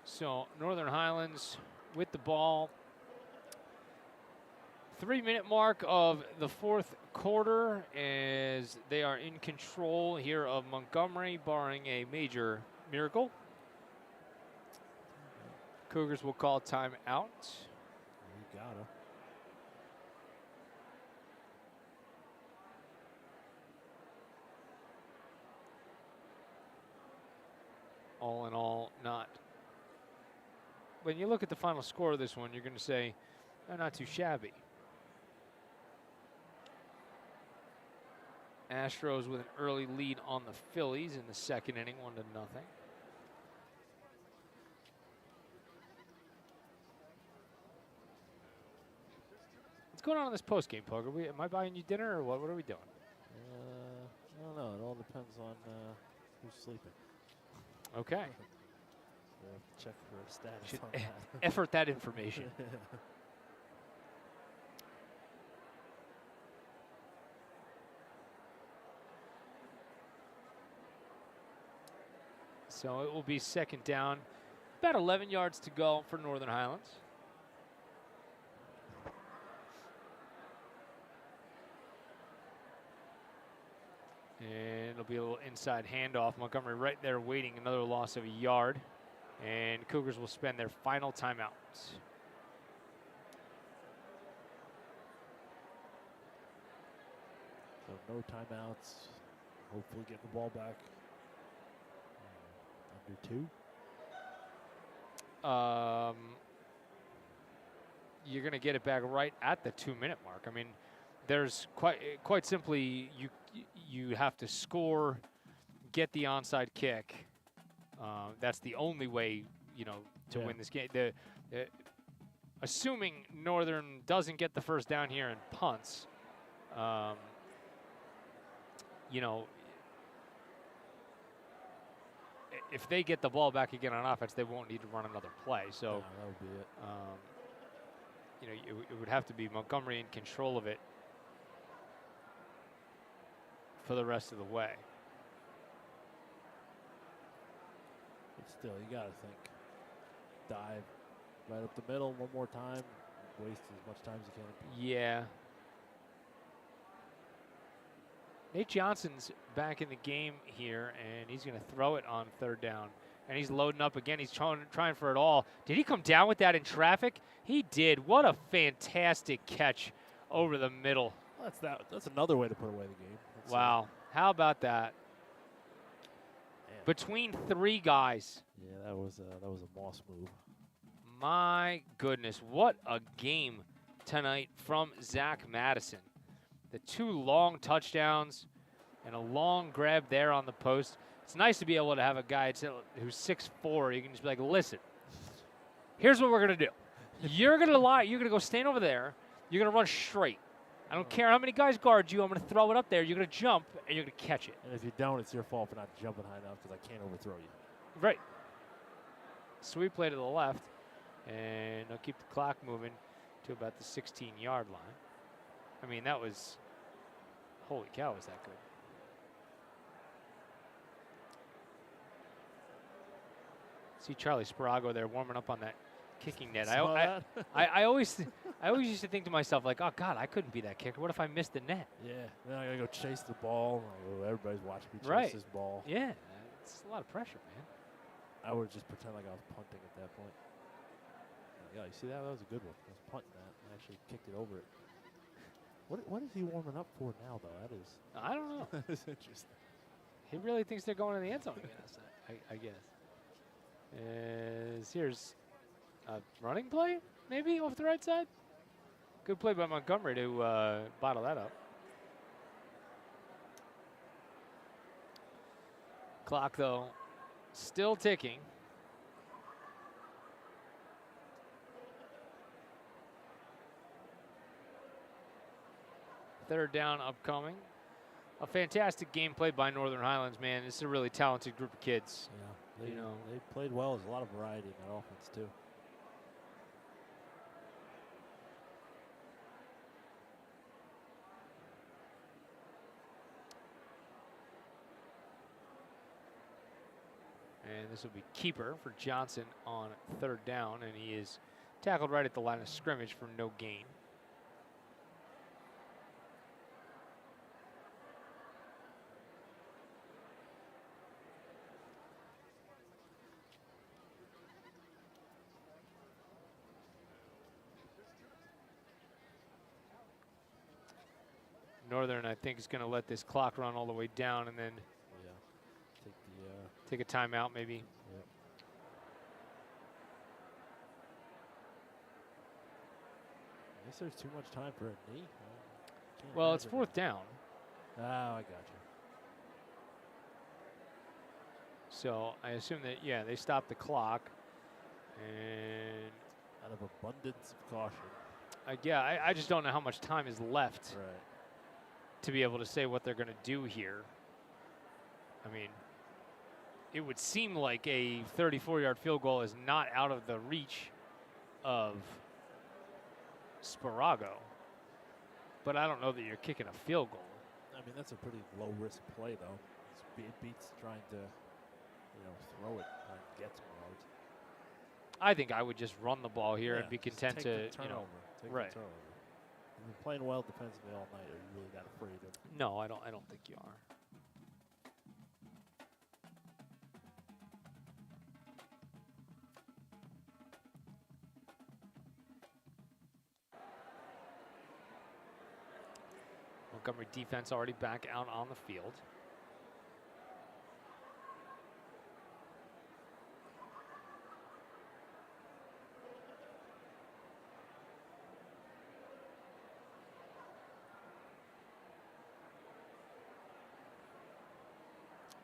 So Northern Highlands with the ball. 3-minute mark of the fourth quarter as they are in control here of Montgomery, barring a major miracle. Cougars will call time out. You gotta. All in all, not. When you look at the final score of this one, you're going to say, oh, not too shabby. Astros with an early lead on the Phillies in the second inning, 1-0. What's going on in this postgame, Pug? Am I buying you dinner or what? What are we doing? I don't know. It all depends on who's sleeping. Okay. Check for a status Should on that. effort that information. So it will be second down. About 11 yards to go for Northern Highlands. And it'll be a little inside handoff. Montgomery right there waiting, another loss of a yard. And Cougars will spend their final timeout. So no timeouts. Hopefully get the ball back. Under 2. You're going to get it back right at the 2-minute mark. I mean, there's quite simply you have to score, get the onside kick. That's the only way, to win this game. Assuming Northern doesn't get the first down here and punts, if they get the ball back again on offense, they won't need to run another play. So that would be it. It would have to be Montgomery in control of it for the rest of the way. But still, you got to think. Dive right up the middle one more time. Waste as much time as you can. Yeah. Nate Johnson's back in the game here, and he's going to throw it on third down. And he's loading up again. He's trying for it all. Did he come down with that in traffic? He did. What a fantastic catch over the middle. Well, that's another way to put away the game. Wow. How about that? Man. Between 3 guys. Yeah, that was a Moss move. My goodness, what a game tonight from Zach Madison. The 2 long touchdowns and a long grab there on the post. It's nice to be able to have a guy who's 6'4". You can just be like, listen, here's what we're going to do. You're going to lie. You're going to go stand over there. You're going to run straight. I don't care how many guys guard you. I'm going to throw it up there. You're going to jump, and you're going to catch it. And if you don't, it's your fault for not jumping high enough because I can't overthrow you. Right. Sweep play to the left, and they'll keep the clock moving to about the 16-yard line. I mean, that was, holy cow, was that good. See Charlie Sparago there warming up on that kicking net. I always used to think to myself, like, oh, God, I couldn't be that kicker. What if I missed the net? Yeah, then I got to go chase the ball. Everybody's watching me chase this ball. Yeah, it's a lot of pressure, man. I would just pretend like I was punting at that point. Yeah, you see that? That was a good one. I was punting that. I actually kicked it over it. What is he warming up for now, though? That is. I don't know. That is interesting. He really thinks they're going to the end zone again, I guess. Here's a running play, maybe, off the right side. Good play by Montgomery to bottle that up. Clock, though, still ticking. Third down upcoming. A fantastic game played by Northern Highlands, man. This is a really talented group of kids. Yeah, they played well. There's a lot of variety in that offense, too. And this will be keeper for Johnson on third down, and he is tackled right at the line of scrimmage for no gain. Northern, I think, is going to let this clock run all the way down and then take a timeout, maybe. Yep. I guess there's too much time for a knee. Well, it's fourth down. Oh, I got you. So I assume that, yeah, they stopped the clock. And out of abundance of caution. I just don't know how much time is left Right. to be able to say what they're going to do here. I mean, it would seem like a 34-yard field goal is not out of the reach of Sparago. But I don't know that you're kicking a field goal. I mean, that's a pretty low-risk play, though. It beats trying to, throw it and get some yards. I think I would just run the ball here and be content to, Take the turnover. right. You've been playing well defensively all night. Are you really that afraid of? No, I don't think you are. Montgomery defense already back out on the field.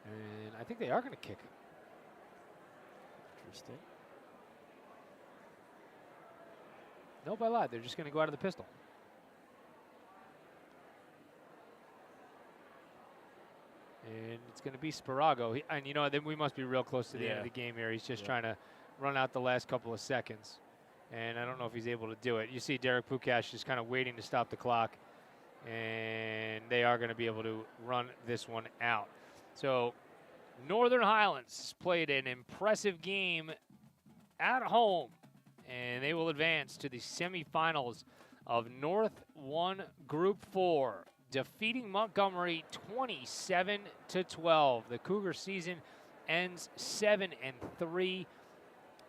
And I think they are going to kick. Interesting. Nope, I lied. They're just going to go out of the pistol. And it's going to be Sparago. And, then we must be real close to the end of the game here. He's just trying to run out the last couple of seconds. And I don't know if he's able to do it. You see Derek Pukash just kind of waiting to stop the clock. And they are going to be able to run this one out. So Northern Highlands played an impressive game at home, and they will advance to the semifinals of North 1 Group 4, defeating Montgomery 27-12. The Cougar season ends 7-3.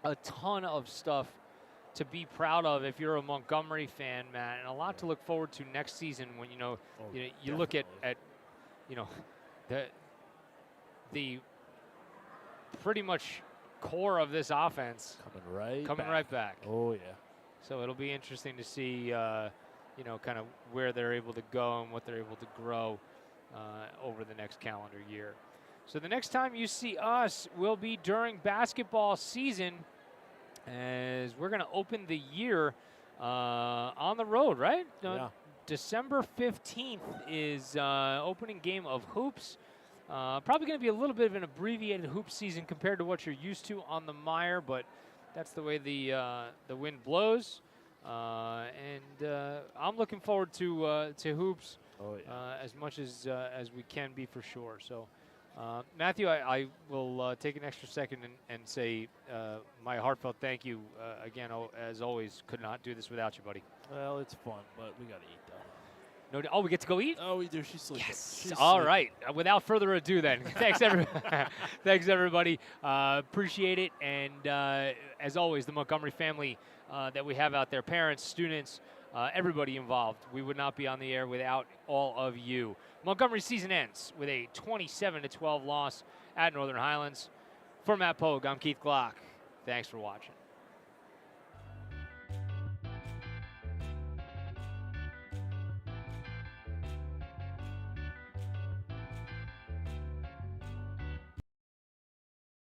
A ton of stuff to be proud of if you're a Montgomery fan, Matt, and a lot to look forward to next season when you look at the pretty much core of this offense coming right back. Oh, yeah. So it'll be interesting to see, you know, kind of where they're able to go and what they're able to grow over the next calendar year. So the next time you see us will be during basketball season, as we're going to open the year on the road, right? Yeah. December 15th is opening game of hoops. Probably going to be a little bit of an abbreviated hoop season compared to what you're used to on the MIRE, but that's the way the wind blows. And I'm looking forward to hoops as much as we can be, for sure. So, Matthew, I will take an extra second and say my heartfelt thank you again. As always, could not do this without you, buddy. Well, it's fun, but we got to eat, though. No, we get to go eat? Oh, we do. She's sleeping. Yes. She's All sleeping. right. Without further ado, then, thanks everybody. Appreciate it. And as always, the Montgomery family that we have out there, parents, students, everybody involved. We would not be on the air without all of you. Montgomery season ends with a 27-12 loss at Northern Highlands. For Matt Pogue, I'm Keith Glock. Thanks for watching.